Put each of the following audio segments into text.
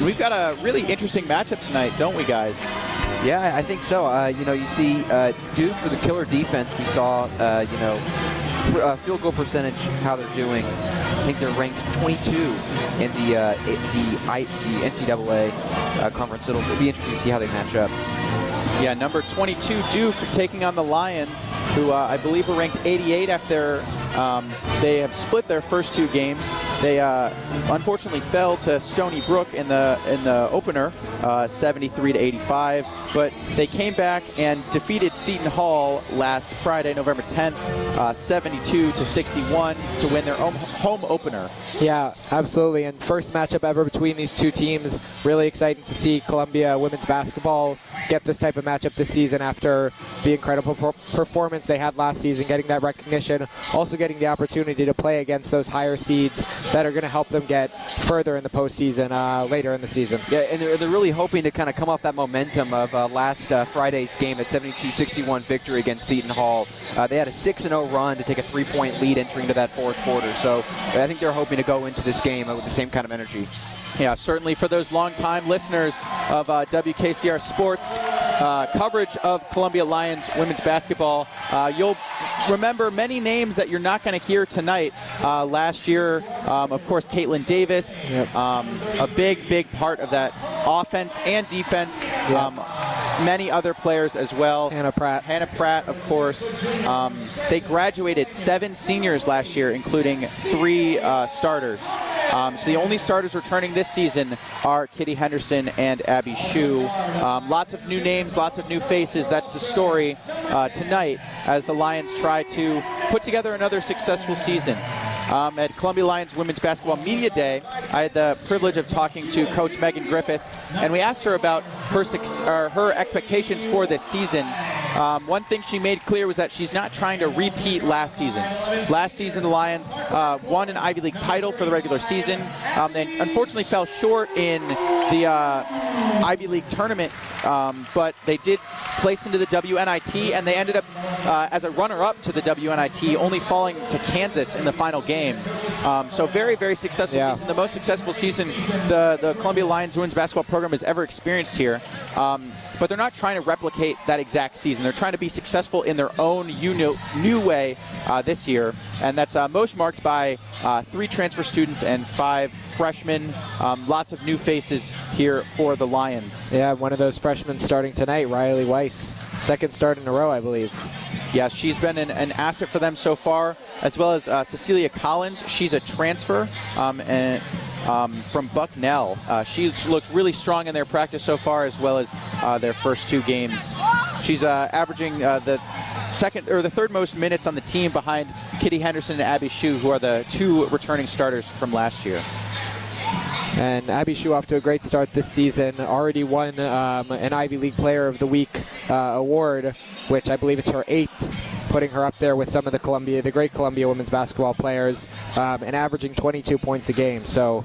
We've got a really interesting matchup tonight, don't we, guys? Yeah, I think so. You see Duke for the killer defense. We saw, field goal percentage, how they're doing. I think they're ranked 22 in the NCAA conference. It'll be interesting to see how they match up. Yeah, number 22 Duke taking on the Lions, who I believe were ranked 88 after they have split their first 2 games. They unfortunately fell to Stony Brook in the opener, 73-85. But they came back and defeated Seton Hall last Friday, November 10th, 72-61 to win their home opener. Yeah, absolutely. And first matchup ever between these 2 teams. Really exciting to see Columbia women's basketball get this type of matchup this season after the incredible performance they had last season, getting that recognition, also getting the opportunity to play against those higher seeds that are going to help them get further in the postseason later in the season. Yeah, and they're really hoping to kind of come off that momentum of last Friday's game, at 72-61 victory against Seton Hall. They had a 6-0 run to take a 3-point lead entering into that 4th quarter. So I think they're hoping to go into this game with the same kind of energy. Yeah, certainly for those longtime listeners of WKCR Sports coverage of Columbia Lions women's basketball, you'll remember many names that you're not going to hear tonight. Last year, of course, Caitlin Davis, a big part of that offense and defense. Yep. Many other players as well. Hannah Pratt, of course. They graduated 7 seniors last year, including 3 starters. So the only starters returning this season are Kitty Henderson and Abby Shue. Lots of new names, lots of new faces. That's the story tonight as the Lions try to put together another successful season. At Columbia Lions Women's Basketball Media Day, I had the privilege of talking to Coach Megan Griffith, and we asked her about her expectations for this season. One thing she made clear was that she's not trying to repeat last season. Last season, the Lions won an Ivy League title for the regular season. They unfortunately fell short in the Ivy League tournament, but they did place into the WNIT, and they ended up as a runner-up to the WNIT, only falling to Kansas in the final game. So very successful season, the most successful season the Columbia Lions women's basketball program has ever experienced here. But they're not trying to replicate that exact season. They're trying to be successful in their own new way this year, and that's most marked by 3 transfer students and 5 freshmen. Lots of new faces here for the Lions. Yeah, one of those freshmen starting tonight, Riley Weiss. 2nd start in a row, I believe. Yeah, she's been an asset for them so far, as well as Cecilia Collins. She's a transfer from Bucknell. She looks really strong in their practice so far, as well as their first 2 games. She's averaging the 3rd most minutes on the team behind Kitty Henderson and Abby Shue, who are the 2 returning starters from last year. And Abby Shue off to a great start this season. Already won an Ivy League Player of the Week award, which I believe it's her 8th, putting her up there with some of the great Columbia women's basketball players, and averaging 22 points a game. So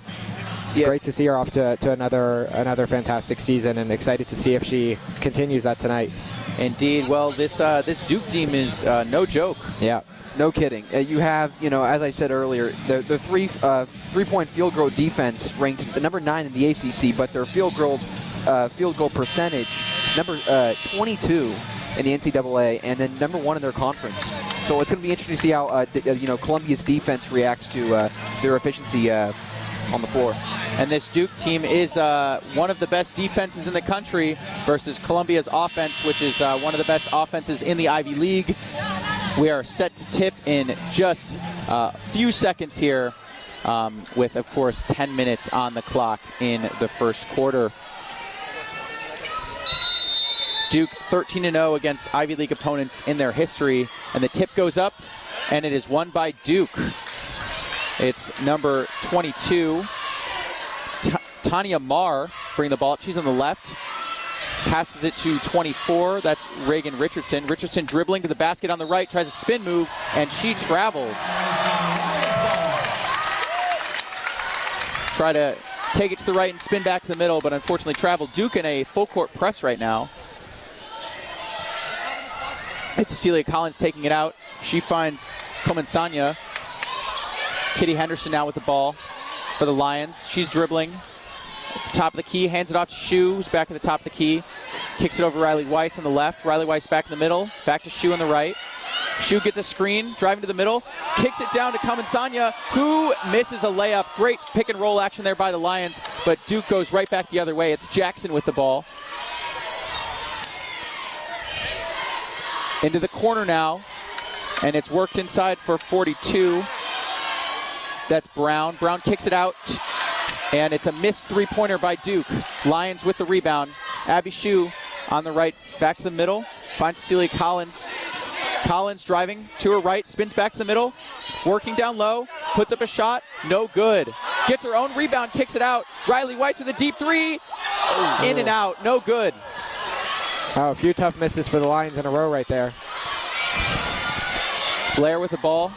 great to see her off to another fantastic season, and excited to see if she continues that tonight. Indeed. Well, this Duke team is no joke. Yeah. No kidding. You have, as I said earlier, the 3-point field goal defense ranked number 9 in the ACC, but their field goal percentage number 22 in the NCAA, and then number 1 in their conference. So it's going to be interesting to see how Columbia's defense reacts to their efficiency on the floor. And this Duke team is one of the best defenses in the country versus Columbia's offense, which is one of the best offenses in the Ivy League. We are set to tip in just a few seconds here with, of course, 10 minutes on the clock in the first quarter. Duke 13-0 against Ivy League opponents in their history, and the tip goes up, and it is won by Duke. It's number 22, Tanya Marr, bringing the ball up. She's on the left. Passes it to 24. That's Reagan Richardson. Richardson dribbling to the basket on the right, tries a spin move, and she travels. Try to take it to the right and spin back to the middle, but unfortunately traveled. Duke in a full court press right now. It's Cecilia Collins taking it out. She finds Top of the key, hands it off to Shu, who's back at the top of the key. Kicks it over Riley Weiss on the left. Riley Weiss back in the middle. Back to Shu on the right. Shu gets a screen, driving to the middle. Kicks it down to Kamansanya, who misses a layup. Great pick and roll action there by the Lions, but Duke goes right back the other way. It's Jackson with the ball. Into the corner now, and it's worked inside for 42. That's Brown. Brown kicks it out, and it's a missed three-pointer by Duke. Lions with the rebound. Abby Shu on the right, back to the middle, finds Cecilia Collins. Collins driving to her right, spins back to the middle, working down low, puts up a shot, no good. Gets her own rebound, kicks it out. Riley Weiss with a deep three, in and out, no good. Oh, a few tough misses for the Lions in a row right there. Blair with the ball,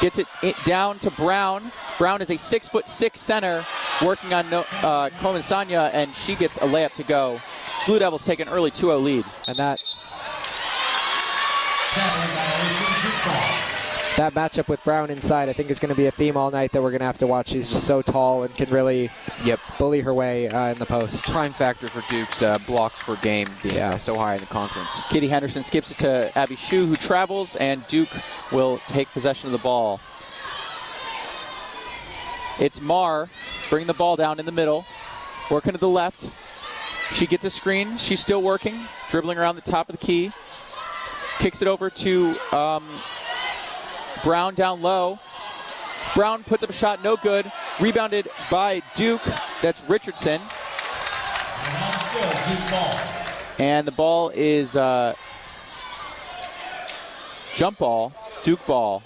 gets it down to Brown. Brown is a 6'6" center working on Kamansanya, and she gets a layup to go. Blue Devils take an early 2-0 lead. And that matchup with Brown inside, I think, is going to be a theme all night that we're going to have to watch. She's just so tall and can really bully her way in the post. Prime factor for Duke's blocks per game being so high in the conference. Kitty Henderson skips it to Abby Shu, who travels, and Duke will take possession of the ball. It's Marr bringing the ball down in the middle, working to the left. She gets a screen. She's still working, dribbling around the top of the key. Kicks it over to Brown down low. Brown puts up a shot, no good. Rebounded by Duke. That's Richardson. And the ball is jump ball, Duke ball.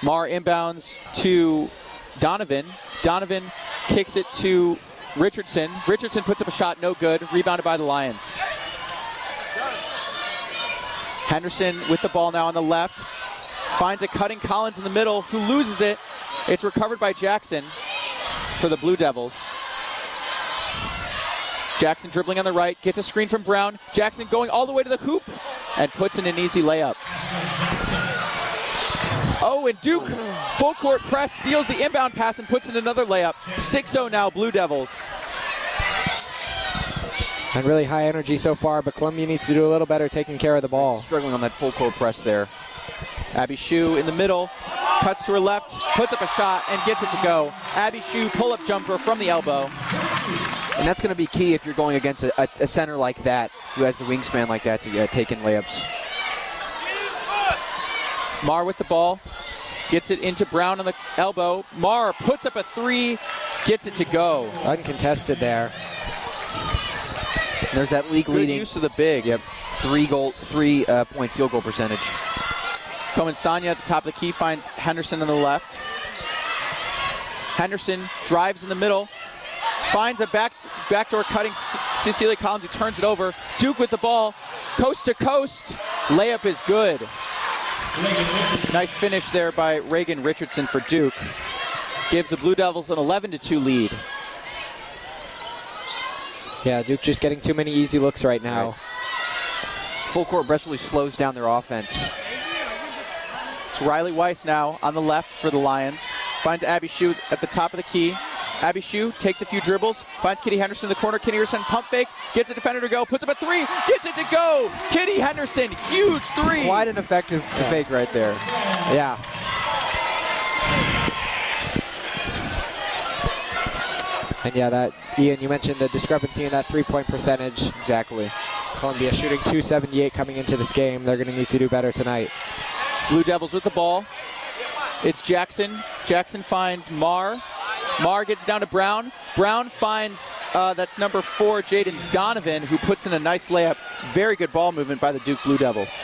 Marr inbounds to Donovan. Donovan kicks it to Richardson. Richardson puts up a shot, no good. Rebounded by the Lions. Henderson with the ball now on the left. Finds a cutting Collins in the middle, who loses it. It's recovered by Jackson for the Blue Devils. Jackson dribbling on the right, gets a screen from Brown. Jackson going all the way to the hoop and puts in an easy layup. Oh, and Duke, full court press, steals the inbound pass and puts in another layup. 6-0 now, Blue Devils. And really high energy so far, but Columbia needs to do a little better taking care of the ball. Struggling on that full court press there. Abby Shu in the middle, cuts to her left, puts up a shot, and gets it to go. Abby Shu, pull-up jumper from the elbow. And that's going to be key if you're going against a center like that, who has a wingspan like that to take in layups. Marr with the ball, gets it into Brown on the elbow. Marr puts up a three, gets it to go. Uncontested there. And there's that league-leading good use of the big. Yep, three-point field goal percentage. Kamansanya at the top of the key finds Henderson on the left. Henderson drives in the middle, finds a backdoor cutting Cecilia Collins, who turns it over. Duke with the ball, coast to coast. Layup is good. Nice finish there by Reagan Richardson for Duke. Gives the Blue Devils an 11-2 lead. Yeah, Duke just getting too many easy looks right now. Right. Full court press really slows down their offense. It's Riley Weiss now on the left for the Lions. Finds Abby Shu at the top of the key. Abby Shu takes a few dribbles, finds Kitty Henderson in the corner. Kitty Henderson pump fake, gets a defender to go, puts up a three, gets it to go. Kitty Henderson, huge three. Quite an effective fake right there. Yeah. And yeah, that, Ian, you mentioned the discrepancy in that three-point percentage. Exactly. Columbia shooting .278 coming into this game. They're going to need to do better tonight. Blue Devils with the ball. It's Jackson. Jackson finds Marr. Marr gets down to Brown. Brown finds, that's number 4, Jaden Donovan, who puts in a nice layup. Very good ball movement by the Duke Blue Devils.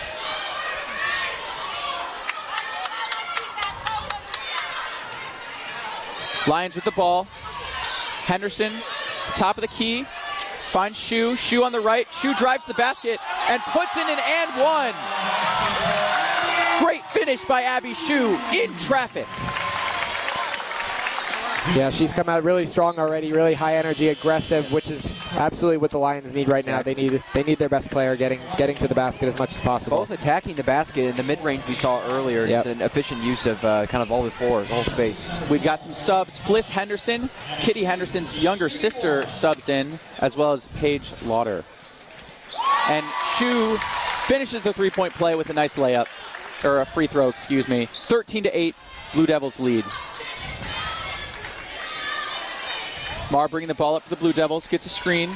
Lions with the ball. Henderson, top of the key, finds Shu. Shu on the right. Shu drives the basket and puts in an and one. Great finish by Abby Shu in traffic. Yeah, she's come out really strong already, really high energy, aggressive, which is absolutely what the Lions need right now. They need their best player getting to the basket as much as possible. Both attacking the basket in the mid-range we saw earlier. Just an efficient use of kind of all the floor, the whole space. We've got some subs. Fliss Henderson, Kitty Henderson's younger sister, subs in, as well as Paige Lauder. And Shu finishes the three-point play with a nice layup, or a free throw, excuse me. 13-8, Blue Devils lead. Mar bringing the ball up for the Blue Devils, gets a screen,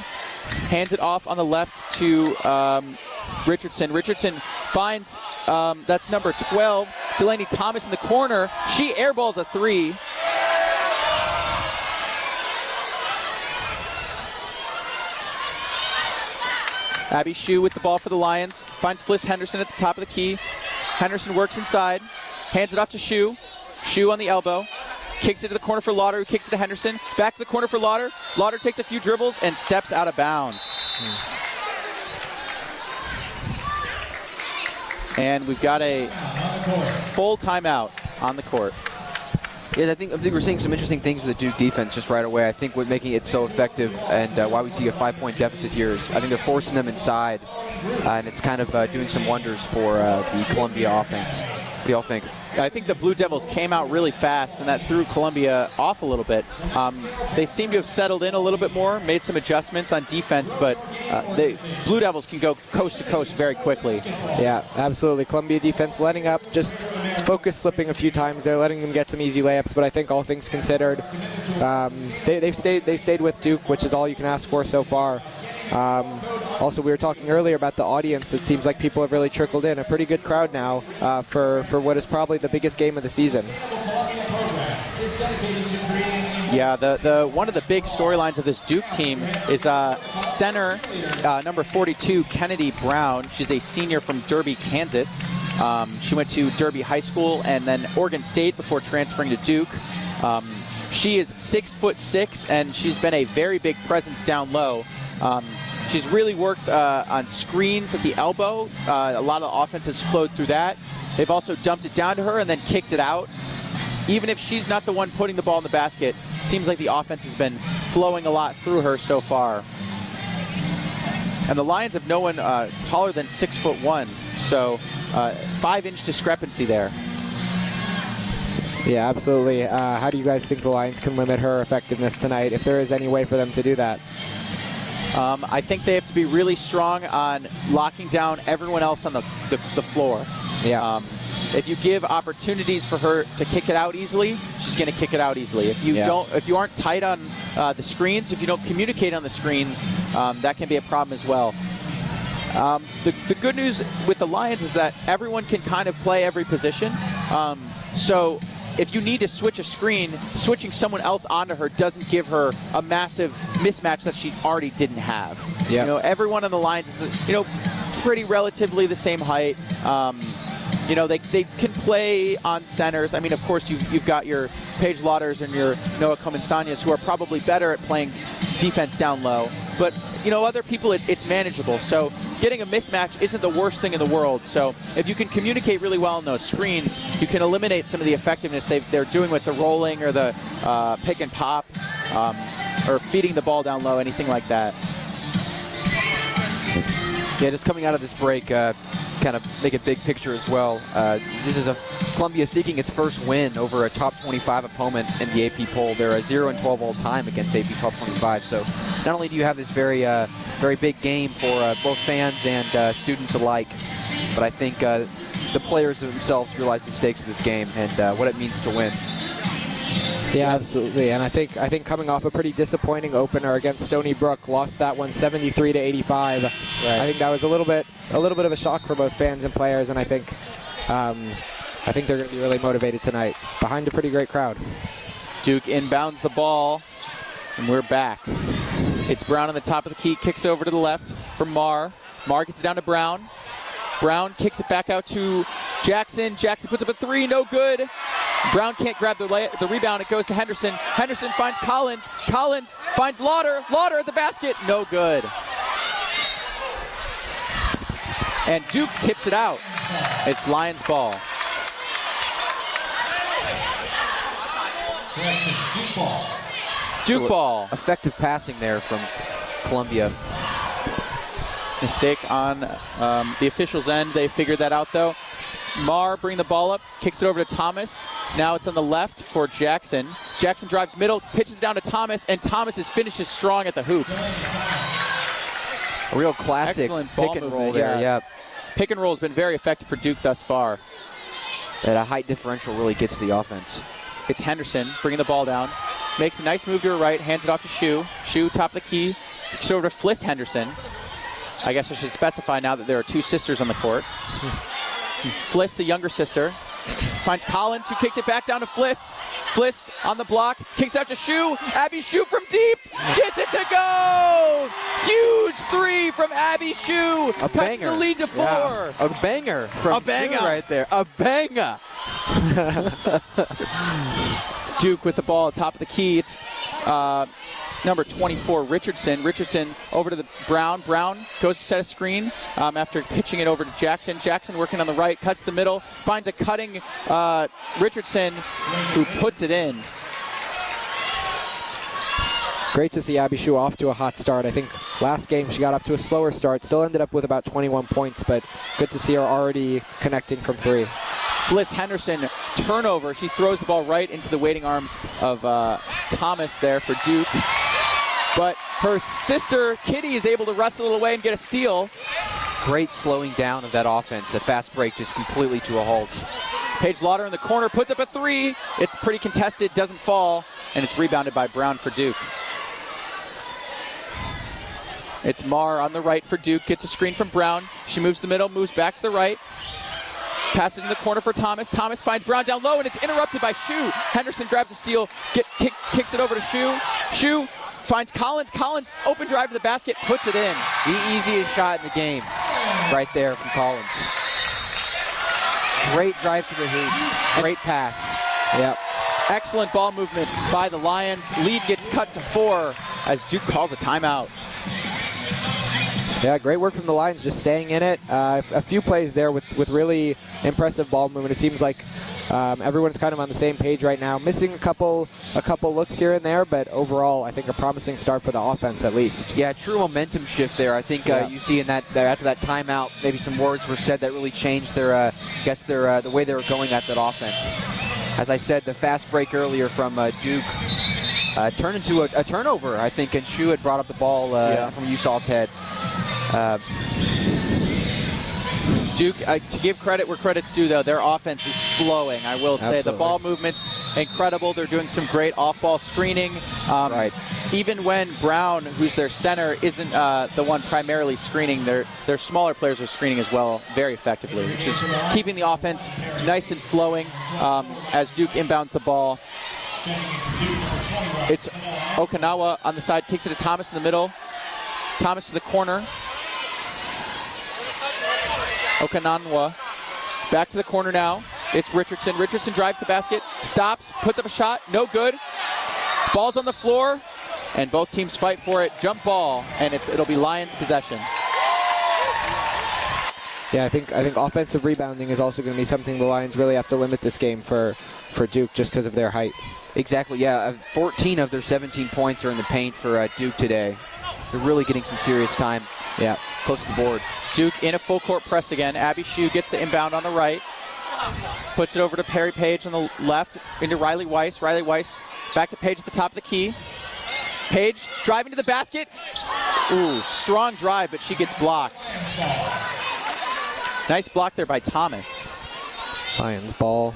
hands it off on the left to Richardson. Richardson finds, that's number 12, Delaney Thomas in the corner. She airballs a three. Abby Shu with the ball for the Lions, finds Fliss Henderson at the top of the key. Henderson works inside, hands it off to Shu. Shu on the elbow. Kicks it to the corner for Lauder, who kicks it to Henderson. Back to the corner for Lauder. Lauder takes a few dribbles and steps out of bounds. And we've got a full timeout on the court. Yeah, I think we're seeing some interesting things with the Duke defense just right away. I think what making it so effective and why we see a 5-point deficit here is I think they're forcing them inside, and it's kind of doing some wonders for the Columbia offense. What do y'all think? I think the Blue Devils came out really fast, and that threw Columbia off a little bit. They seem to have settled in a little bit more, made some adjustments on defense, but the Blue Devils can go coast to coast very quickly. Yeah, absolutely. Columbia defense letting up, just focus slipping a few times. They're letting them get some easy layups, but I think all things considered, they've stayed with Duke, which is all you can ask for so far. Also, we were talking earlier about the audience. It seems like people have really trickled in. A pretty good crowd now for what is probably the biggest game of the season. Yeah, the one of the big storylines of this Duke team is center number 42, Kennedy Brown. She's a senior from Derby, Kansas. She went to Derby High School and then Oregon State before transferring to Duke. She is 6'6", and she's been a very big presence down low. She's really worked on screens at the elbow. A lot of the offense has flowed through that. They've also dumped it down to her and then kicked it out. Even if she's not the one putting the ball in the basket, it seems like the offense has been flowing a lot through her so far. And the Lions have no one taller than 6'1", so 5-inch discrepancy there. Yeah, absolutely. How do you guys think the Lions can limit her effectiveness tonight, if there is any way for them to do that? I think they have to be really strong on locking down everyone else on the floor. Yeah. If you give opportunities for her to kick it out easily, she's going to kick it out easily. If you aren't tight on the screens, if you don't communicate on the screens, that can be a problem as well. The good news with the Lions is that everyone can kind of play every position. So if you need to switch a screen, switching someone else onto her doesn't give her a massive mismatch that she already didn't have. Yeah. You know, everyone on the Lions is, pretty relatively the same height. They can play on centers. I mean, of course, you've got your Paige Lauders and your Noah Comensanias who are probably better at playing defense down low. But, other people, it's manageable. So getting a mismatch isn't the worst thing in the world. So if you can communicate really well on those screens, you can eliminate some of the effectiveness they're doing with the rolling or the pick and pop or feeding the ball down low, anything like that. Yeah, just coming out of this break, kind of make a big picture as well. This is Columbia seeking its first win over a top 25 opponent in the AP poll. They're 0-12 all time against AP top 25. So not only do you have this very big game for both fans and students alike, but I think the players themselves realize the stakes of this game and what it means to win. Yeah, absolutely. And I think coming off a pretty disappointing opener against Stony Brook, lost that one 73-85. Right. I think that was a little bit of a shock for both fans and players, and I think they're going to be really motivated tonight behind a pretty great crowd. Duke inbounds the ball, and we're back. It's Brown on the top of the key, kicks over to the left for Mar. Mar gets it down to Brown. Brown kicks it back out to Jackson. Jackson puts up a three, no good. Brown can't grab the rebound. It goes to Henderson. Henderson finds Collins. Collins finds Lauder. Lauder at the basket, no good. And Duke tips it out. It's Lions ball. Duke ball. Effective passing there from Columbia. Mistake on the officials' end. They figured that out, though. Marr bring the ball up, kicks it over to Thomas. Now it's on the left for Jackson. Jackson drives middle, pitches down to Thomas, and Thomas finishes strong at the hoop. A real classic pick and roll there. Yeah. Pick and roll has been very effective for Duke thus far. That a height differential really gets the offense. It's Henderson bringing the ball down. Makes a nice move to her right, hands it off to Shu. Shu, top of the key, kicks it over to Fliss Henderson. I guess I should specify now that there are two sisters on the court. Fliss, the younger sister, finds Collins, who kicks it back down to Fliss. Fliss on the block, kicks it out to Shu. Abby Shu from deep, gets it to go! Huge three from Abby Shu. A banger. Cuts the lead to 4. Yeah. A banger from Shu right there. A banger. Duke with the ball at top of the key. It's number 24, Richardson. Richardson over to the Brown. Brown goes to set a screen after pitching it over to Jackson. Jackson working on the right, cuts the middle, finds a cutting Richardson, who puts it in. Great to see Abby Shu off to a hot start. I think last game she got off to a slower start, still ended up with about 21 points, but good to see her already connecting from 3. Fliss Henderson, turnover. She throws the ball right into the waiting arms of Thomas there for Duke. But her sister, Kitty, is able to wrestle it away and get a steal. Great slowing down of that offense. A fast break just completely to a halt. Paige Lauder in the corner, puts up a 3. It's pretty contested, doesn't fall, and it's rebounded by Brown for Duke. It's Marr on the right for Duke, gets a screen from Brown. She moves the middle, moves back to the right. Passes in the corner for Thomas. Thomas finds Brown down low, and it's interrupted by Shu. Henderson grabs a steal, kicks it over to Shu. Shu finds Collins. Collins, open drive to the basket, puts it in. The easiest shot in the game right there from Collins. Great drive to the hoop. Great pass. Yep. Excellent ball movement by the Lions. Lead gets cut to 4 as Duke calls a timeout. Yeah, great work from the Lions, just staying in it. A few plays there with really impressive ball movement. It seems like everyone's kind of on the same page right now. Missing a couple looks here and there, but overall, I think a promising start for the offense at least. Yeah, true momentum shift there. I think you see in that after that timeout, maybe some words were said that really changed their, the way they were going at that offense. As I said, the fast break earlier from Duke turned into a turnover, I think, and Shu had brought up the ball from USAL Ted. Duke, to give credit where credit's due, though, their offense is flowing, I will say. Absolutely. The ball movement's incredible. They're doing some great off-ball screening. Right. Even when Brown, who's their center, isn't the one primarily screening, their smaller players are screening as well very effectively, which is keeping the offense nice and flowing as Duke inbounds the ball. It's Okinawa on the side, kicks it to Thomas in the middle. Thomas to the corner. Okananwa back to the corner now. It's Richardson. Richardson drives the basket, stops, puts up a shot, no good. Ball's on the floor, and both teams fight for it. Jump ball, and it'll be Lions possession. Yeah, I think offensive rebounding is also going to be something the Lions really have to limit this game for Duke just because of their height. Exactly, yeah. 14 of their 17 points are in the paint for Duke today. They're really getting some serious time. Yeah, close to the board. Duke in a full court press again. Abby Shu gets the inbound on the right. Puts it over to Perry Page on the left into Riley Weiss. Riley Weiss back to Page at the top of the key. Page driving to the basket. Ooh, strong drive, but she gets blocked. Nice block there by Thomas. Lions ball.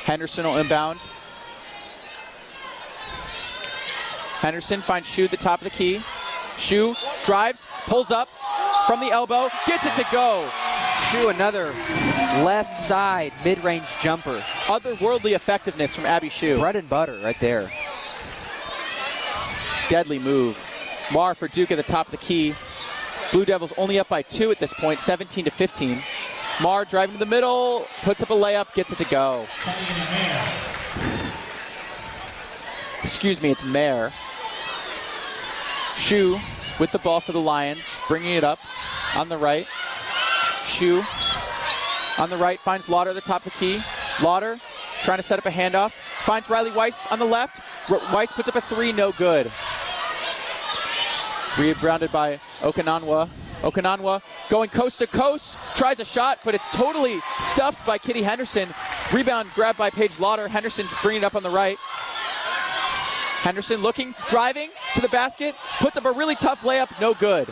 Henderson will inbound. Henderson finds Shu at the top of the key. Shu drives, pulls up from the elbow, gets it to go. Shu, another left side mid-range jumper. Otherworldly effectiveness from Abby Shu. Bread and butter right there. Deadly move. Marr for Duke at the top of the key. Blue Devils only up by 2 at this point, 17-15. Marr driving to the middle, puts up a layup, gets it to go. Excuse me, it's Mayer. Shu with the ball for the Lions, bringing it up on the right. Shu on the right, finds Lauder at the top of the key. Lauder trying to set up a handoff. Finds Riley Weiss on the left. Weiss puts up a 3, no good. Rebounded by Okananwa. Okananwa going coast to coast, tries a shot, but it's totally stuffed by Kitty Henderson. Rebound grabbed by Paige Lauder. Henderson bringing it up on the right. Henderson looking, driving to the basket, puts up a really tough layup, no good.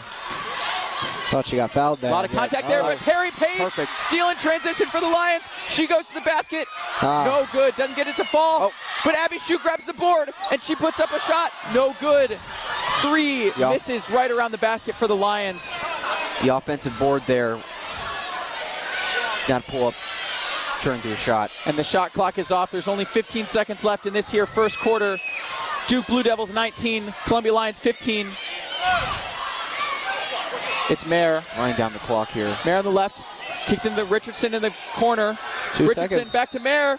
Thought she got fouled there. A lot of contact there, but Perry Page, perfect. steal in transition for the Lions. She goes to the basket, no good, doesn't get it to fall, but Abby Shue grabs the board, and she puts up a shot, no good. 3 misses right around the basket for the Lions. The offensive board there. Got to pull up, turn into a shot. And the shot clock is off. There's only 15 seconds left in this here first quarter. Duke Blue Devils 19, Columbia Lions 15. It's Mayer. Running down the clock here. Mayer on the left. Kicks into Richardson in the corner. 2 Richardson seconds. Back to Mayer.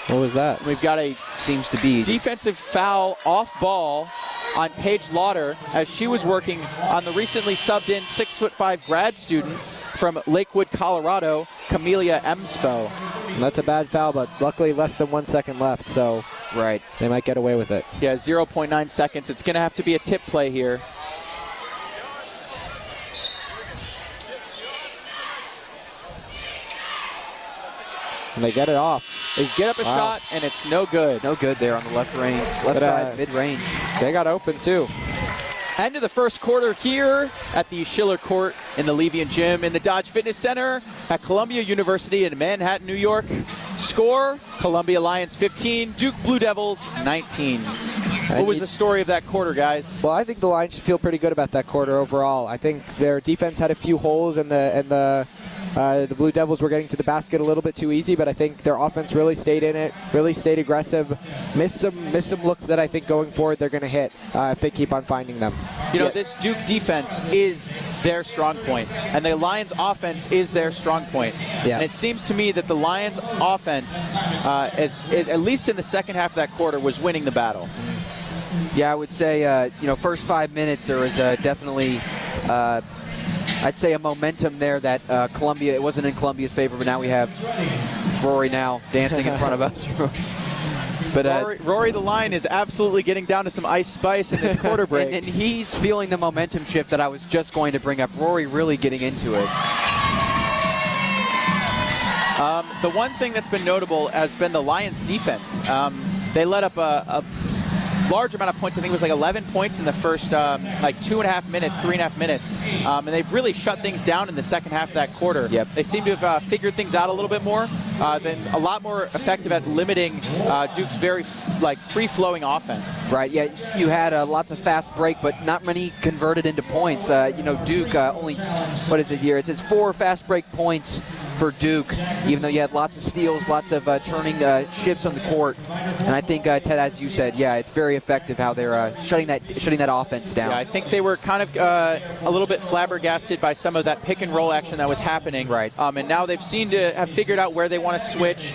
What was that? We've got a Seems to be defensive foul off ball on Paige Lauder as she was working on the recently subbed in 6'5" grad student from Lakewood, Colorado, Camelia Emspo. And that's a bad foul, but luckily less than 1 second left, so right. They might get away with it. Yeah, 0.9 seconds. It's going to have to be a tip play here. And they get it off. They get up a shot, and it's no good. No good there on the left side, mid-range. They got open, too. End of the first quarter here at the Schiller Court in the Levian Gym in the Dodge Fitness Center at Columbia University in Manhattan, New York. Score, Columbia Lions 15, Duke Blue Devils 19. What was the story of that quarter, guys? Well, I think the Lions should feel pretty good about that quarter overall. I think their defense had a few holes, and the Blue Devils were getting to the basket a little bit too easy, but I think their offense really stayed in it, really stayed aggressive, missed some looks that I think going forward they're going to hit if they keep on finding them. You know, this Duke defense is their strong point, and the Lions offense is their strong point. Yeah. And it seems to me that the Lions offense, at least in the second half of that quarter, was winning the battle. Yeah, I would say, first 5 minutes there was definitely, I'd say, a momentum there that Columbia, it wasn't in Columbia's favor, but now we have Rory now dancing in front of us. But Rory the Lion is absolutely getting down to some ice spice in this quarter break. and he's feeling the momentum shift that I was just going to bring up. Rory really getting into it. The one thing that's been notable has been the Lions defense. They let up a large amount of points. I think it was like 11 points in the first 3.5 minutes. And they've really shut things down in the second half of that quarter. Yep. They seem to have figured things out a little bit more, been a lot more effective at limiting Duke's very free-flowing offense. Right, yeah, you had lots of fast break, but not many converted into points. Duke only, what is it here? It says 4 fast break points for Duke, even though you had lots of steals, lots of turning shifts on the court. And I think, Ted, as you said, yeah, it's very effective how they're shutting that offense down. Yeah, I think they were kind of a little bit flabbergasted by some of that pick and roll action that was happening. Right. And now they've seemed to have figured out where they want to switch,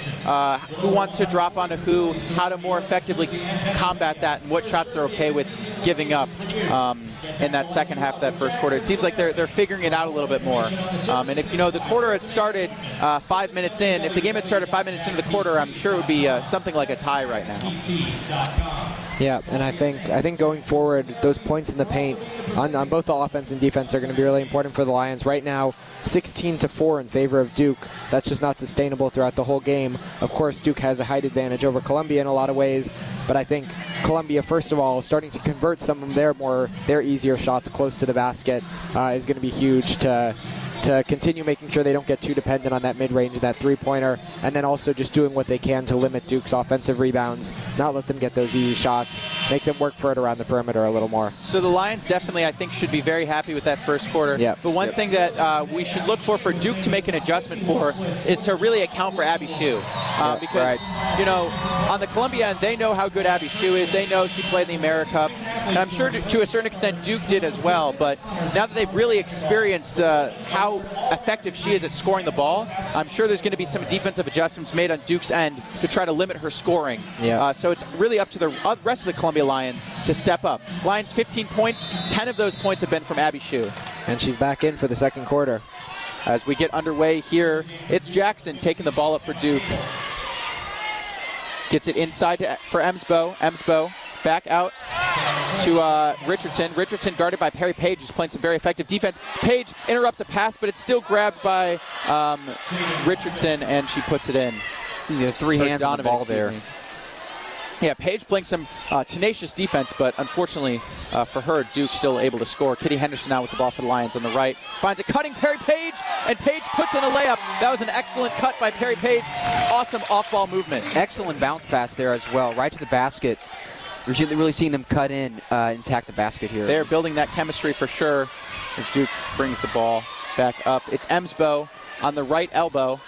who wants to drop onto who, how to more effectively combat that, and what shots they're okay with giving up in that second half of that first quarter. It seems like they're figuring it out a little bit more. And if the quarter had started 5 minutes in, if the game had started 5 minutes into the quarter, I'm sure it would be something like a tie right now. Yeah, and I think going forward, those points in the paint on both the offense and defense are going to be really important for the Lions. Right now, 16-4 in favor of Duke. That's just not sustainable throughout the whole game. Of course, Duke has a height advantage over Columbia in a lot of ways, but I think Columbia, first of all, starting to convert some of their easier shots close to the basket is going to be huge to continue making sure they don't get too dependent on that mid-range, that three-pointer, and then also just doing what they can to limit Duke's offensive rebounds, not let them get those easy shots, make them work for it around the perimeter a little more. So the Lions definitely, I think, should be very happy with that first quarter. Yep. But one thing that we should look for Duke to make an adjustment for is to really account for Abby Shue. Because, on the Columbia end, they know how good Abby Shue is. They know she played in the AmeriCup. And I'm sure to a certain extent Duke did as well. But now that they've really experienced how effective she is at scoring the ball, I'm sure there's going to be some defensive adjustments made on Duke's end to try to limit her scoring. Yeah. So it's really up to the rest of the Columbia Lions to step up. Lions 15 points, 10 of those points have been from Abby Shue. And she's back in for the second quarter. As we get underway here, it's Jackson taking the ball up for Duke. Gets it inside for Emsbo. Emsbo back out to Richardson. Richardson guarded by Perry Page, who's playing some very effective defense. Page interrupts a pass, but it's still grabbed by Richardson, and she puts it in. Three hands on the ball there. Yeah, Page playing some tenacious defense, but unfortunately for her, Duke still able to score. Kitty Henderson now with the ball for the Lions on the right. Finds a cutting Perry Page, and Page puts in a layup. That was an excellent cut by Perry Page. Awesome off-ball movement. Excellent bounce pass there as well, right to the basket. We're really seeing them cut in and attack the basket here. They're building that chemistry for sure as Duke brings the ball back up. It's Emsbo on the right elbow.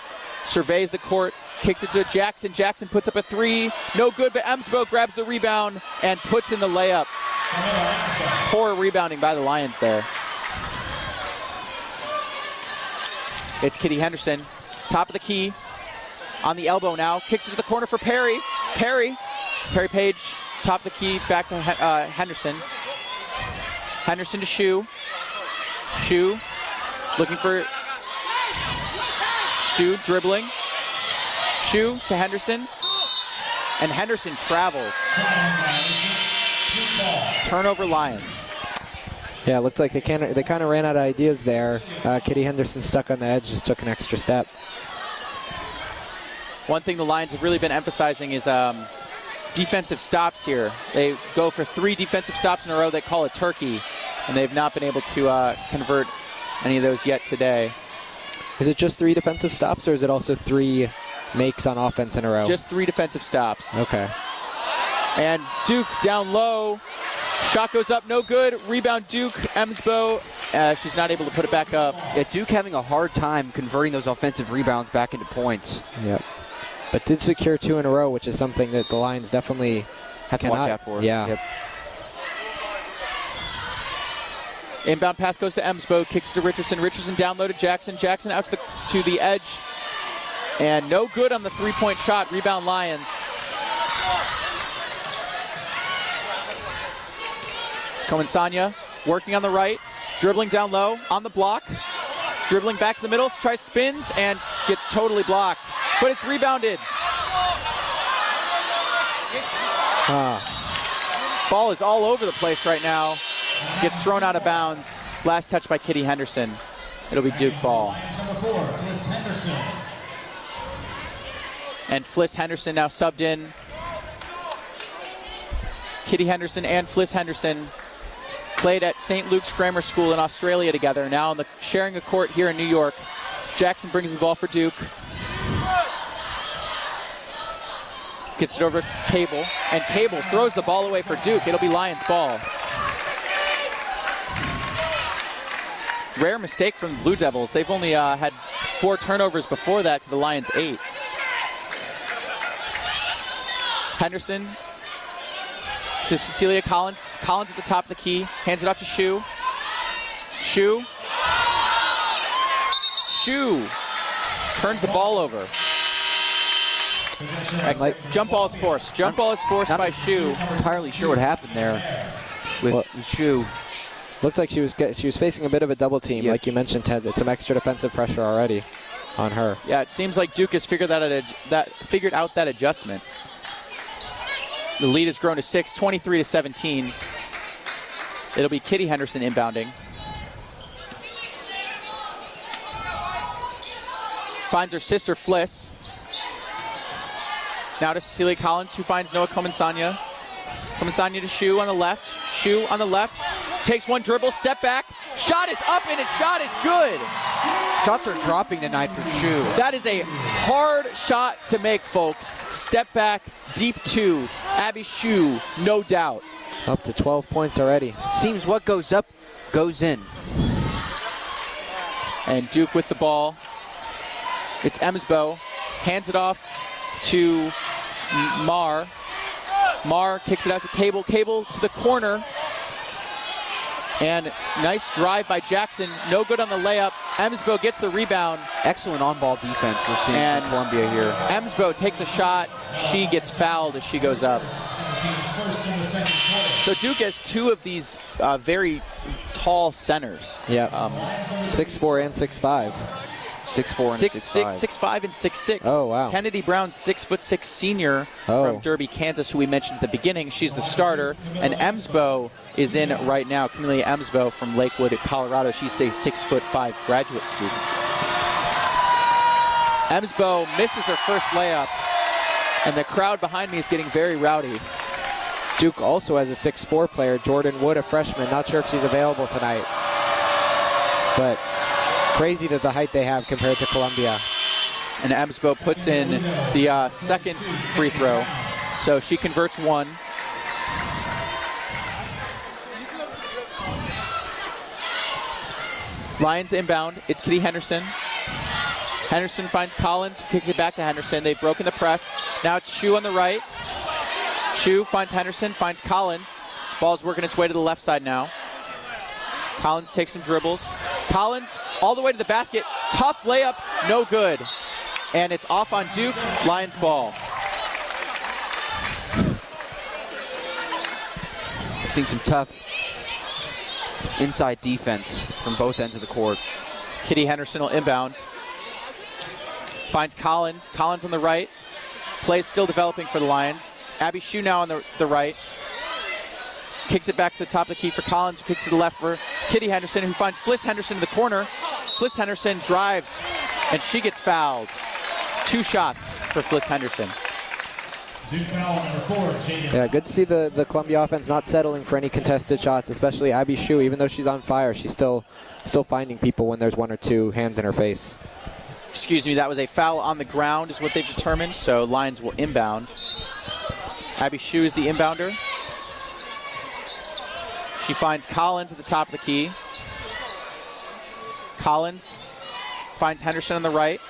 Surveys the court, kicks it to Jackson. Jackson puts up a three. No good, but Emsbo grabs the rebound and puts in the layup. Poor rebounding by the Lions there. It's Kitty Henderson, top of the key, on the elbow now. Kicks it to the corner for Perry. Perry Page, top of the key, back to Henderson. Henderson to Shu. Shu looking for Shu dribbling. Shu to Henderson. And Henderson travels. Turnover Lions. Yeah, it looked like they kind of ran out of ideas there. Kitty Henderson stuck on the edge, just took an extra step. One thing the Lions have really been emphasizing is defensive stops here. They go for 3 defensive stops in a row. They call it turkey, and they've not been able to convert any of those yet today. Is it just 3 defensive stops, or is it also 3 makes on offense in a row? Just 3 defensive stops. Okay. And Duke down low. Shot goes up, no good. Rebound Duke, Emsbo. She's not able to put it back up. Yeah, Duke having a hard time converting those offensive rebounds back into points. Yep. But did secure 2 in a row, which is something that the Lions definitely have to watch out for. Yeah. Yep. Inbound pass goes to Emsbo, kicks to Richardson. Richardson down low to Jackson. Jackson out to the edge. And no good on the 3-point shot. Rebound Lions. It's Cominsanya working on the right. Dribbling down low on the block. Dribbling back to the middle. Tries spins and gets totally blocked. But it's rebounded. Ball is all over the place right now. Gets thrown out of bounds. Last touch by Kitty Henderson. It'll be Duke ball. And Fliss Henderson now subbed in. Kitty Henderson and Fliss Henderson played at St. Luke's Grammar School in Australia together. Now sharing a court here in New York. Jackson brings the ball for Duke. Gets it over to Cable. And Cable throws the ball away for Duke. It'll be Lions ball. Rare mistake from the Blue Devils. They've only had 4 turnovers before that to the Lions' 8. Henderson to Cecilia Collins. Collins at the top of the key. Hands it off to Shu. Shu turns the ball over. Jump ball is forced. Jump ball is forced by Shu. Entirely sure what happened there with Shu. Looked like she was facing a bit of a double team, like you mentioned, Ted. Some extra defensive pressure already on her. Yeah, it seems like Duke has figured out that adjustment. The lead has grown to 6, 23-17. It'll be Kitty Henderson inbounding. Finds her sister Fliss. Now to Cecilia Collins, who finds Noah Cominsanya. Cominsanya to Shu on the left. Shu on the left. Takes one dribble, step back. Shot is up, and his shot is good. Shots are dropping tonight for Shu. That is a hard shot to make, folks. Step back, deep 2. Abby Shu, no doubt. Up to 12 points already. Seems what goes up goes in. And Duke with the ball. It's Emsbo. Hands it off to Marr. Marr kicks it out to Cable. Cable to the corner. And nice drive by Jackson. No good on the layup. Emsbo gets the rebound. Excellent on-ball defense we're seeing from Columbia here. Emsbo takes a shot. She gets fouled as she goes up. So Duke has two of these very tall centers. Yeah. 6'4" and 6'5". 6'4" and 6'5". 6'5" and 6'6". Oh, wow. Kennedy Brown, 6'6" senior from Derby, Kansas, who we mentioned at the beginning. She's the starter. And Emsbo is in right now. Camelia Emsbo from Lakewood, Colorado. She's a 6'5" graduate student. Emsbo misses her first layup, and the crowd behind me is getting very rowdy. Duke also has a 6'4" player, Jordan Wood, a freshman. Not sure if she's available tonight. But crazy the height they have compared to Columbia. And Emsbo puts in the second free throw. So she converts one. Lions inbound. It's Kitty Henderson. Henderson finds Collins, kicks it back to Henderson. They've broken the press. Now it's Shu on the right. Shu finds Henderson, finds Collins. Ball's working its way to the left side now. Collins takes some dribbles. Collins all the way to the basket. Tough layup, no good. And it's off on Duke. Lions ball. Seeing some tough inside defense from both ends of the court. Kitty Henderson will inbound. Finds Collins. Collins on the right. Play is still developing for the Lions. Abby Shu now on the right. Kicks it back to the top of the key for Collins, who kicks to the left for Kitty Henderson, who finds Fliss Henderson in the corner. Fliss Henderson drives, and she gets fouled. 2 shots for Fliss Henderson. Yeah, good to see the Columbia offense not settling for any contested shots, especially Abby Shu. Even though she's on fire, she's still finding people when there's 1 or 2 hands in her face. Excuse me, that was a foul on the ground is what they've determined, so Lions will inbound. Abby Shu is the inbounder. She finds Collins at the top of the key. Collins finds Henderson on the right.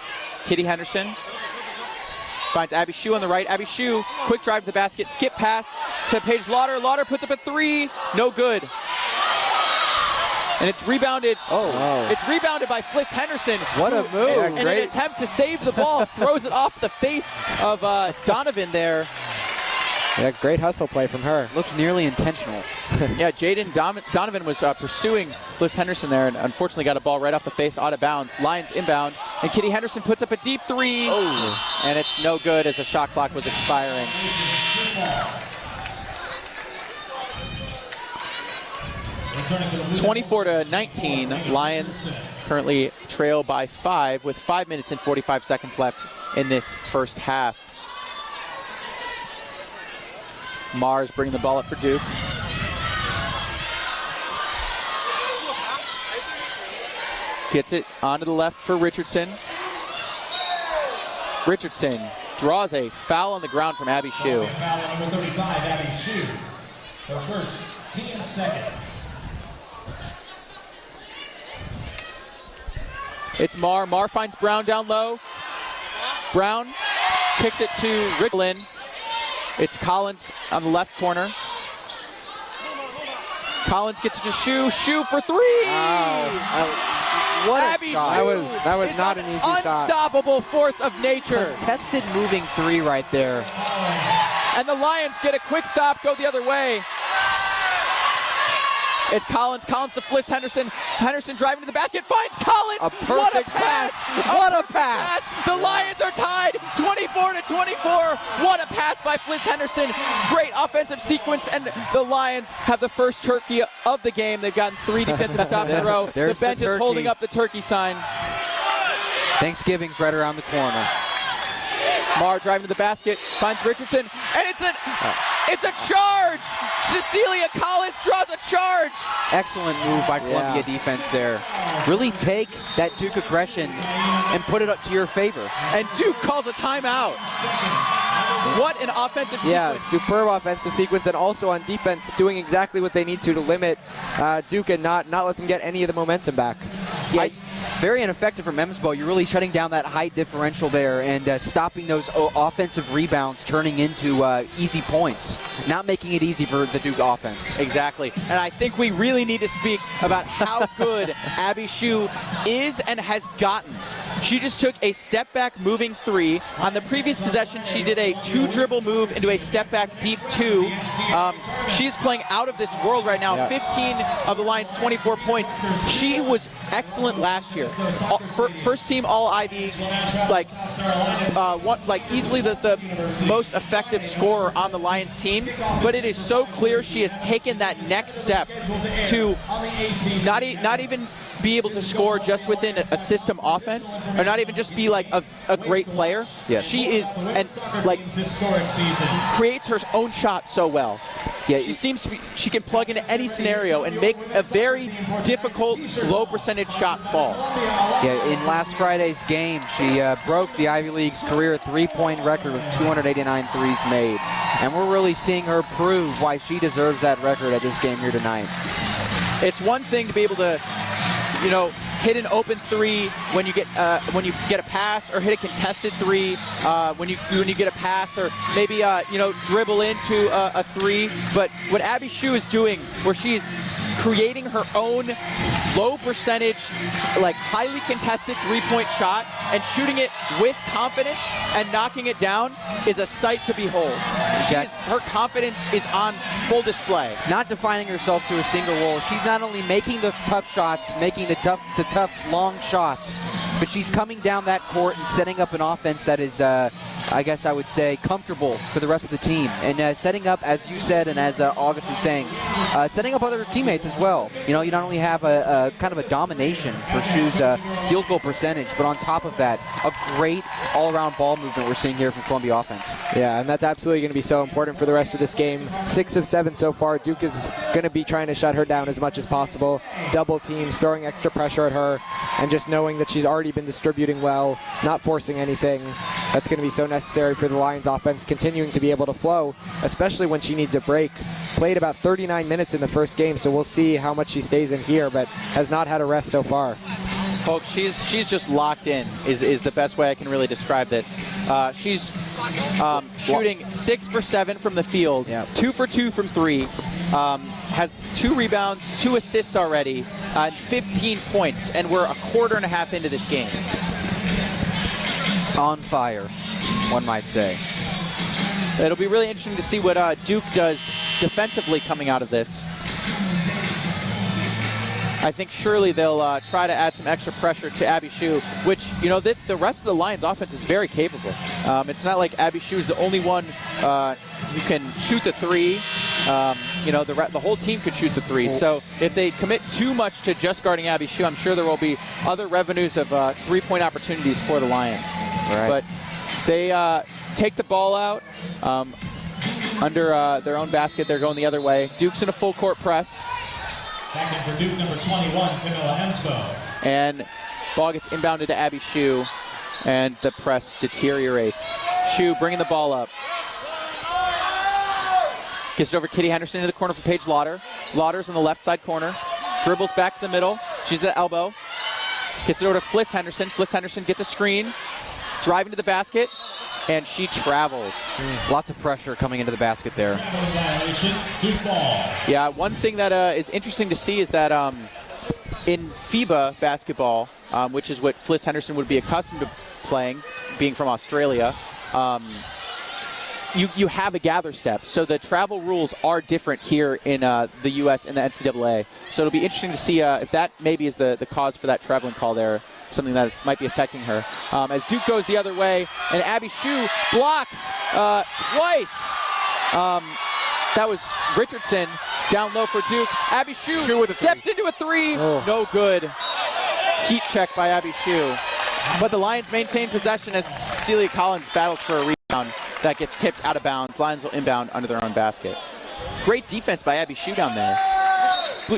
Kitty Henderson finds Abby Shu on the right. Abby Shu, quick drive to the basket, skip pass to Paige Lauder. Lauder puts up a 3, no good. And it's rebounded. It's rebounded by Fliss Henderson. What a move. In an attempt to save the ball, throws it off the face of Donovan there. Yeah, great hustle play from her. Looks nearly intentional. Yeah, Jaden Donovan was pursuing Fliss Henderson there and unfortunately got a ball right off the face, out of bounds. Lions inbound, and Kitty Henderson puts up a deep 3. And it's no good as the shot clock was expiring. (24-19). Lions currently trail by 5 with 5 minutes and 45 seconds left in this first half. Mars bringing the ball up for Duke. Gets it onto the left for Richardson. Richardson draws a foul on the ground from Abby Shu. Foul on number 35, Abby Shu. Her first, team second. It's Mar. Mar finds Brown down low. Brown kicks it to Richardson. It's Collins on the left corner. Collins gets it to Shu. Shu for 3. What Abby a shot. Shu. That was not an easy shot. Unstoppable force of nature. Contested moving 3 right there. And the Lions get a quick stop, go the other way. It's Collins. Collins to Fliss Henderson. Henderson driving to the basket, finds Collins. What a pass! What a pass! The Lions are tied 24-24. What a pass by Fliss Henderson. Great offensive sequence, and the Lions have the first turkey of the game. They've gotten 3 defensive stops in a row. The bench is holding up the turkey sign. Thanksgiving's right around the corner. Mar driving to the basket, finds Richardson, and it's a charge! Cecilia Collins draws a charge! Excellent move by Columbia defense there. Really take that Duke aggression and put it up to your favor. And Duke calls a timeout. What an offensive sequence. Yeah, superb offensive sequence, and also on defense doing exactly what they need to limit Duke and not let them get any of the momentum back. Yeah, very ineffective from Emsbo. You're really shutting down that height differential there and stopping those offensive rebounds turning into easy points, not making it easy for the Duke offense. Exactly. And I think we really need to speak about how good Abby Shue is and has gotten. She just took a step-back moving 3. On the previous possession, she did a 2-dribble move into a step-back deep 2. She's playing out of this world right now. 15 of the Lions' 24 points. She was excellent last year. First team All-Ivy, easily the most effective scorer on the Lions team. But it is so clear she has taken that next step to not even be able to score just within a system offense, or not even just be like a great player. Yes. She is, and like creates her own shot so well. Yeah, she seems to be, she can plug into any scenario and make a very difficult low percentage shot fall. Yeah, in last Friday's game, she broke the Ivy League's career 3-point record with 289 threes made. And we're really seeing her prove why she deserves that record at this game here tonight. It's one thing to be able to, hit an open 3 when you get a pass, or hit a contested 3 when you get a pass, or maybe dribble into a 3. But what Abby Shue is doing, where she's creating her own low percentage, highly contested 3-point shot and shooting it with confidence and knocking it down, is a sight to behold. Her confidence is on full display. Not defining herself to a single role. She's not only making the tough shots, making the tough long shots, but she's coming down that court and setting up an offense that is, I guess I would say, comfortable for the rest of the team. And setting up, as you said, and as August was saying, setting up other teammates as well. You not only have a kind of a domination for Shue's field goal percentage, but on top of that, a great all-around ball movement we're seeing here from Columbia offense. Yeah, and that's absolutely going to be so important for the rest of this game. 6 of 7 so far. Duke is going to be trying to shut her down as much as possible. Double teams, throwing extra pressure at her, and just knowing that she's already been distributing well, not forcing anything. That's going to be so necessary for the Lions offense continuing to be able to flow, especially when she needs a break. Played about 39 minutes in the first game, so we'll see how much she stays in here, but has not had a rest so far. Folks, she's just locked in is the best way I can really describe this. She's shooting 6 for 7 from the field, 2 for 2 from 3, has 2 rebounds, 2 assists already, and 15 points, and we're a quarter and a half into this game. On fire, one might say. It'll be really interesting to see what Duke does defensively coming out of this. I think surely they'll try to add some extra pressure to Abby Shue, which, the rest of the Lions offense is very capable. It's not like Abby Shue is the only one who can shoot the 3. The whole team could shoot the 3. So if they commit too much to just guarding Abby Shue, I'm sure there will be other revenues of 3-point opportunities for the Lions. Right. But they take the ball out under their own basket. They're going the other way. Duke's in a full court press. Back in for Duke, number 21, Camilla Enspo. And ball gets inbounded to Abby Shue, and the press deteriorates. Shue bringing the ball up. Gives it over Kitty Henderson into the corner for Paige Lauder. Lauder's in the left side corner. Dribbles back to the middle. She's at the elbow. Gets it over to Fliss Henderson. Fliss Henderson gets a screen. Driving to the basket. And she travels. Lots of pressure coming into the basket there. Yeah, one thing that is interesting to see is that in FIBA basketball, which is what Fliss Henderson would be accustomed to playing, being from Australia, you have a gather step. So the travel rules are different here in the U.S. and the NCAA. So it'll be interesting to see if that maybe is the cause for that traveling call there, something that might be affecting her. As Duke goes the other way, and Abby Shue blocks twice. That was Richardson down low for Duke. Abby Shue with steps into a 3. No good. Heat check by Abby Shue. But the Lions maintain possession as Celia Collins battles for a rebound that gets tipped out of bounds. Lions will inbound under their own basket. Great defense by Abby Shue down there.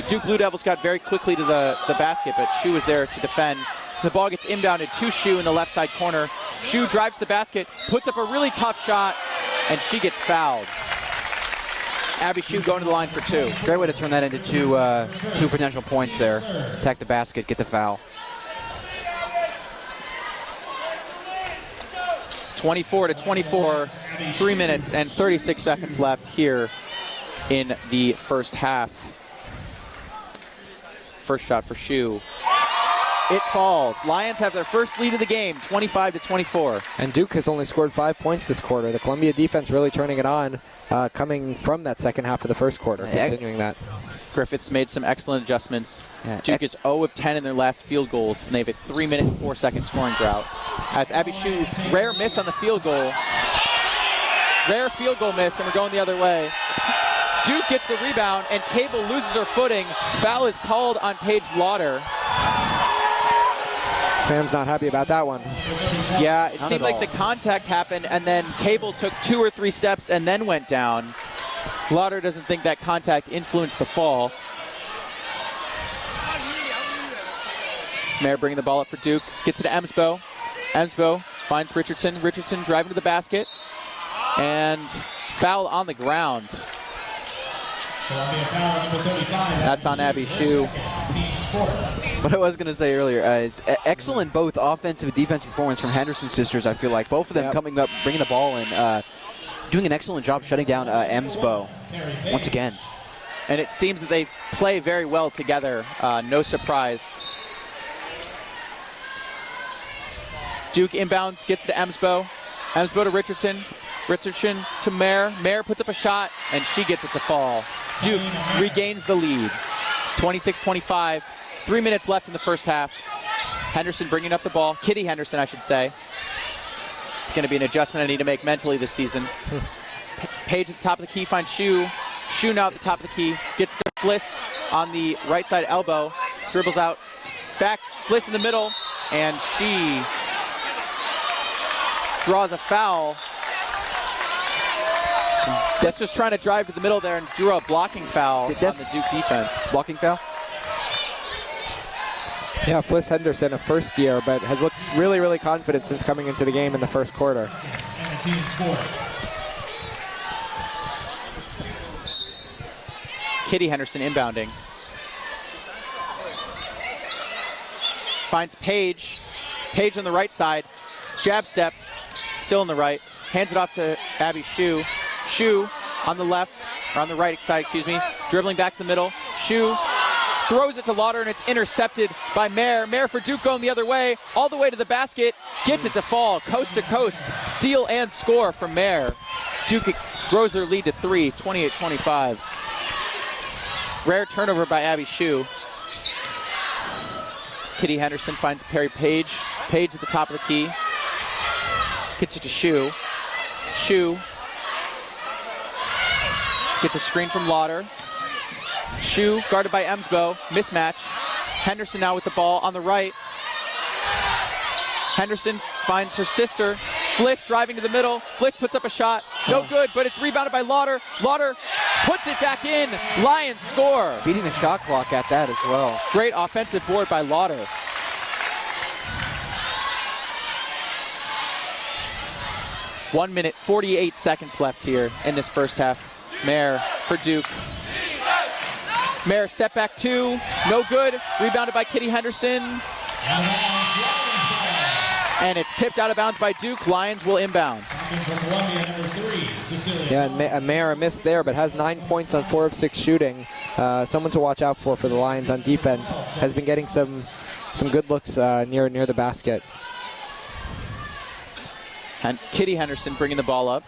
Duke Blue Devils got very quickly to the basket, but Shue was there to defend. The ball gets inbounded to Shue in the left side corner. Shue drives to the basket, puts up a really tough shot, and she gets fouled. Abby Shue going to the line for 2. Great way to turn that into two potential points there. Attack the basket, get the foul. 24-24, 3 minutes and 36 seconds left here in the first half. First shot for Shu. It falls. Lions have their first lead of the game, 25-24. And Duke has only scored 5 points this quarter. The Columbia defense really turning it on, coming from that second half of the first quarter, continuing that. Griffiths made some excellent adjustments. Duke is 0 of 10 in their last field goals, and they have a 3-minute and 4-second scoring drought. As Abby Shu, rare miss on the field goal. Rare field goal miss, and we're going the other way. Duke gets the rebound, and Cable loses her footing. Foul is called on Paige Lauder. Fans not happy about that one. Yeah, it seemed like the contact happened, and then Cable took 2 or 3 steps and then went down. Lauder doesn't think that contact influenced the fall. Mayer bringing the ball up for Duke. Gets it to Emsbo. Emsbo finds Richardson. Richardson driving to the basket. And foul on the ground. That's on Abby Shu. What I was going to say earlier is excellent both offensive and defensive performance from Henderson's sisters, I feel like. Both of them coming up, bringing the ball and doing an excellent job shutting down Emsbo once again. And it seems that they play very well together. No surprise. Duke inbounds, gets to Emsbo. Emsbo to Richardson. Richardson to Mayer. Mayer puts up a shot, and she gets it to fall. Duke regains the lead. 26-25. 3 minutes left in the first half. Henderson bringing up the ball. Kitty Henderson, I should say. It's going to be an adjustment I need to make mentally this season. Paige at the top of the key finds Shu. Shu now at the top of the key. Gets to Fliss on the right side elbow. Dribbles out. Back. Fliss in the middle. And she draws a foul. That's just trying to drive to the middle there and drew a blocking foul on the Duke defense. Blocking foul? Yeah, Fliss Henderson, a first year, but has looked really, really confident since coming into the game in the first quarter. Kitty Henderson inbounding. Finds Paige. Paige on the right side. Jab step. Still on the right. Hands it off to Abby Shu. Shu on the left, or on the right side, excuse me. Dribbling back to the middle. Shu throws it to Lauder, and it's intercepted by Mayer. Mayer for Duke going the other way, all the way to the basket. Gets it to fall, coast to coast. Steal and score from Mayer. Duke grows their lead to 3, 28-25. Rare turnover by Abby Shu. Kitty Henderson finds Perry Paige. Paige at the top of the key. Gets it to Shu. Shu gets a screen from Lauder. Shu guarded by Emsbo. Mismatch. Henderson now with the ball on the right. Henderson finds her sister. Fliss driving to the middle. Fliss puts up a shot. No good, but it's rebounded by Lauder. Lauder puts it back in. Lions score. Beating the shot clock at that as well. Great offensive board by Lauder. One minute, 48 seconds left here in this first half. Mayer for Duke. Mayer step back 2, no good. Rebounded by Kitty Henderson. And it's tipped out of bounds by Duke. Lions will inbound. Yeah, and Mayer missed there, but has 9 points on 4 of 6 shooting. Someone to watch out for the Lions on defense. Has been getting some good looks near the basket. And Kitty Henderson bringing the ball up.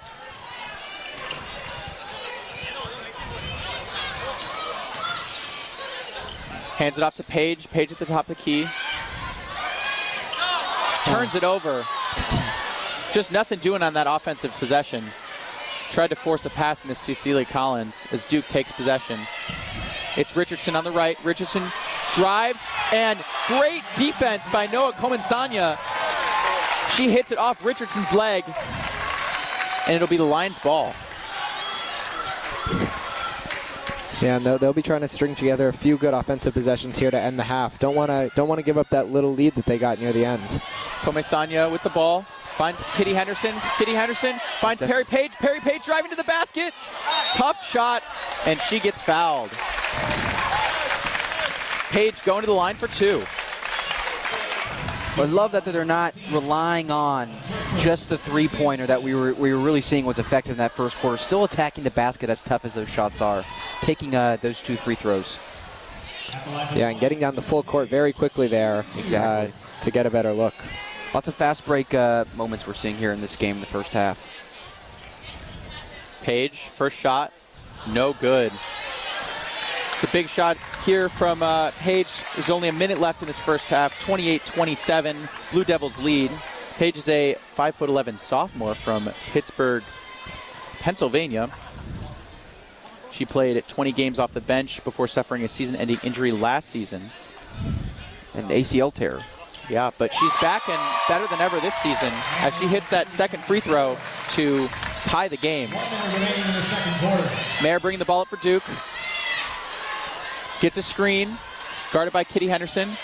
Hands it off to Paige. Paige at the top of the key. Turns it over. Just nothing doing on that offensive possession. Tried to force a pass into Cecilia Collins as Duke takes possession. It's Richardson on the right. Richardson drives, and great defense by Noah Komensanya. She hits it off Richardson's leg, and it'll be the Lions' ball. Yeah, and they'll be trying to string together a few good offensive possessions here to end the half. Don't want to give up that little lead that they got near the end. Komensanya with the ball. Finds Kitty Henderson. Kitty Henderson finds Perry Paige. Perry Paige driving to the basket. Tough shot, and she gets fouled. Paige going to the line for 2. I love that they're not relying on just the three-pointer that we were really seeing was effective in that first quarter. Still attacking the basket as tough as those shots are. Taking those 2 free throws. Yeah, and getting down the full court very quickly there. Exactly. To get a better look. Lots of fast break moments we're seeing here in this game in the first half. Page, first shot, no good. It's a big shot here from Page. There's only a minute left in this first half. 28-27, Blue Devils lead. Page is a 5'11" sophomore from Pittsburgh, Pennsylvania. She played 20 games off the bench before suffering a season-ending injury last season. An ACL tear. Yeah, but she's back and better than ever this season as she hits that second free throw to tie the game. 1 minute remaining in the second quarter. Mayer bringing the ball up for Duke. Gets a screen, guarded by Kitty Henderson.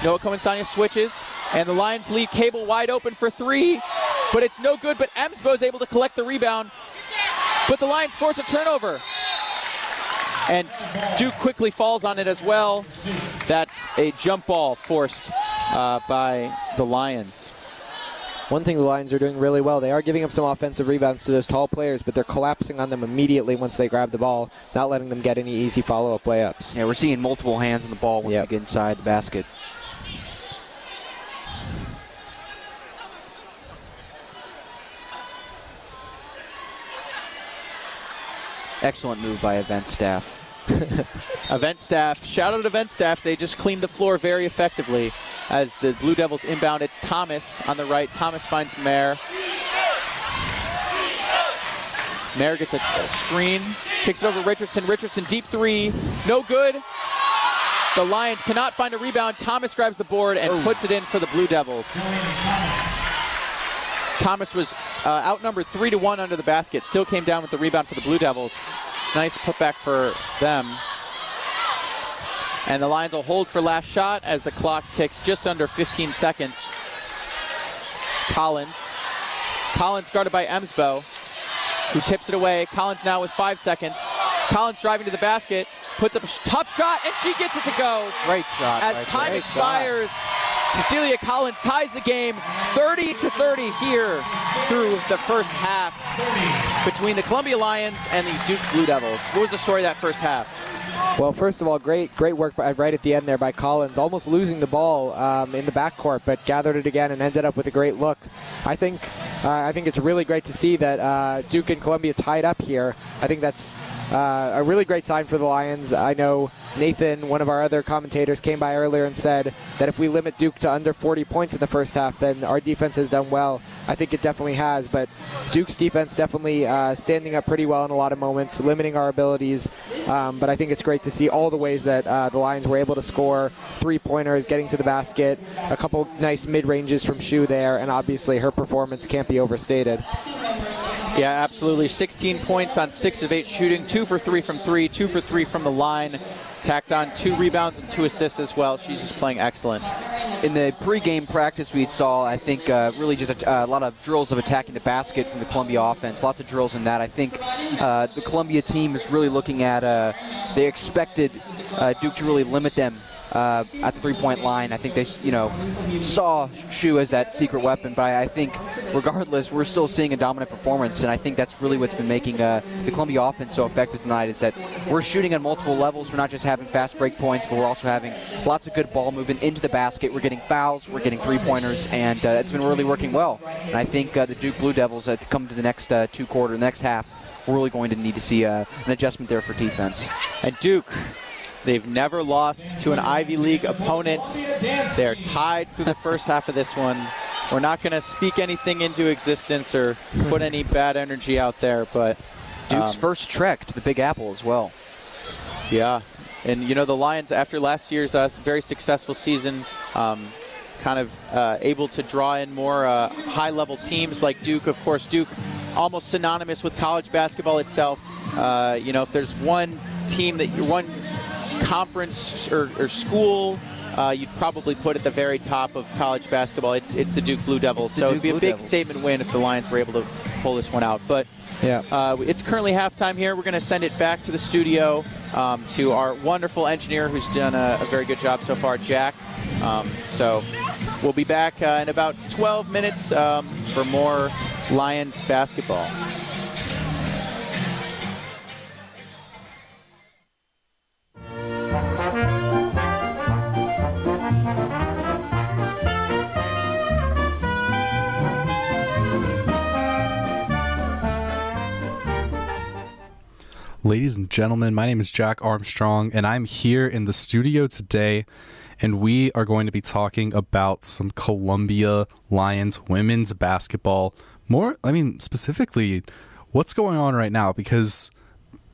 Noah Coensania switches, and the Lions leave Cable wide open for 3, but it's no good, but Emsbo is able to collect the rebound, but the Lions force a turnover. And Duke quickly falls on it as well. That's a jump ball forced by the Lions. One thing the Lions are doing really well, they are giving up some offensive rebounds to those tall players, but they're collapsing on them immediately once they grab the ball, not letting them get any easy follow-up layups. Yeah, we're seeing multiple hands on the ball when we get inside the basket. Excellent move by event staff. Event staff, shout out event staff, they just cleaned the floor very effectively as the Blue Devils inbound. It's Thomas on the right. Thomas finds Mayer. Mayer gets a screen, kicks it over Richardson. Richardson deep 3, no good. The Lions cannot find a rebound. Thomas grabs the board and puts it in for the Blue Devils. Thomas was outnumbered 3-1 under the basket. Still came down with the rebound for the Blue Devils. Nice putback for them. And the Lions will hold for last shot as the clock ticks just under 15 seconds. It's Collins. Collins guarded by Emsbo, who tips it away. Collins now with 5 seconds. Collins driving to the basket, puts up a tough shot, and she gets it to go. Great shot. As time expires, Cecilia Collins ties the game 30-30 here through the first half between the Columbia Lions and the Duke Blue Devils. What was the story of that first half? Well, first of all, great work right at the end there by Collins, almost losing the ball in the backcourt, but gathered it again and ended up with a great look. I think it's really great to see that Duke and Columbia tied up here. I think that's a really great sign for the Lions. I know Nathan, one of our other commentators, came by earlier and said that if we limit Duke to under 40 points in the first half, then our defense has done well. I think it definitely has, but Duke's defense definitely standing up pretty well in a lot of moments, limiting our abilities. But I think it's great to see all the ways that the Lions were able to score. 3-pointers, getting to the basket, a couple nice mid-ranges from Shu there, and obviously her performance can't be overstated. Yeah, absolutely. 16 points on 6 of 8 shooting, 2 for 3 from 3, 2 for 3 from the line. Tacked on 2 rebounds and 2 assists as well. She's just playing excellent. In the pregame practice we saw, I think really just a lot of drills of attacking the basket from the Columbia offense. Lots of drills in that. I think the Columbia team is really looking at, they expected Duke to really limit them at the 3-point line. I think they, saw Shu as that secret weapon, but I think regardless, we're still seeing a dominant performance, and I think that's really what's been making the Columbia offense so effective tonight, is that we're shooting on multiple levels. We're not just having fast break points, but we're also having lots of good ball movement into the basket. We're getting fouls, we're getting 3-pointers, and it's been really working well. And I think the Duke Blue Devils, to come to the next the next half, we're really going to need to see an adjustment there for defense. And Duke, they've never lost to an Ivy League opponent. They're tied through the first half of this one. We're not going to speak anything into existence or put any bad energy out there, but Duke's first trek to the Big Apple as well. Yeah, and the Lions, after last year's very successful season, kind of able to draw in more high-level teams like Duke. Of course, Duke almost synonymous with college basketball itself. If there's one team one conference or school you'd probably put at the very top of college basketball, it's the Duke Blue Devils. So it'd be a big statement win if the Lions were able to pull this one out. But yeah, it's currently halftime here. We're going to send it back to the studio to our wonderful engineer who's done a very good job so far, Jack. So We'll be back in about 12 minutes for more Lions basketball. Ladies and gentlemen, my name is Jack Armstrong, and I'm here in the studio today, and we are going to be talking about some Columbia Lions women's basketball. Specifically, what's going on right now, because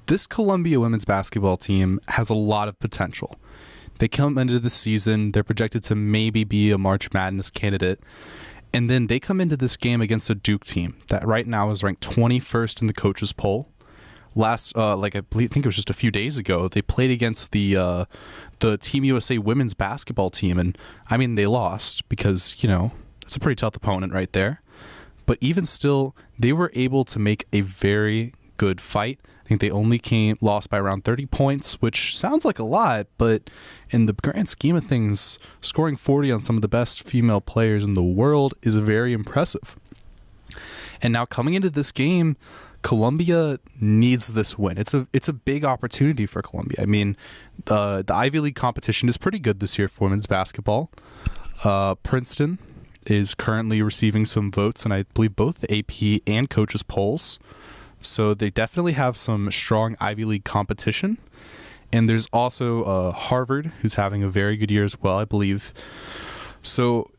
this Columbia women's basketball team has a lot of potential. They come into the season, they're projected to maybe be a March Madness candidate, and then they come into this game against a Duke team that right now is ranked 21st in the coaches poll. I think it was just a few days ago, they played against the Team USA women's basketball team, and they lost because, it's a pretty tough opponent right there. But even still, they were able to make a very good fight. I think they only lost by around 30 points, which sounds like a lot, but in the grand scheme of things, scoring 40 on some of the best female players in the world is very impressive. And now coming into this game, Columbia needs this win. It's a big opportunity for Columbia. The Ivy League competition is pretty good this year for women's basketball. Princeton is currently receiving some votes, and I believe both the AP and coaches polls. So they definitely have some strong Ivy League competition. And there's also Harvard, who's having a very good year as well, I believe. So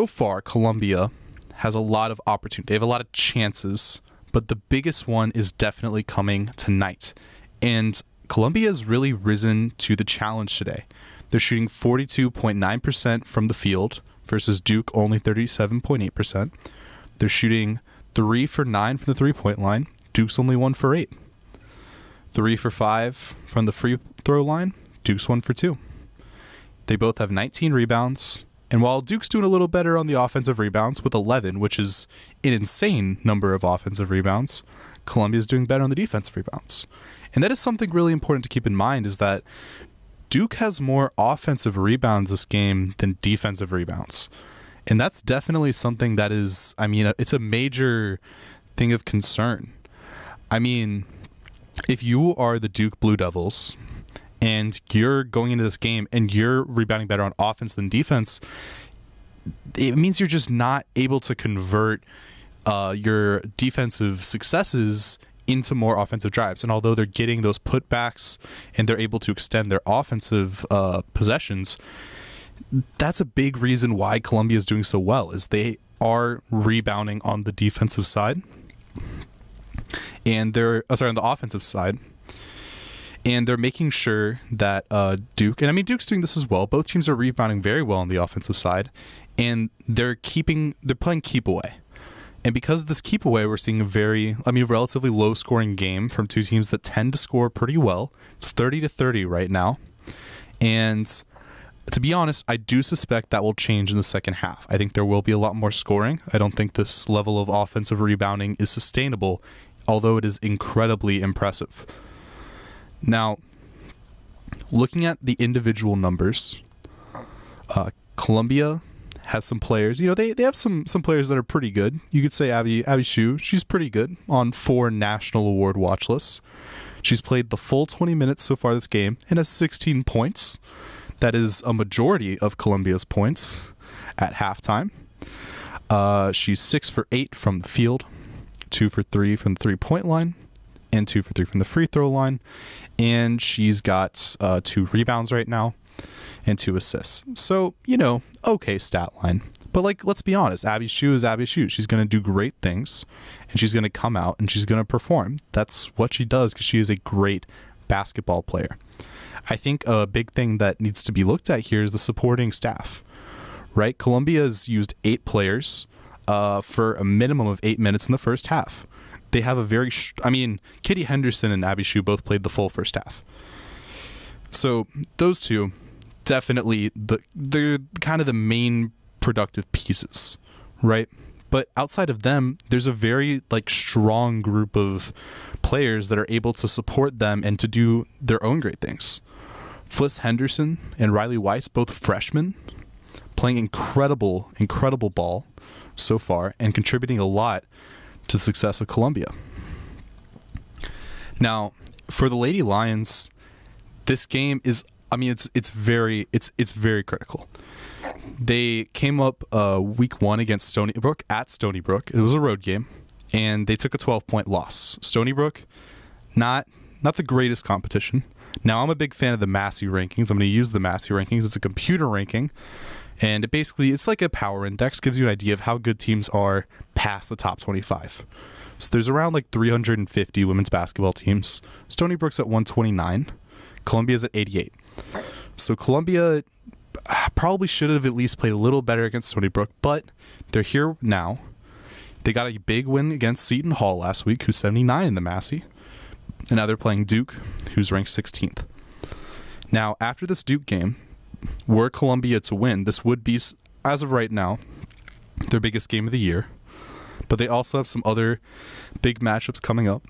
far, Columbia has a lot of opportunity. They have a lot of chances. But the biggest one is definitely coming tonight. And Columbia has really risen to the challenge today. They're shooting 42.9% from the field versus Duke only 37.8%. They're shooting 3 for 9 from the three-point line. Duke's only 1 for 8. 3 for 5 from the free throw line. Duke's 1 for 2. They both have 19 rebounds. And while Duke's doing a little better on the offensive rebounds with 11, which is an insane number of offensive rebounds, Columbia's doing better on the defensive rebounds. And that is something really important to keep in mind, is that Duke has more offensive rebounds this game than defensive rebounds. And that's definitely something that is, it's a major thing of concern. If you are the Duke Blue Devils and you're going into this game and you're rebounding better on offense than defense, it means you're just not able to convert your defensive successes into more offensive drives. And although they're getting those putbacks and they're able to extend their offensive possessions, that's a big reason why Columbia is doing so well, is they are rebounding on the defensive side. And they're on the offensive side. And they're making sure that Duke, and Duke's doing this as well. Both teams are rebounding very well on the offensive side, and they're playing keep away. And because of this keep away, we're seeing a relatively low scoring game from two teams that tend to score pretty well. It's 30-30 right now. And to be honest, I do suspect that will change in the second half. I think there will be a lot more scoring. I don't think this level of offensive rebounding is sustainable, although it is incredibly impressive. Now, looking at the individual numbers, Columbia has some players. They have some players that are pretty good. You could say Abby Shue, she's pretty good on 4 national award watch lists. She's played the full 20 minutes so far this game and has 16 points. That is a majority of Columbia's points at halftime. She's 6 for 8 from the field, 2 for 3 from the three-point line, and 2 for 3 from the free throw line. And she's got 2 rebounds right now and 2 assists. So, okay stat line. But, let's be honest. Abby Shue is Abby Shue. She's going to do great things, and she's going to come out, and she's going to perform. That's what she does, because she is a great basketball player. I think a big thing that needs to be looked at here is the supporting staff, right? Columbia has used 8 players for a minimum of 8 minutes in the first half. They have a very, Kitty Henderson and Abby Shue both played the full first half. So those two, definitely, they're kind of the main productive pieces, right? But outside of them, there's a very strong group of players that are able to support them and to do their own great things. Fliss Henderson and Riley Weiss, both freshmen, playing incredible ball so far and contributing a lot to the success of Columbia. Now, for the Lady Lions, this game is, I mean, it's very critical. They came up week 1 against Stony Brook at Stony Brook. It was a road game, and they took a 12-point loss. Stony Brook, not the greatest competition. Now, I'm a big fan of the Massey rankings. I'm going to use the Massey rankings. It's a computer ranking, and it's like a power index. Gives you an idea of how good teams are past the top 25. So there's around like 350 women's basketball teams. Stony Brook's at 129. Columbia's at 88. So Columbia probably should have at least played a little better against Stony Brook, but they're here now. They got a big win against Seton Hall last week, who's 79 in the Massey. And now they're playing Duke, who's ranked 16th. Now, after this Duke game, were Columbia to win, this would be, as of right now, their biggest game of the year. But they also have some other big matchups coming up.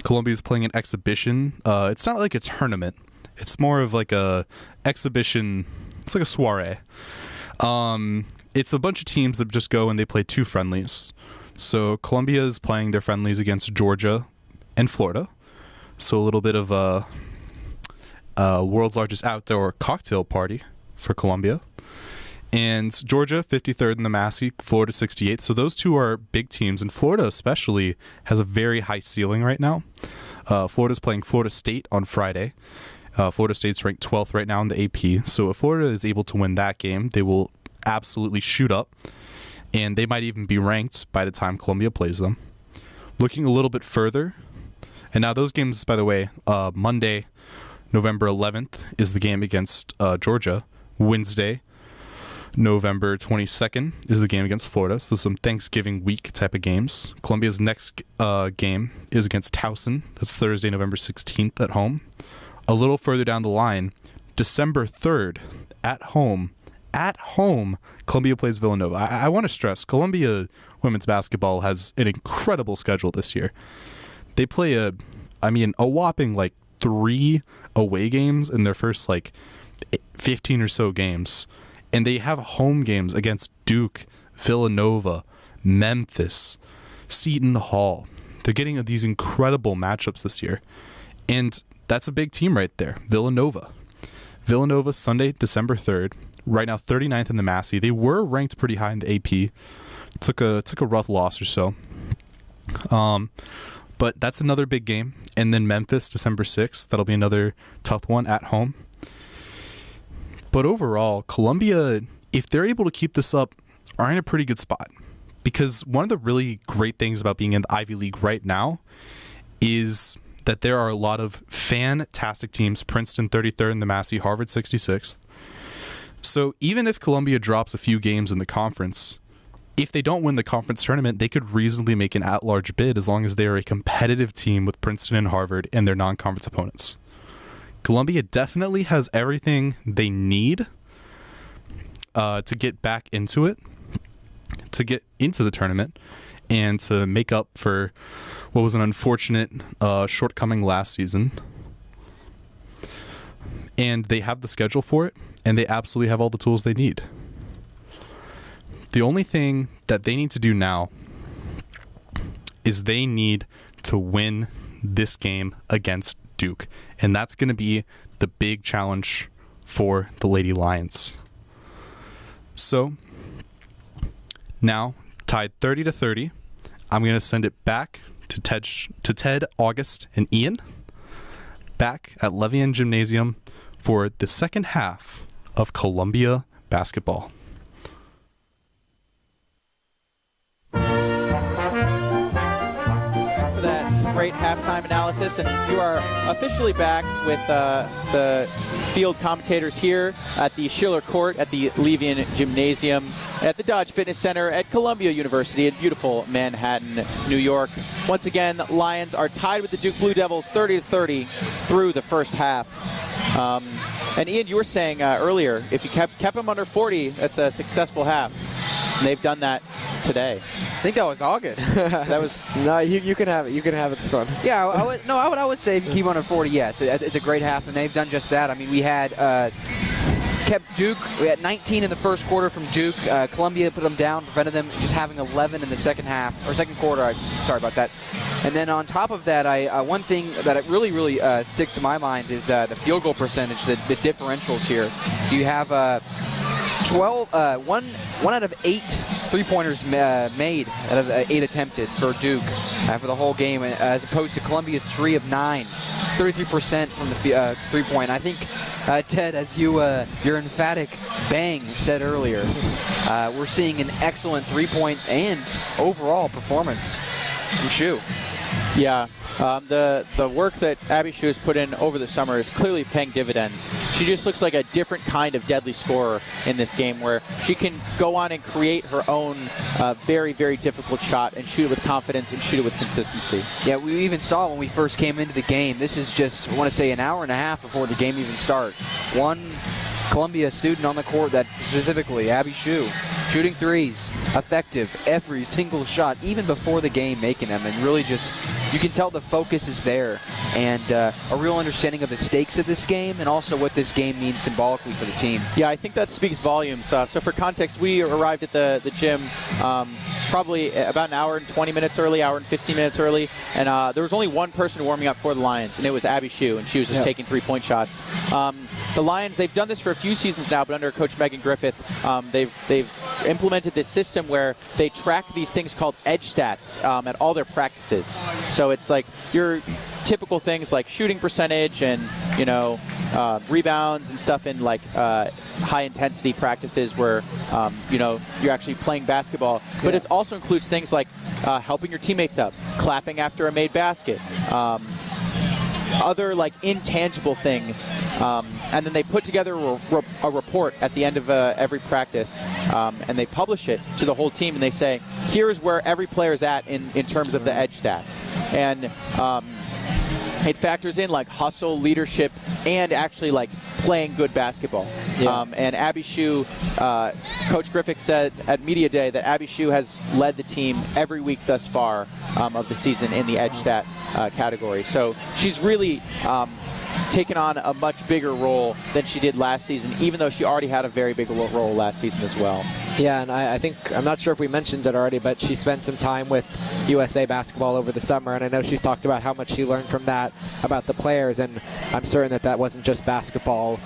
Columbia's playing an exhibition. It's not like a tournament. It's more of like a exhibition. It's like a soiree. It's a bunch of teams that just go and they play 2 friendlies. So Columbia is playing their friendlies against Georgia and Florida. So a little bit of a world's largest outdoor cocktail party for Columbia. And Georgia, 53rd in the Massey, Florida 68th. So those 2 are big teams, and Florida especially has a very high ceiling right now. Florida's playing Florida State on Friday. Florida State's ranked 12th right now in the AP. So if Florida is able to win that game, they will absolutely shoot up, and they might even be ranked by the time Columbia plays them. Looking a little bit further, and now those games, by the way, Monday, November 11th is the game against Georgia. Wednesday, November 22nd is the game against Florida. So some Thanksgiving week type of games. Columbia's next game is against Towson. That's Thursday, November 16th at home. A little further down the line, December 3rd at home, Columbia plays Villanova. I want to stress, Columbia women's basketball has an incredible schedule this year. They play a whopping like 3 away games in their first like 15 or so games. And they have home games against Duke, Villanova, Memphis, Seton Hall. They're getting these incredible matchups this year. And that's a big team right there, Villanova. Villanova, Sunday, December 3rd. Right now, 39th in the Massey. They were ranked pretty high in the AP. Took a rough loss or so. But that's another big game. And then Memphis, December 6th. That'll be another tough one at home. But overall, Columbia, if they're able to keep this up, are in a pretty good spot. Because one of the really great things about being in the Ivy League right now is that there are a lot of fantastic teams. Princeton 33rd in the Massey, Harvard 66th. So even if Columbia drops a few games in the conference, if they don't win the conference tournament, they could reasonably make an at-large bid as long as they are a competitive team with Princeton and Harvard and their non-conference opponents. Columbia definitely has everything they need to get back into it, to get into the tournament, and to make up for what was an unfortunate shortcoming last season. And they have the schedule for it, and they absolutely have all the tools they need. The only thing that they need to do now is they need to win this game against Duke. And that's going to be the big challenge for the Lady Lions. So, now, tied 30-30, I'm going to send it back to Ted, August, and Ian, back at Levian Gymnasium for the second half of Columbia basketball. Great halftime analysis, and you are officially back with the field commentators here at the Schiller Court at the Levian Gymnasium at the Dodge Fitness Center at Columbia University in beautiful Manhattan, New York. Once again, Lions are tied with the Duke Blue Devils 30-30 through the first half. And Ian, you were saying earlier, if you kept them under 40, that's a successful half. And they've done that today. I think that was August. That was no. You can have it. You can have it, son. Yeah, I would say if you keep under 40, yes, it's a great half, and they've done just that. I mean, we had kept Duke. We had 19 in the first quarter from Duke. Columbia put them down, prevented them just having 11 in the second quarter. Sorry about that. And then on top of that, one thing that it really sticks to my mind is the field goal percentage, the differentials here. You have 1 out of 8 three-pointers made out of 8 attempted for Duke for the whole game, as opposed to Columbia's 3 of 9, 33% from the three-point. I think, Ted, as your emphatic bang said earlier, we're seeing an excellent three-point and overall performance from Shu. Yeah, the work that Abby Shu has put in over the summer is clearly paying dividends. She just looks like a different kind of deadly scorer in this game, where she can go on and create her own very, very difficult shot and shoot it with confidence and shoot it with consistency. Yeah, we even saw when we first came into the game. This is just, I want to say, an hour and a half before the game even starts. One Columbia student on the court, that specifically Abby Shu, shooting threes, effective every single shot, even before the game, making them, and really just, you can tell the focus is there, and a real understanding of the stakes of this game and also what this game means symbolically for the team. Yeah, I think that speaks volumes. So for context, we arrived at the gym probably about an hour and 20 minutes early, hour and 15 minutes early, and there was only one person warming up for the Lions, and it was Abby Shu, and she was just taking three-point shots. The Lions, they've done this for a few seasons now, but under Coach Megan Griffith, they've implemented this system where they track these things called edge stats at all their practices. So it's like your typical things like shooting percentage and, rebounds and stuff in like high intensity practices where, you're actually playing basketball. But it also includes things like helping your teammates up, clapping after a made basket, other like intangible things, and then they put together a report at the end of every practice, and they publish it to the whole team, and they say, here's where every player's at in terms of the edge stats. And it factors in like hustle, leadership, and actually like playing good basketball. And Abby Shu, Coach Griffith said at Media Day that Abby Shu has led the team every week thus far of the season in the edge stat category. So she's really taken on a much bigger role than she did last season, even though she already had a very big role last season as well. Yeah, and I think, I'm not sure if we mentioned it already, but she spent some time with USA Basketball over the summer, and I know she's talked about how much she learned from that, about the players, and I'm certain that wasn't just basketball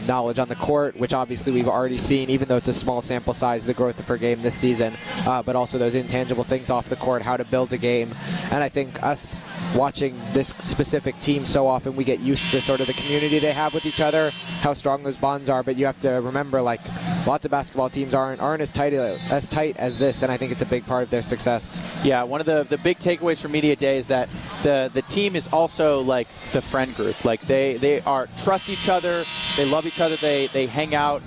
knowledge on the court, which obviously we've already seen, even though it's a small sample size, the growth of her game this season, but also those intangible things off the court, how to build a game. And I think us watching this specific team so often, we get used to sort of the community they have with each other, how strong those bonds are, but you have to remember, like, lots of basketball teams aren't as tight as this, and I think it's a big part of their success. Yeah, one of the big takeaways from Media Day is that the team is also like the friend group. Like they trust each other, they love each other, they hang out.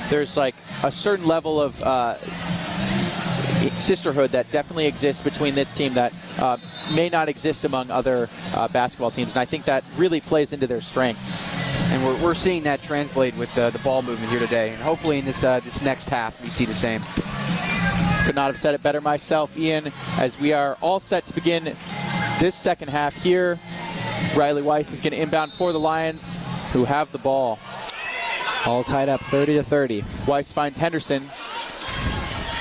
There's like a certain level of sisterhood that definitely exists between this team that may not exist among other basketball teams, and I think that really plays into their strengths. And we're seeing that translate with the ball movement here today, and hopefully in this next half we see the same. Could not have said it better myself, Ian, as we are all set to begin this second half here. Riley Weiss is going to inbound for the Lions, who have the ball. All tied up 30-30. Weiss finds Henderson,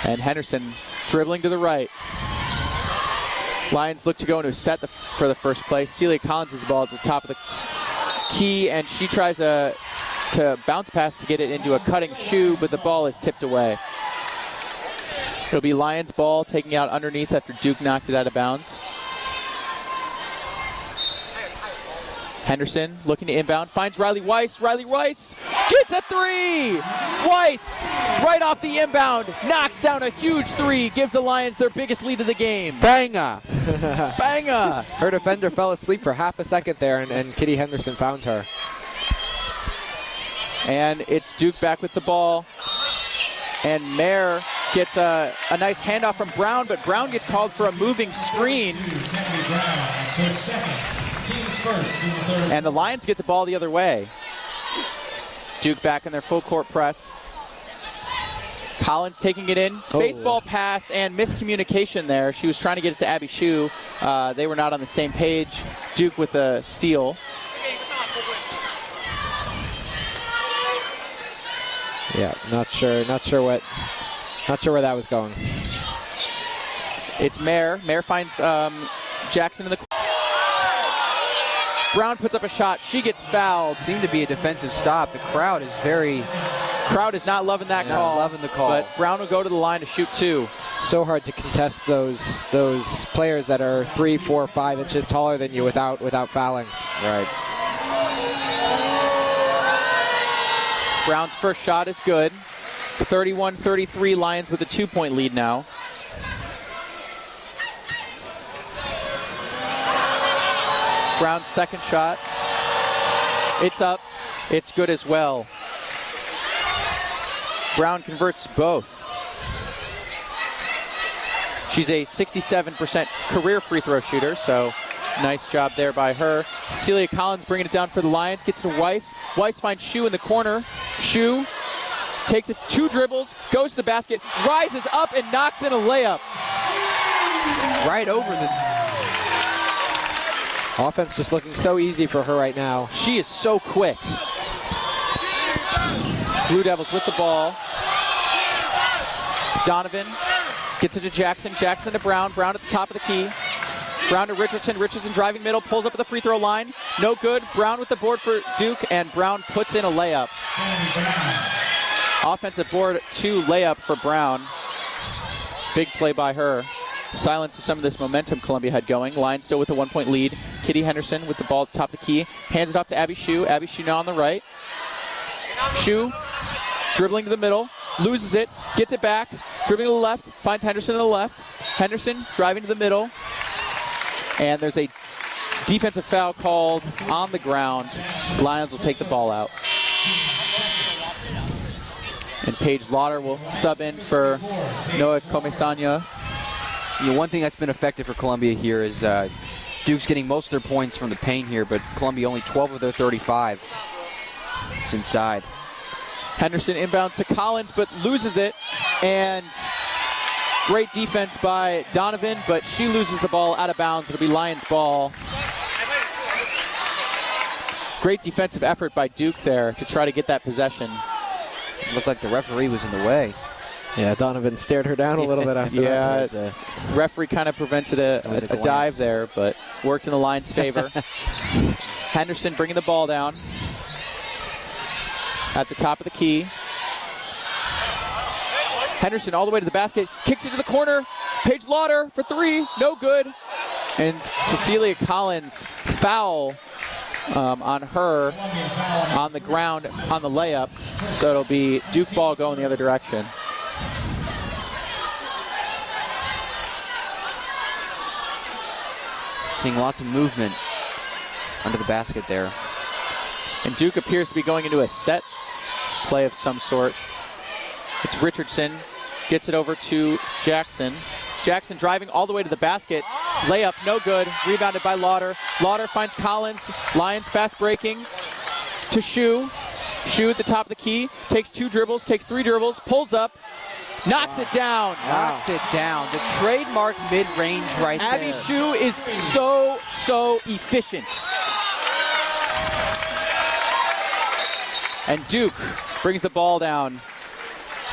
and Henderson dribbling to the right. Lions look to go into a set for the first play. Celia Collins has the ball at the top of the key, and she tries to bounce pass to get it into a cutting Shu, but the ball is tipped away. It'll be Lions ball, taking out underneath after Duke knocked it out of bounds. Henderson looking to inbound, finds Riley Weiss. Riley Weiss gets a three! Weiss, right off the inbound, knocks down a huge three, gives the Lions their biggest lead of the game. Banger! Banger! Her defender fell asleep for half a second there, and Kitty Henderson found her. And it's Duke back with the ball. And Mayer gets a nice handoff from Brown, but Brown gets called for a moving screen. And the Lions get the ball the other way. Duke back in their full court press. Collins taking it in. Baseball pass and miscommunication there. She was trying to get it to Abby Shu. They were not on the same page. Duke with a steal. Yeah, not sure where that was going. It's Mayer. Mayer finds Jackson in the corner. Brown puts up a shot. She gets fouled. Seemed to be a defensive stop. The crowd is not loving that call. Loving the call. But Brown will go to the line to shoot 2. So hard to contest those players that are 3, 4, 5 inches taller than you without fouling. Right. Brown's first shot is good. 31-33 Lions with a 2-point lead now. Brown's second shot. It's up. It's good as well. Brown converts both. She's a 67% career free throw shooter, so nice job there by her. Cecilia Collins bringing it down for the Lions. Gets to Weiss. Weiss finds Shu in the corner. Shu takes it 2 dribbles, goes to the basket, rises up and knocks in a layup. Right over the... Offense just looking so easy for her right now. She is so quick. Blue Devils with the ball. Donovan gets it to Jackson. Jackson to Brown. Brown at the top of the key. Brown to Richardson. Richardson driving middle. Pulls up at the free throw line. No good. Brown with the board for Duke. And Brown puts in a layup. Offensive board 2 layup for Brown. Big play by her. Silences some of this momentum Columbia had going. Lions still with a 1-point lead. Kitty Henderson with the ball at the top of the key. Hands it off to Abby Shu. Abby Shu now on the right. Shu dribbling to the middle. Loses it. Gets it back. Dribbling to the left. Finds Henderson to the left. Henderson driving to the middle. And there's a defensive foul called on the ground. Lions will take the ball out. And Paige Lauder will sub in for Noah Komisanya. One thing that's been effective for Columbia here is Duke's getting most of their points from the paint here, but Columbia only 12 of their 35. It's inside. Henderson inbounds to Collins, but loses it. And great defense by Donovan, but she loses the ball out of bounds. It'll be Lions ball. Great defensive effort by Duke there to try to get that possession. It looked like the referee was in the way. Yeah, Donovan stared her down a little bit after that. Yeah, referee kind of prevented a dive there, but worked in the Lions' favor. Henderson bringing the ball down at the top of the key. Henderson all the way to the basket, kicks it to the corner. Paige Lauder for 3, no good. And Cecilia Collins foul on her on the ground on the layup. So it'll be Duke ball going the other direction. Seeing lots of movement under the basket there. And Duke appears to be going into a set play of some sort. It's Richardson, gets it over to Jackson. Jackson driving all the way to the basket. Layup, no good. Rebounded by Lauder. Lauder finds Collins. Lions fast breaking to Shu. Shu at the top of the key. Takes 2 dribbles, takes 3 dribbles, pulls up, knocks it down. Knocks it down. The trademark mid-range right there. Abby Shu is so efficient. And Duke brings the ball down.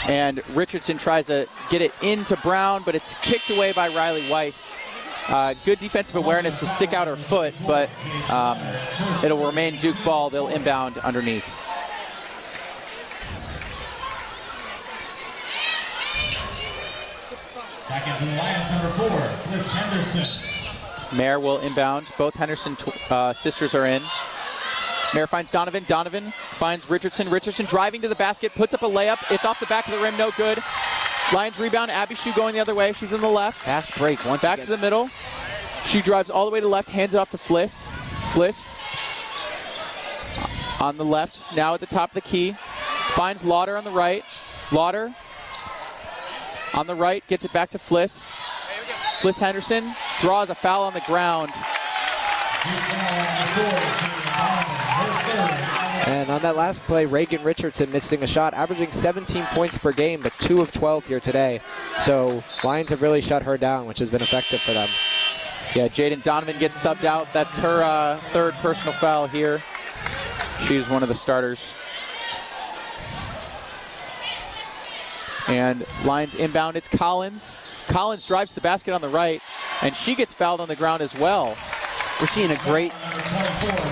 And Richardson tries to get it into Brown, but it's kicked away by Riley Weiss. Good defensive awareness to stick out her foot, but it'll remain Duke ball. They'll inbound underneath. Back into the Lions, number 4, Fliss Henderson. Mayer will inbound. Both Henderson sisters are in. Mayer finds Donovan. Donovan finds Richardson. Richardson driving to the basket, puts up a layup. It's off the back of the rim, no good. Lions rebound. Abby Shu going the other way. She's in the left. Fast break. Back to the middle. She drives all the way to the left, hands it off to Fliss. Fliss on the left, now at the top of the key. Finds Lauder on the right. Lauder on the right, gets it back to Fliss. Fliss Henderson draws a foul on the ground. And on that last play, Reagan Richardson missing a shot, averaging 17 points per game, but 2 of 12 here today. So Lions have really shut her down, which has been effective for them. Yeah, Jaden Donovan gets subbed out. That's her 3rd personal foul here. She's one of the starters. And Lions inbound, it's Collins. Collins drives to the basket on the right, and she gets fouled on the ground as well. We're seeing a great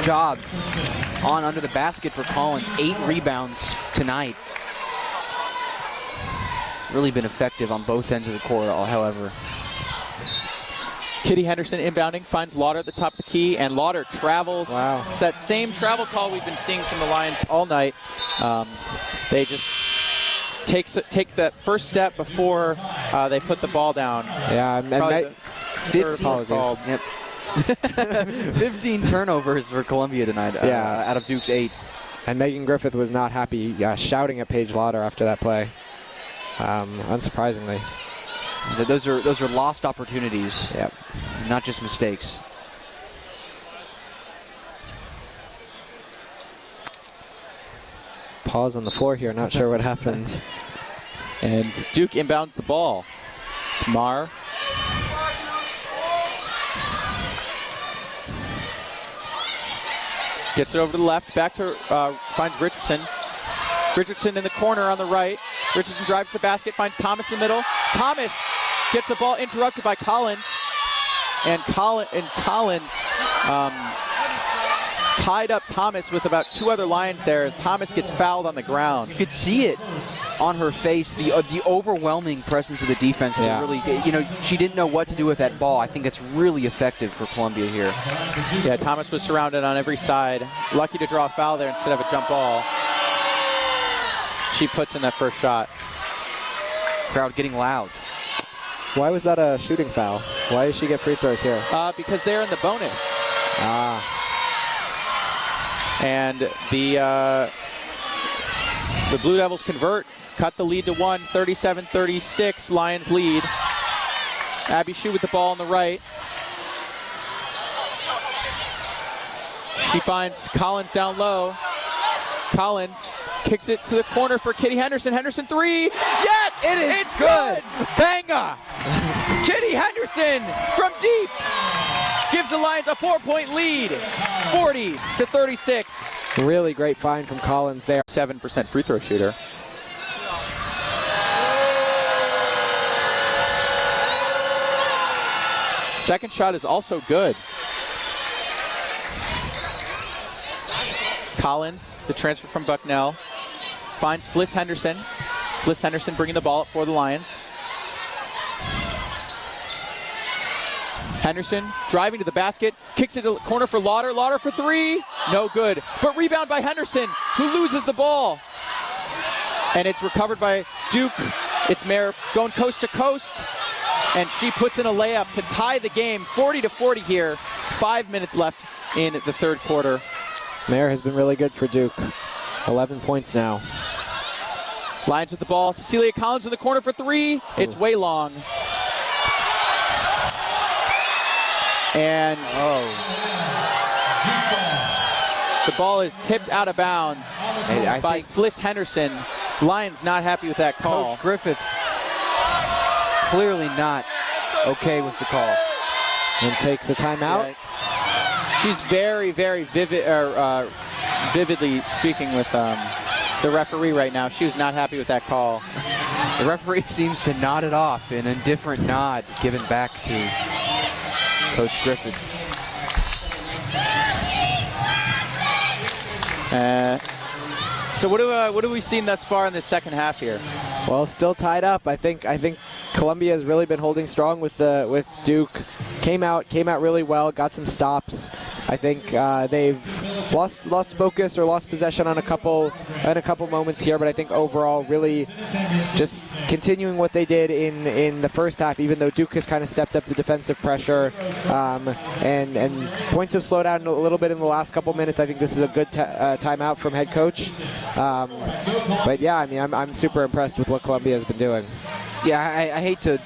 job on under the basket for Collins. 8 rebounds tonight. Really been effective on both ends of the court, however. Kitty Henderson inbounding, finds Lauder at the top of the key, and Lauder travels. Wow. It's that same travel call we've been seeing from the Lions all night. They just take that first step before they put the ball down. Yeah, and 15 calls. Yep. 15 turnovers for Columbia tonight. Out of Duke's 8. And Megan Griffith was not happy, shouting at Paige Lauder after that play. Unsurprisingly. Those are lost opportunities. Yep. Not just mistakes. Pause on the floor here, not sure what happens. And Duke inbounds the ball. It's Marr. Gets it over to the left, back to, finds Richardson. Richardson in the corner on the right. Richardson drives the basket, finds Thomas in the middle. Thomas gets the ball interrupted by Collins. And Collins tied up Thomas with about 2 other Lions there as Thomas gets fouled on the ground. You could see it on her face, the overwhelming presence of the defense. Yeah. Really, she didn't know what to do with that ball. I think that's really effective for Columbia here. Yeah, Thomas was surrounded on every side. Lucky to draw a foul there instead of a jump ball. She puts in that first shot. Crowd getting loud. Why was that a shooting foul? Why does she get free throws here? Because they're in the bonus. And the Blue Devils convert, cut the lead to 1, 37-36, Lions lead. Abby Shue with the ball on the right. She finds Collins down low. Collins kicks it to the corner for Kitty Henderson. Henderson 3. Yes! It's good! Banger! Kitty Henderson from deep gives the Lions a 4-point lead, 40-36. Really great find from Collins there. 7% free throw shooter. Second shot is also good. Collins, the transfer from Bucknell, finds Fliss Henderson. Fliss Henderson bringing the ball up for the Lions. Henderson driving to the basket, kicks it to the corner for Lauder. Lauder for 3, no good. But rebound by Henderson, who loses the ball. And it's recovered by Duke. It's Mayer going coast to coast. And she puts in a layup to tie the game, 40-40 here. 5 minutes left in the third quarter. Mayer has been really good for Duke. 11 points now. Lions with the ball. Cecilia Collins in the corner for 3. It's way long. And the ball is tipped out of bounds by Fliss Henderson. Lions not happy with that call. Coach Griffith clearly not okay with the call. And takes a timeout. Yeah. She's very, very vividly speaking with the referee right now. She was not happy with that call. The referee seems to nod it off, an indifferent nod given back to Coach Griffith. So what have we seen thus far in the second half here? Well, still tied up. I think Columbia has really been holding strong with Duke. Came out really well, got some stops. I think they've lost focus or lost possession on a couple moments here, but I think overall really just continuing what they did in the first half, even though Duke has kind of stepped up the defensive pressure, and points have slowed down a little bit in the last couple minutes. I think this is a good timeout from head coach. But yeah, I mean, I'm super impressed with what Columbia has been doing. Yeah, I hate to,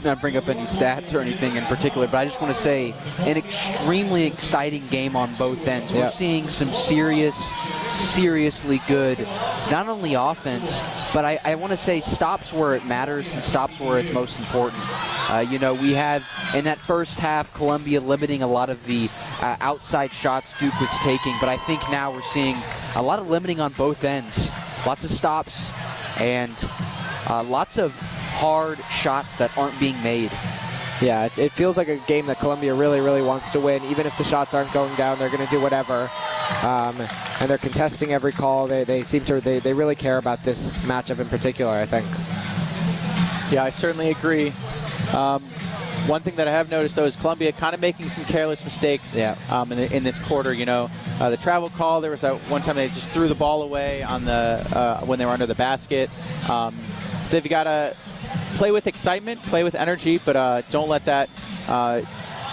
not bring up any stats or anything in particular, but I just want to say an extremely exciting game on both ends. We're seeing some seriously good, not only offense, but I want to say stops where it matters and stops where it's most important. We had in that first half Columbia limiting a lot of the outside shots Duke was taking, but I think now we're seeing a lot of limiting on both ends. Lots of stops and lots of hard shots that aren't being made. Yeah, it feels like a game that Columbia really, really wants to win. Even if the shots aren't going down, they're going to do whatever. And they're contesting every call. They seem to, they really care about this matchup in particular, I think. Yeah, I certainly agree. One thing that I have noticed, though, is Columbia kind of making some careless mistakes in this quarter. You know, the travel call, there was that one time they just threw the ball away on the when they were under the basket. So if you got to play with excitement, play with energy, but don't let that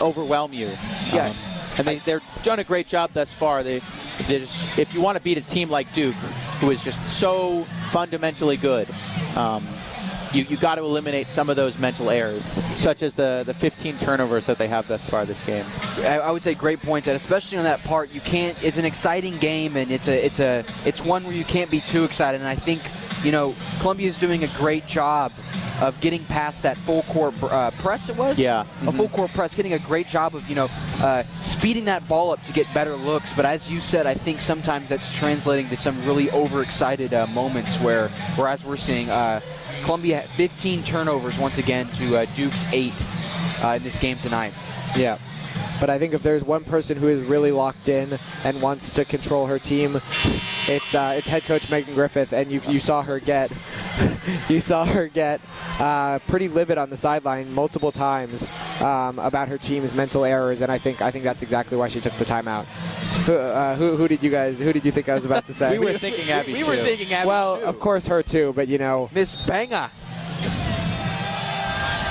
overwhelm you. Yeah. And they've done a great job thus far. If you want to beat a team like Duke, who is just so fundamentally good, you got to eliminate some of those mental errors, such as the 15 turnovers that they have thus far this game. I would say great points, and especially on that part, you can't. It's an exciting game, and it's one where you can't be too excited. And I think, you know, Columbia is doing a great job of getting past that full court press. It was a full court press, getting a great job of speeding that ball up to get better looks. But as you said, I think sometimes that's translating to some really overexcited moments where, as we're seeing, Columbia had 15 turnovers once again to Duke's 8 in this game tonight. Yeah. But I think if there's one person who is really locked in and wants to control her team, it's head coach Megan Griffith, and you saw her get pretty livid on the sideline multiple times about her team's mental errors, and I think that's exactly why she took the timeout. Who did you think I was about to say? We were thinking Abby. We were thinking Abby. Well, of course her too, but you know, Miss Banga.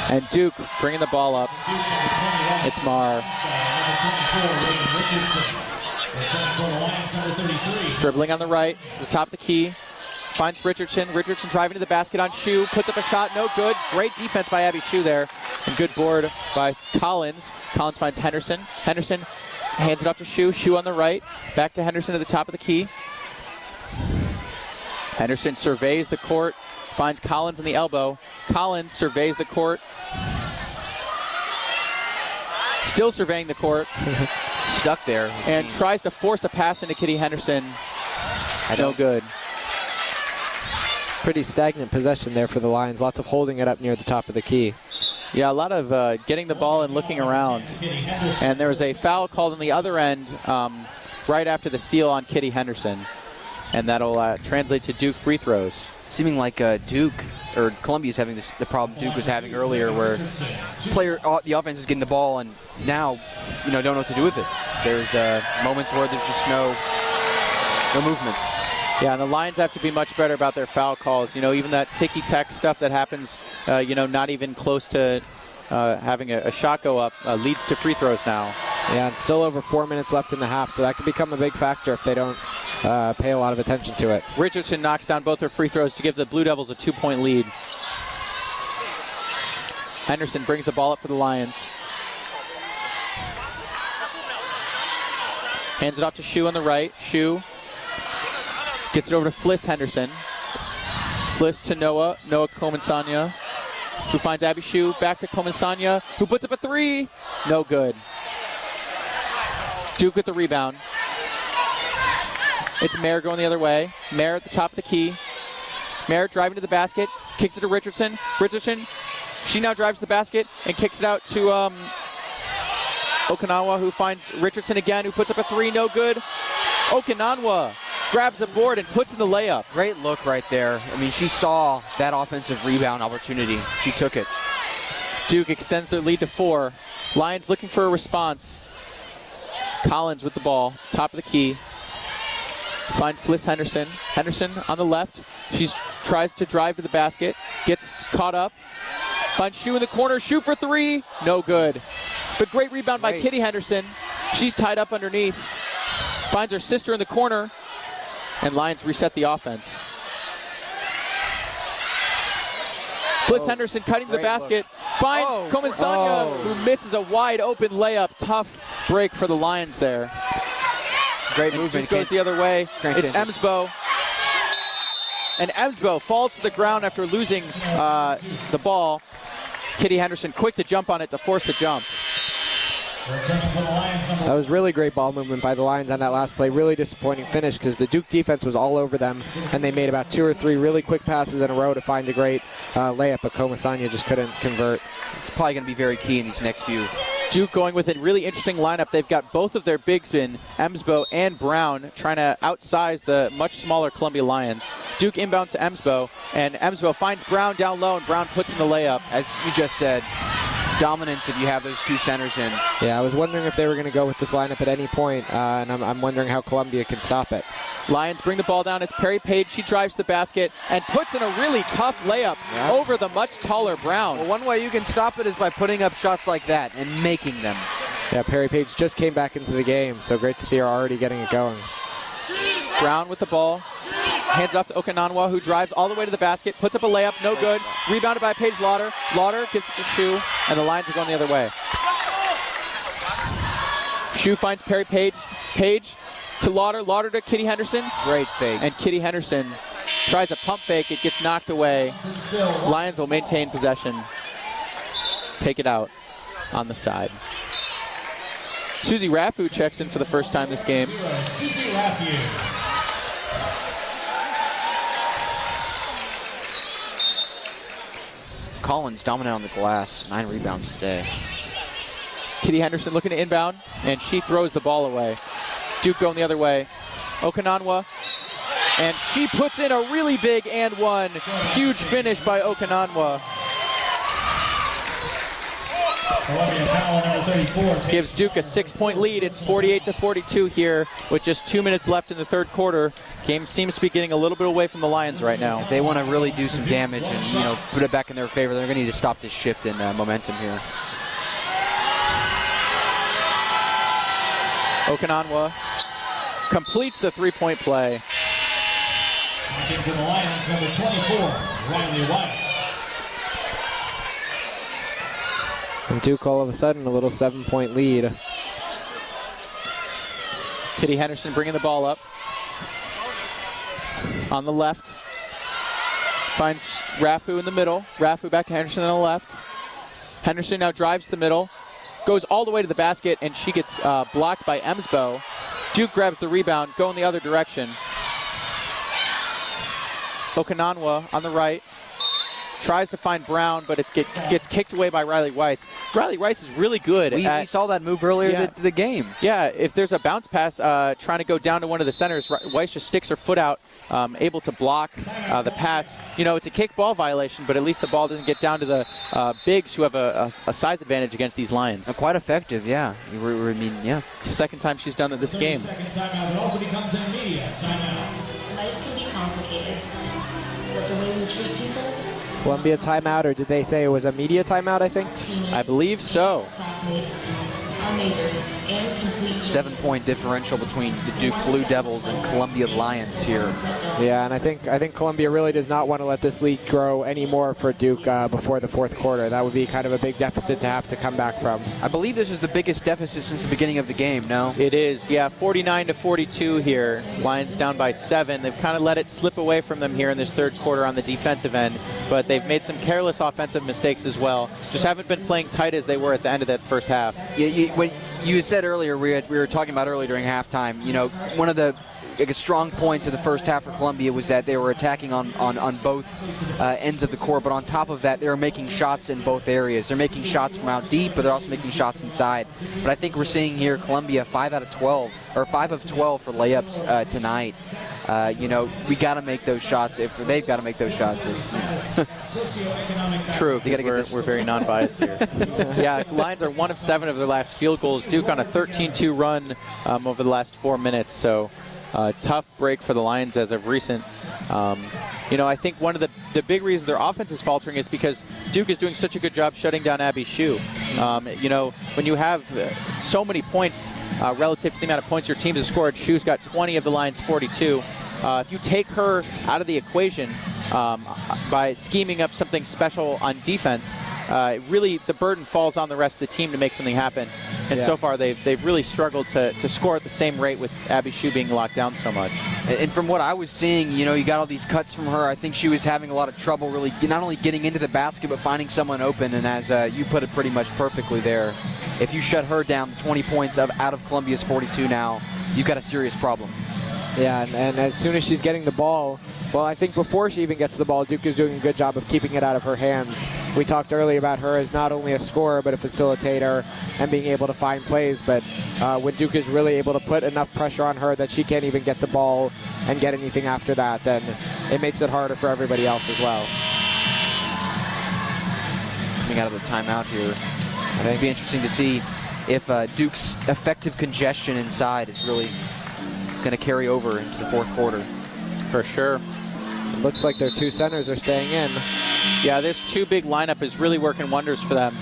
And Duke bringing the ball up. It's Mar. Dribbling on the right, top of the key. Finds Richardson. Richardson driving to the basket on Shu. Puts up a shot, no good. Great defense by Abby Shu there. And good board by Collins. Collins finds Henderson. Henderson hands it off to Shu. Shu on the right. Back to Henderson at the top of the key. Henderson surveys the court. Finds Collins in the elbow. Collins surveys the court. Still surveying the court. Stuck there. And tries to force a pass into Kitty Henderson. No good. Pretty stagnant possession there for the Lions. Lots of holding it up near the top of the key. Yeah, a lot of getting the ball and looking around. And there was a foul called on the other end right after the steal on Kitty Henderson. And that'll translate to Duke free throws. Seeming like Duke, or Columbia's having the problem Duke was having earlier, where the offense is getting the ball and now, don't know what to do with it. There's moments where there's just no movement. Yeah, and the Lions have to be much better about their foul calls. Even that ticky-tack stuff that happens, not even close to having a shot go up leads to free throws now. Yeah, and still over 4 minutes left in the half, so that could become a big factor if they don't pay a lot of attention to it. Richardson knocks down both their free throws to give the Blue Devils a 2-point lead. Henderson brings the ball up for the Lions. Hands it off to Shu on the right. Shu gets it over to Fliss Henderson. Fliss to Noah Komensanya, who finds Abby Shu. Back to Komensanya, who puts up a three. No good. Duke with the rebound. It's Mayer going the other way. Mayer at the top of the key. Mayer driving to the basket, kicks it to Richardson. Richardson, she now drives the basket and kicks it out to Okinawa, who finds Richardson again, who puts up a three, no good. Okinawa grabs the board and puts in the layup. Great look right there. I mean, she saw that offensive rebound opportunity. She took it. Duke extends their lead to 4. Lions looking for a response. Collins with the ball, top of the key. Find Fliss Henderson. Henderson on the left. She tries to drive to the basket. Gets caught up. Finds Shu in the corner. Shoot for 3. No good. But great rebound by Kitty Henderson. She's tied up underneath. Finds her sister in the corner. And Lions reset the offense. Fliss Henderson cutting to the basket. Finds Komensanya, who misses a wide open layup. Tough break for the Lions there. Great movement. Goes the other way. It's Emsbo. And Emsbo falls to the ground after losing the ball. Kitty Henderson quick to jump on it to force the jump. Returning to the Lions, number That was really great ball movement by the Lions on that last play. Really disappointing finish because the Duke defense was all over them, and they made about 2 or 3 really quick passes in a row to find a great layup, but Komasanya just couldn't convert. It's probably going to be very key in these next few. Duke going with a really interesting lineup. They've got both of their bigsmen, Emsbo and Brown, trying to outsize the much smaller Columbia Lions. Duke inbounds to Emsbo, and Emsbo finds Brown down low, and Brown puts in the layup. As you just said, dominance if you have those 2 centers in. Yeah, I was wondering if they were going to go with this lineup at any point, and I'm wondering how Columbia can stop it. Lions bring the ball down. It's Perry Page. She drives to the basket and puts in a really tough layup over the much taller Brown. Well, one way you can stop it is by putting up shots like that and making them. Yeah, Perry Page just came back into the game, so great to see her already getting it going. Brown with the ball. Hands off to Okananwa, who drives all the way to the basket, puts up a layup, no good. Rebounded by Paige Lauder. Lauder gets it to Shu, and the Lions are going the other way. Shu finds Perry Page. Page to Lauder. Lauder to Kitty Henderson. Great fake. And Kitty Henderson tries a pump fake. It gets knocked away. Lions will maintain possession. Take it out on the side. Susie Rafu checks in for the first time this game. Susie Rafu. Collins dominant on the glass. 9 rebounds today. Kitty Henderson looking to inbound, and she throws the ball away. Duke going the other way. Okananwa, and she puts in a really big and one. Huge finish by Okananwa. Columbia foul number 34. Gives Duke a 6-point lead. It's 48-42 here with just 2 minutes left in the third quarter. Game seems to be getting a little bit away from the Lions right now. If they want to really do some damage and put it back in their favor, they're going to need to stop this shift in momentum here. Okananwa completes the 3-point play. Checking for the Lions, number 24, Riley Weiss. And Duke all of a sudden a little 7-point lead. Kitty Henderson bringing the ball up. On the left. Finds Rafu in the middle. Rafu back to Henderson on the left. Henderson now drives the middle. Goes all the way to the basket, and she gets blocked by Emsbo. Duke grabs the rebound, going the other direction. Okananwa on the right. Tries to find Brown, but it gets kicked away by Riley Weiss. Riley Weiss is really good. We saw that move earlier the game. Yeah, if there's a bounce pass trying to go down to one of the centers, Weiss just sticks her foot out, able to block the pass. It's a kick ball violation, but at least the ball doesn't get down to the bigs who have a size advantage against these Lions. Quite effective, yeah. Yeah. It's the second time she's done it this game. Second timeout. It also becomes an immediate timeout. Life can be complicated, but the way we treat people. Columbia timeout, or did they say it was a media timeout, I think? I believe so. Classmates, our neighbors, and complete 7-point differential between the Duke Blue Devils and Columbia Lions here. Yeah, and I think Columbia really does not want to let this lead grow anymore for Duke before the fourth quarter. That would be kind of a big deficit to have to come back from. I believe this is the biggest deficit since the beginning of the game, no? It is, yeah, 49-42 here. Lions down by 7. They've kind of let it slip away from them here in this third quarter on the defensive end, but they've made some careless offensive mistakes as well. Just haven't been playing tight as they were at the end of that first half. When you said earlier, we were talking about earlier during halftime, one of the strong points of the first half for Columbia was that they were attacking on both ends of the court, but on top of that, they were making shots in both areas. They're making shots from out deep, but they're also making shots inside. But I think we're seeing here Columbia 5 of 12 for layups tonight. We got to make those shots. If they've got to make those shots. True. We're very non-biased here. Yeah, Lions are 1 of 7 of their last field goals. Duke on a 13-2 run over the last 4 minutes. So. Tough break for the Lions as of recent. I think one of the big reasons their offense is faltering is because Duke is doing such a good job shutting down Abby Shu. When you have so many points relative to the amount of points your team has scored, Shu's got 20 of the Lions' 42. If you take her out of the equation by scheming up something special on defense, really the burden falls on the rest of the team to make something happen. And so far, they've really struggled to score at the same rate with Abby Shue being locked down so much. And from what I was seeing, you got all these cuts from her. I think she was having a lot of trouble really not only getting into the basket, but finding someone open. And as you put it pretty much perfectly there, if you shut her down 20 points out of Columbia's 42 now, you've got a serious problem. Yeah, and as soon as she's getting the ball, well, I think before she even gets the ball, Duke is doing a good job of keeping it out of her hands. We talked earlier about her as not only a scorer, but a facilitator and being able to find plays. But when Duke is really able to put enough pressure on her that she can't even get the ball and get anything after that, then it makes it harder for everybody else as well. Coming out of the timeout here, I think it'd be interesting to see if Duke's effective congestion inside is really going to carry over into the fourth quarter. For sure. It looks like their two centers are staying in. Yeah, this two big lineup is really working wonders for them.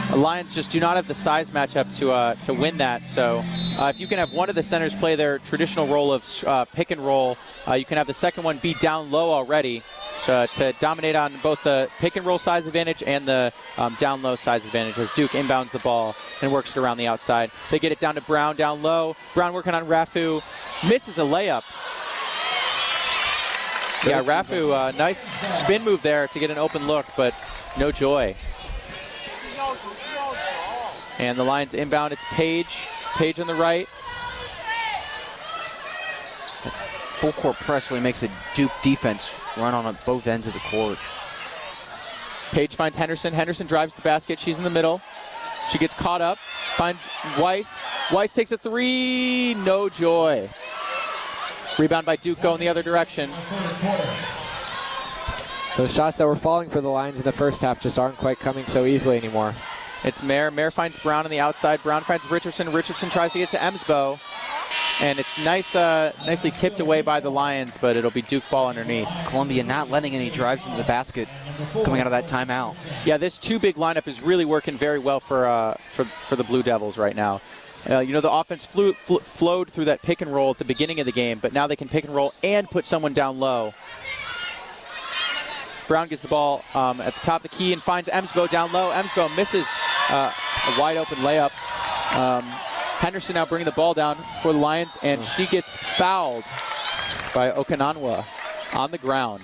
The Lions just do not have the size matchup to win that. So if you can have one of the centers play their traditional role of pick and roll, you can have the second one be down low already to dominate on both the pick and roll size advantage and the down low size advantage as Duke inbounds the ball and works it around the outside. They get it down to Brown down low. Brown working on Rafu. Misses a layup. Yeah, Rafu, nice spin move there to get an open look, but no joy. And the Lions inbound, it's Page. Page on the right. Full court press really makes the Duke defense run on both ends of the court. Page finds Henderson. Henderson drives the basket. She's in the middle. She gets caught up. Finds Weiss. Weiss takes a three. No joy. Rebound by Duke going the other direction. Those shots that were falling for the Lions in the first half just aren't quite coming so easily anymore. It's Mayer. Mayer finds Brown on the outside. Brown finds Richardson. Richardson tries to get to Emsbo. And it's nicely tipped away by the Lions, but it'll be Duke ball underneath. Columbia not letting any drives into the basket coming out of that timeout. Yeah, this two big lineup is really working very well for the Blue Devils right now. The offense flowed through that pick and roll at the beginning of the game, but now they can pick and roll and put someone down low. Brown gets the ball at the top of the key and finds Emsbo down low. Emsbo misses a wide open layup. Henderson now bringing the ball down for the Lions, and she gets fouled by Okananwa on the ground.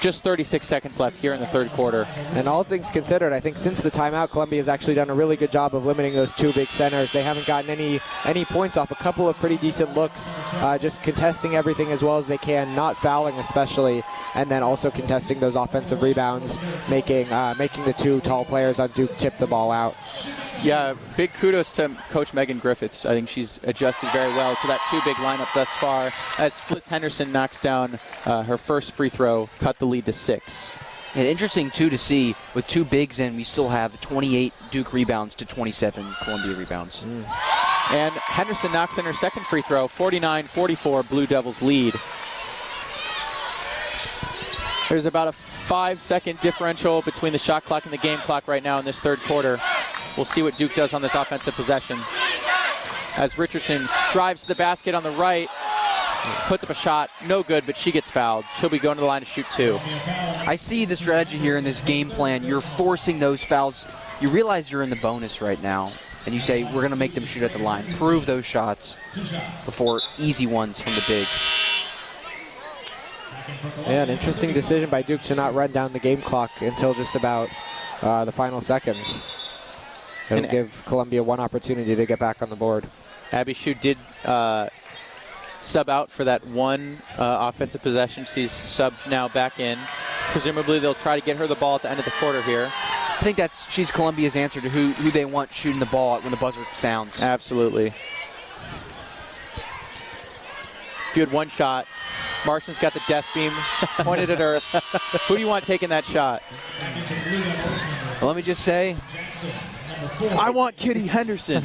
Just 36 seconds left here in the third quarter. And all things considered, I think since the timeout, Columbia has actually done a really good job of limiting those two big centers. They haven't gotten any points off a couple of pretty decent looks, just contesting everything as well as they can, not fouling especially, and then also contesting those offensive rebounds, making the two tall players on Duke tip the ball out. Yeah, big kudos to Coach Megan Griffiths. I think she's adjusted very well to that two big lineup thus far as Fliss Henderson knocks down her first free throw, cut the lead to 6. And interesting, too, to see with two bigs in, we still have 28 Duke rebounds to 27 Columbia rebounds. And Henderson knocks in her second free throw, 49-44, Blue Devils lead. There's about a 5-second differential between the shot clock and the game clock right now in this third quarter. We'll see what Duke does on this offensive possession. As Richardson drives to the basket on the right, puts up a shot, no good, but she gets fouled. She'll be going to the line to shoot 2. I see the strategy here in this game plan. You're forcing those fouls. You realize you're in the bonus right now, and you say, we're going to make them shoot at the line. Prove those shots before easy ones from the bigs. Yeah, an interesting decision by Duke to not run down the game clock until just about the final seconds. It'll give Columbia one opportunity to get back on the board. Abby Shue did sub out for that one offensive possession. She's subbed now back in. Presumably they'll try to get her the ball at the end of the quarter here. I think she's Columbia's answer to who they want shooting the ball when the buzzer sounds. Absolutely. If you had one shot, Marston's got the death beam pointed at Earth. Who do you want taking that shot? Well, let me just say, I want Kitty Henderson.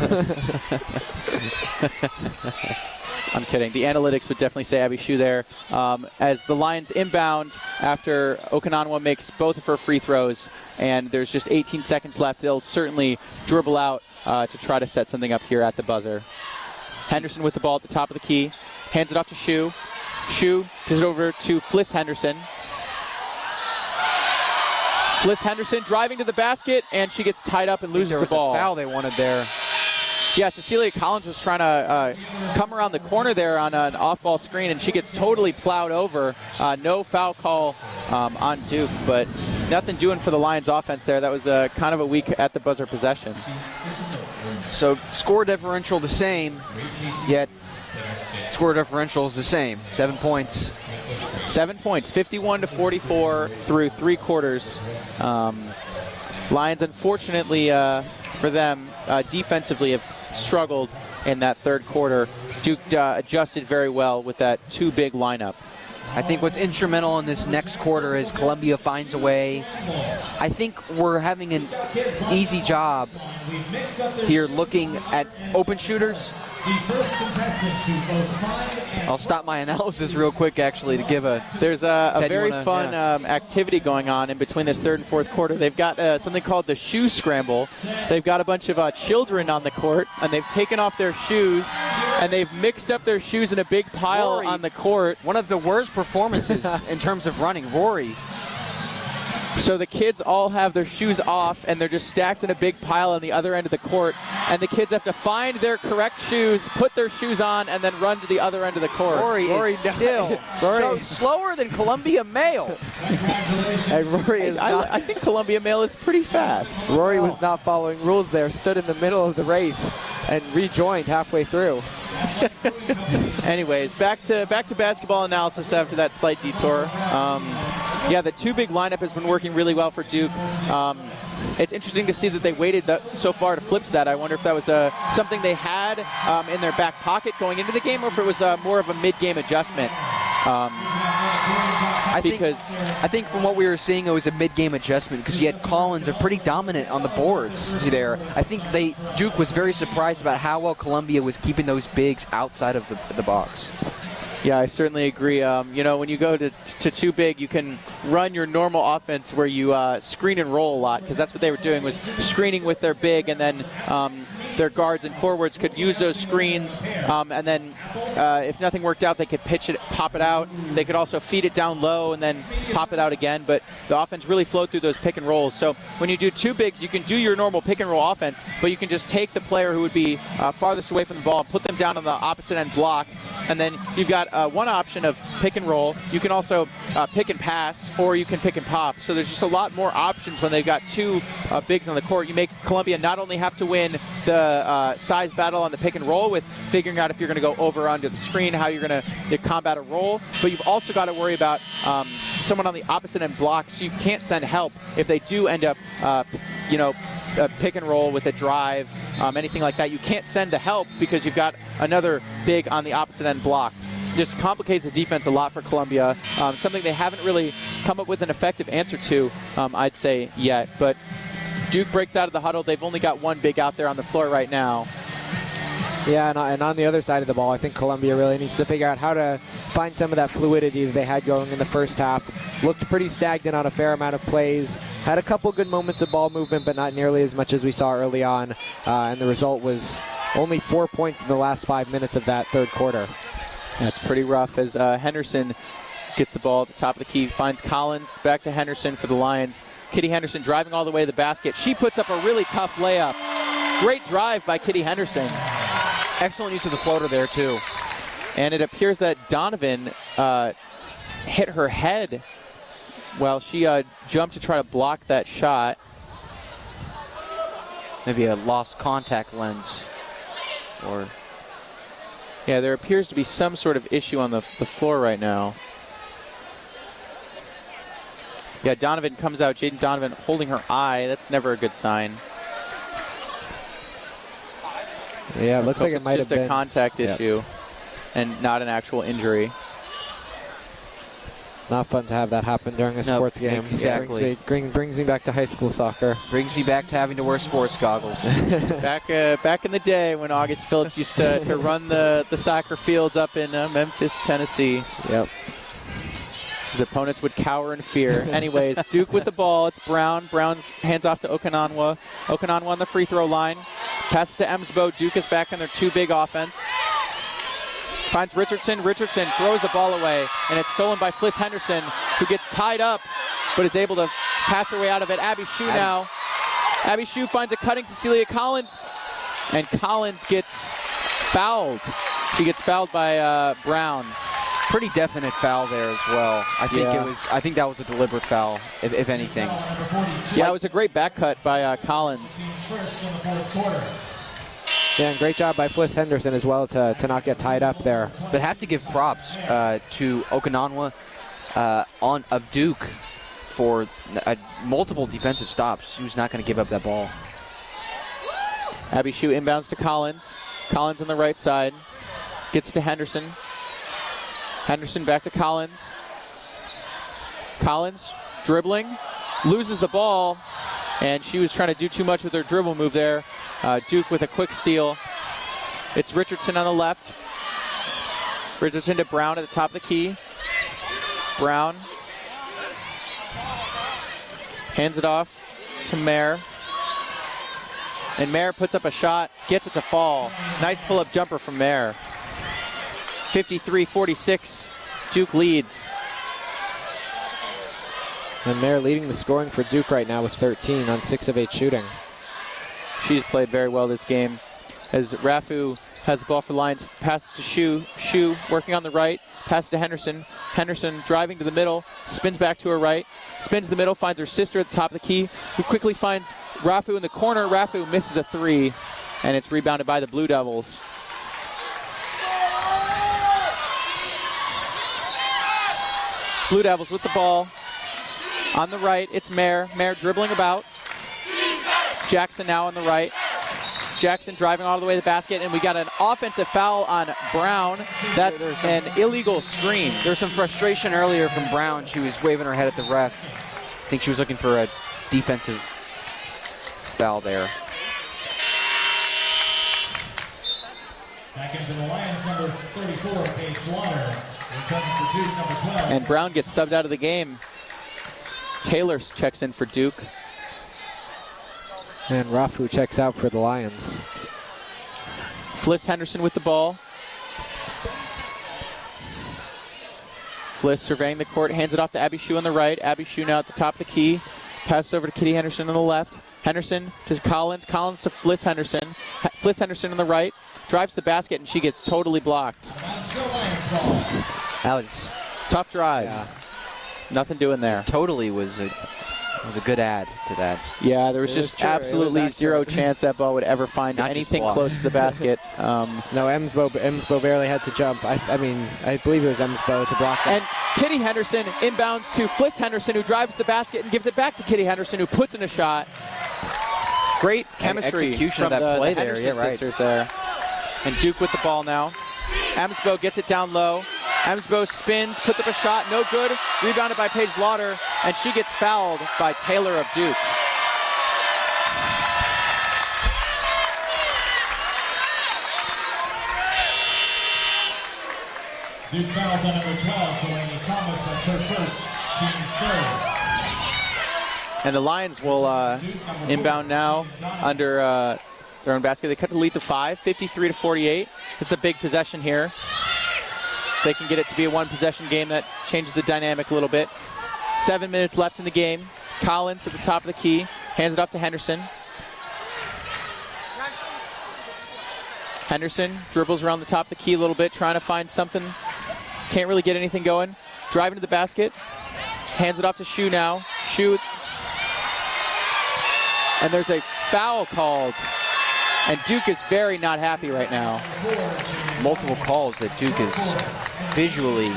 I'm kidding. The analytics would definitely say Abby Shue there. As the Lions inbound after Okananwa makes both of her free throws, and there's just 18 seconds left, they'll certainly dribble out to try to set something up here at the buzzer. Henderson with the ball at the top of the key. Hands it off to Shue. Shue gives it over to Fliss Henderson. Fliss Henderson driving to the basket, and she gets tied up and loses the ball. There was a foul they wanted there. Yeah, Cecilia Collins was trying to come around the corner there on an off-ball screen, and she gets totally plowed over. No foul call on Duke, but nothing doing for the Lions offense there. That was kind of a weak at the buzzer possession. So score differential the same, yet score differential is the same. 7 points. 7 points, 51-44 through 3 quarters. Lions, unfortunately for them, defensively have struggled in that third quarter. Duke adjusted very well with that 2 big lineup. I think what's instrumental in this next quarter is Columbia finds a way. I think we're having an easy job here looking at open shooters. I'll stop my analysis real quick, actually, to give a... There's a very fun activity going on in between this third and fourth quarter. They've got something called the shoe scramble. They've got a bunch of children on the court, and they've taken off their shoes, and they've mixed up their shoes in a big pile Rory, on the court. One of the worst performances in terms of running. Rory. So the kids all have their shoes off, and they're just stacked in a big pile on the other end of the court. And the kids have to find their correct shoes, put their shoes on, and then run to the other end of the court. Rory is still slower than Columbia Male. And Rory is I think Columbia Male is pretty fast. Rory was not following rules there, stood in the middle of the race and rejoined halfway through. Anyways, back to basketball analysis after that slight detour. Yeah, the 2 big lineup has been working really well for Duke. It's interesting to see that they waited so far to flip to that. I wonder if that was something they had in their back pocket going into the game, or if it was more of a mid-game adjustment. I think from what we were seeing, it was a mid-game adjustment because you had Collins are pretty dominant on the boards there. I think Duke was very surprised about how well Columbia was keeping those bigs outside of the box. Yeah, I certainly agree. When you go to 2 big, you can run your normal offense where you screen and roll a lot, because that's what they were doing, was screening with their big, and then their guards and forwards could use those screens, and then if nothing worked out, they could pitch it, pop it out. They could also feed it down low and then pop it out again, but the offense really flowed through those pick and rolls. So when you do 2 bigs, you can do your normal pick and roll offense, but you can just take the player who would be farthest away from the ball and put them down on the opposite end block, and then you've got one option of pick and roll. You can also pick and pass, or you can pick and pop. So there's just a lot more options when they've got 2 bigs on the court. You make Columbia not only have to win the size battle on the pick and roll with figuring out if you're going to go over or under the screen, how you're going to combat a roll, but you've also got to worry about someone on the opposite end block, so you can't send help if they do end up a pick and roll with a drive, anything like that. You can't send the help because you've got another big on the opposite end block. Just complicates the defense a lot for Columbia, something they haven't really come up with an effective answer to, I'd say, yet. But Duke breaks out of the huddle. They've only got 1 big out there on the floor right now. Yeah, and on the other side of the ball, I think Columbia really needs to figure out how to find some of that fluidity that they had going in the first half. Looked pretty stagnant on a fair amount of plays. Had a couple good moments of ball movement, but not nearly as much as we saw early on. And the result was only 4 points in the last 5 minutes of that third quarter. That's pretty rough as Henderson gets the ball at the top of the key, finds Collins, back to Henderson for the Lions. Kitty Henderson driving all the way to the basket. She puts up a really tough layup. Great drive by Kitty Henderson. Excellent use of the floater there, too. And it appears that Donovan hit her head while she jumped to try to block that shot. Maybe a lost contact lens. Or... Yeah, there appears to be some sort of issue on the floor right now. Yeah, Donovan comes out. Jaden Donovan holding her eye. That's never a good sign. Yeah, it looks like it might have been just a contact issue and not an actual injury. Not fun to have that happen during a sports game. Exactly. Brings me back to high school soccer. Brings me back to having to wear sports goggles. Back in the day when August Phillips used to run the soccer fields up in Memphis, Tennessee. Yep. His opponents would cower in fear. Anyways, Duke with the ball. It's Brown. Brown's hands off to Okananwa. Okananwa on the free throw line. Passes to Emsbo. Duke is back on their 2 big offense. Finds Richardson. Richardson throws the ball away, and it's stolen by Fliss Henderson, who gets tied up, but is able to pass her way out of it. Abby Shue now. Abby Shue finds a cutting Cecilia Collins. And Collins gets fouled. She gets fouled by Brown. Pretty definite foul there as well. I think I think that was a deliberate foul, if anything. Yeah, it was a great back cut by Collins. Yeah, and great job by Fliss Henderson as well to not get tied up there. But have to give props to Okananwa of Duke for multiple defensive stops. She was not going to give up that ball. Abby Shue inbounds to Collins. Collins on the right side. Gets to Henderson. Henderson back to Collins. Collins dribbling. Loses the ball. And she was trying to do too much with her dribble move there. Duke with a quick steal. It's Richardson on the left. Richardson to Brown at the top of the key. Brown hands it off to Mayer. And Mayer puts up a shot, gets it to fall. Nice pull-up jumper from Mayer. 53-46, Duke leads. And Mayer leading the scoring for Duke right now with 13 on 6 of 8 shooting. She's played very well this game. As Rafu has the ball for Lions, passes to Shue. Shue working on the right, passes to Henderson. Henderson driving to the middle, spins back to her right, spins the middle, finds her sister at the top of the key, who quickly finds Rafu in the corner. Rafu misses a three, and it's rebounded by the Blue Devils. Blue Devils with the ball. On the right, it's Mayer. Mayer dribbling about. Jackson now on the right. Jackson driving all the way to the basket, and we got an offensive foul on Brown. That's an illegal screen. There's some frustration earlier from Brown. She was waving her head at the ref. I think she was looking for a defensive foul there. Back into the Lions, number 34, Paige Slaughter. Returning for Duke, number 12. And Brown gets subbed out of the game. Taylor checks in for Duke. And Rafu checks out for the Lions. Fliss Henderson with the ball. Fliss surveying the court, hands it off to Abby Shue on the right. Abby Shue now at the top of the key. Passes over to Kitty Henderson on the left. Henderson to Collins. Collins to Fliss Henderson. Fliss Henderson on the right. Drives the basket, and she gets totally blocked. That was tough drive. Yeah. Nothing doing there. Totally was a good add to that. Yeah, there was just absolutely zero chance that ball would ever find anything close to the basket. No, Emsbo barely had to jump. I mean, I believe it was Emsbo to block that. And Kitty Henderson inbounds to Fliss Henderson, who drives the basket and gives it back to Kitty Henderson, who puts in a shot. Great chemistry execution from of that play the there. Henderson Yeah, right. sisters there. And Duke with the ball now. Emsbo gets it down low. Emsbo spins, puts up a shot, no good. Rebounded by Paige Lauder, and she gets fouled by Taylor of Duke. Duke fouls on number 12, Delaney Thomas. That's her first, team's third. And the Lions will inbound now under their own basket. They cut the lead to 5, 53-48. It's a big possession here. If they can get it to be a one-possession game, that changes the dynamic a little bit. 7 minutes left in the game. Collins at the top of the key. Hands it off to Henderson. Henderson dribbles around the top of the key a little bit, trying to find something. Can't really get anything going. Driving to the basket. Hands it off to Shue now. Shue. And there's a foul called. And Duke is very not happy right now. Multiple calls that Duke is visually.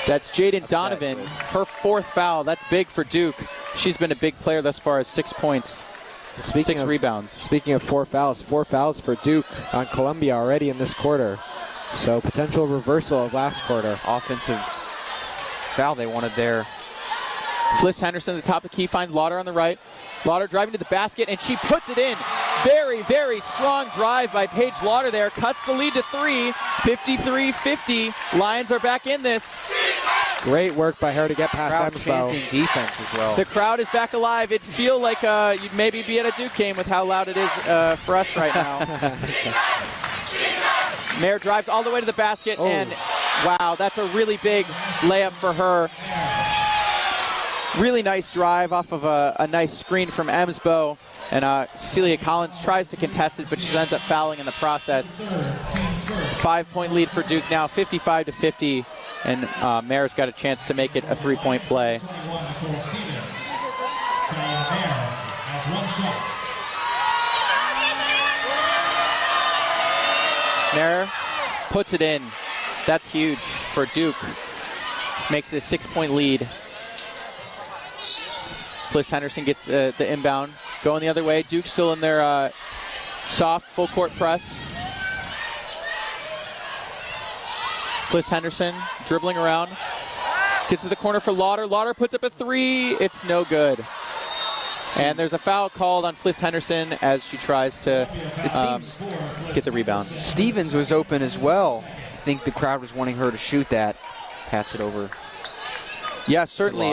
That's Jaden Donovan, her fourth foul. That's big for Duke. She's been a big player thus far, as 6 points, 6 rebounds. Speaking of 4 fouls for Duke on Columbia already in this quarter. So potential reversal of last quarter. Offensive foul they wanted there. Fliss Henderson at the top of the key, finds Lauder on the right. Lauder driving to the basket, and she puts it in. Very, very strong drive by Paige Lauder there. Cuts the lead to 3, 53-50. Lions are back in this. Great work by her to get past Emsbo. Chanting defense as well. The crowd is back alive. It'd feel like you'd maybe be at a Duke game with how loud it is for us right now. Mayer drives all the way to the basket, and wow, that's a really big layup for her. Really nice drive off of a nice screen from Emsbo. And Cecilia Collins tries to contest it, but she ends up fouling in the process. 5-point lead for Duke now, 55-50, and Mare's got a chance to make it a 3-point play. Mare puts it in. That's huge for Duke. Makes it a 6-point lead. Fliss Henderson gets the inbound. Going the other way. Duke still in their soft full court press. Fliss Henderson dribbling around. Gets to the corner for Lauder. Lauder puts up a 3. It's no good. And there's a foul called on Fliss Henderson as she tries to get the rebound. Stevens was open as well. I think the crowd was wanting her to shoot that. Pass it over. Yeah, certainly.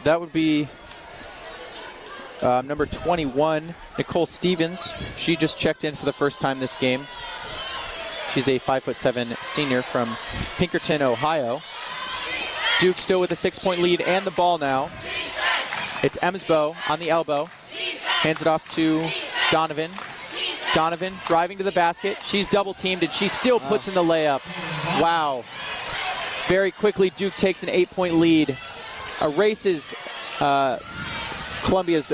That would be number 21, Nicole Stevens. She just checked in for the first time this game. She's a 5'7" senior from Pinkerton, Ohio. Duke still with a 6-point lead and the ball now. It's Emsbo on the elbow. Hands it off to Donovan. Donovan driving to the basket. She's double teamed and she still puts in the layup. Wow. Very quickly, Duke takes an 8-point lead. Erases Columbia's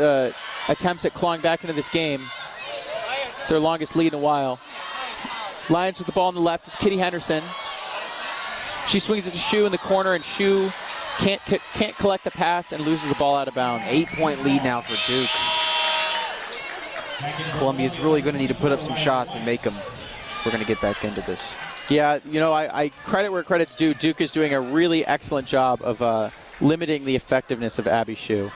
attempts at clawing back into this game. It's their longest lead in a while. Lions with the ball on the left. It's Kitty Henderson. She swings it to Shu in the corner, and Shu can't collect the pass and loses the ball out of bounds. 8-point lead now for Duke. Columbia's really going to need to put up some shots and make them. We're going to get back into this. Yeah, you know, I credit where credit's due. Duke is doing a really excellent job of limiting the effectiveness of Abby Shu.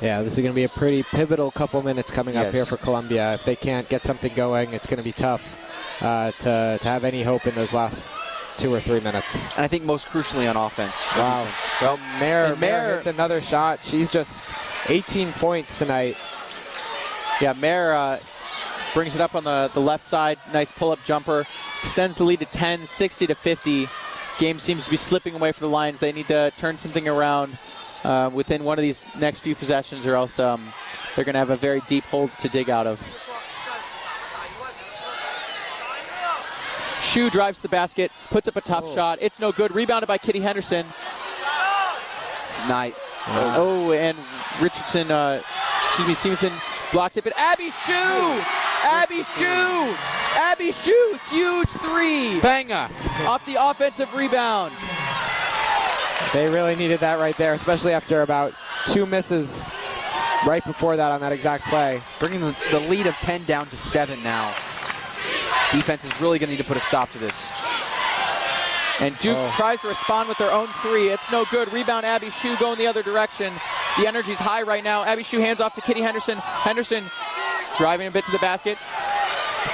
Yeah, this is going to be a pretty pivotal couple minutes coming up here for Columbia. If they can't get something going, it's going to be tough to have any hope in those last 2 or 3 minutes. And I think most crucially on offense. Wow. Well, Mare hits another shot. She's just 18 points tonight. Yeah, Mare brings it up on the left side. Nice pull-up jumper. Extends the lead to 10, 60-50. Game seems to be slipping away for the Lions. They need to turn something around within one of these next few possessions, or else they're going to have a very deep hole to dig out of. Shu drives to the basket, puts up a tough shot. It's no good. Rebounded by Kitty Henderson. Night. And Richardson, Stevenson blocks it, but Abby Shu! Abby Shu! Abby Shu! Huge 3! Banger! Off the offensive rebound. They really needed that right there, especially after about 2 misses right before that on that exact play. Bringing the lead of 10 down to 7 now. Defense is really going to need to put a stop to this. And Duke tries to respond with their own 3. It's no good. Rebound, Abby Shu going the other direction. The energy's high right now. Abby Shu hands off to Kitty Henderson. Henderson driving a bit to the basket.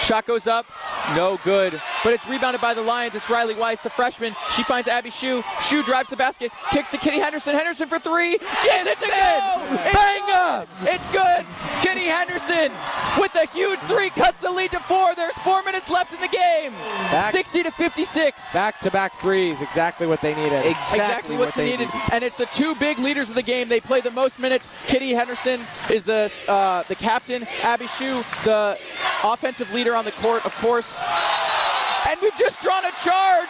Shot goes up. No good. But it's rebounded by the Lions. It's Riley Weiss, the freshman. She finds Abby Shu. Shu drives the basket. Kicks to Kitty Henderson. Henderson for 3. Gets it to go! Banger! It's good! Kitty Henderson with a huge 3 cuts the lead to 4. There's 4 minutes left in the game. 60-56. Back-to-back threes. Exactly what they needed. Exactly what they needed. And it's the 2 big leaders of the game. They play the most minutes. Kitty Henderson is the captain. Abby Shu, the offensive leader on the court, of course. And we've just drawn a charge.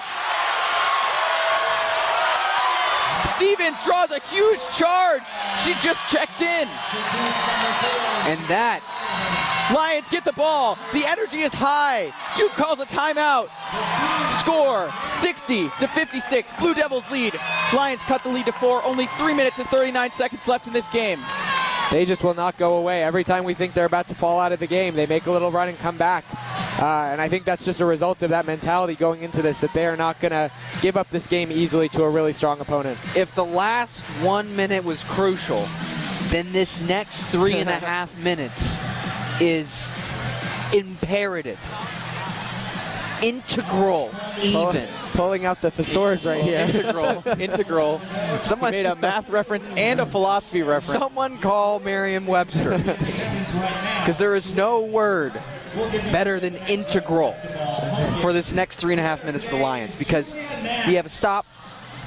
Stevens draws a huge charge. She just checked in. And that. Lions get the ball. The energy is high. Duke calls a timeout. Score 60-56. Blue Devils lead. Lions cut the lead to 4. Only 3 minutes and 39 seconds left in this game. They just will not go away. Every time we think they're about to fall out of the game, they make a little run and come back. And I think that's just a result of that mentality going into this, that they are not going to give up this game easily to a really strong opponent. If the last 1 minute was crucial, then this next 3.5 minutes is imperative. Integral, even. Pulling out the thesaurus right here. Integral. Someone made a math reference and a philosophy reference. Someone call Merriam-Webster. Because there is no word better than integral for this next 3.5 minutes for the Lions. Because we have a stop,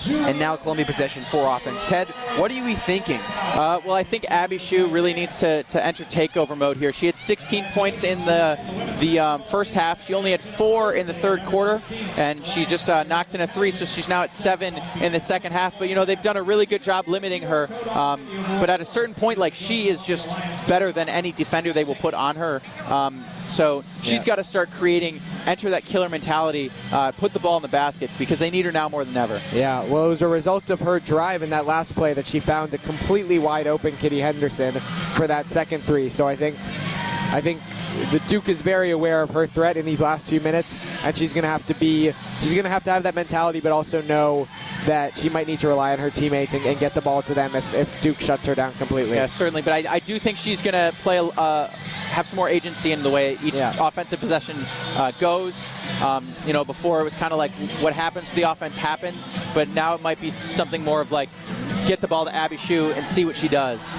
and now Columbia possession for offense. Ted, what are you thinking? Well, I think Abby Shue really needs to enter takeover mode here. She had 16 points in the first half. She only had 4 in the third quarter, and she just knocked in a 3, so she's now at 7 in the second half. But, they've done a really good job limiting her. But at a certain point, she is just better than any defender they will put on her. So she's got to start creating, enter that killer mentality, put the ball in the basket, because they need her now more than ever. Yeah, well, it was a result of her drive in that last play that she found a completely wide open Kitty Henderson for that second 3. So I think the Duke is very aware of her threat in these last few minutes, and she's going to have to have that mentality, but also know that she might need to rely on her teammates and get the ball to them if Duke shuts her down completely. Yeah, certainly. But I do think she's going to play, have some more agency in the way each offensive possession goes. Before it was kind of like what happens to the offense happens, but now it might be something more of get the ball to Abby Shue and see what she does.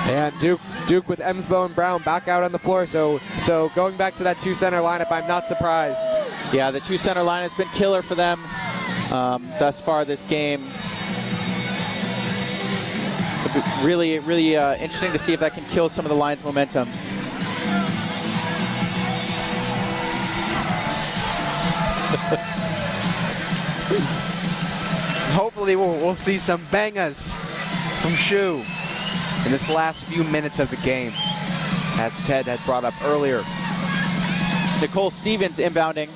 And Duke with Emsbo and Brown back out on the floor, so going back to that 2-center lineup, I'm not surprised. Yeah, the 2-center line has been killer for them thus far this game. Really interesting to see if that can kill some of the Lions' momentum. Hopefully we'll see some bangers from Shue in this last few minutes of the game, as Ted had brought up earlier. Nicole Stevens inbounding.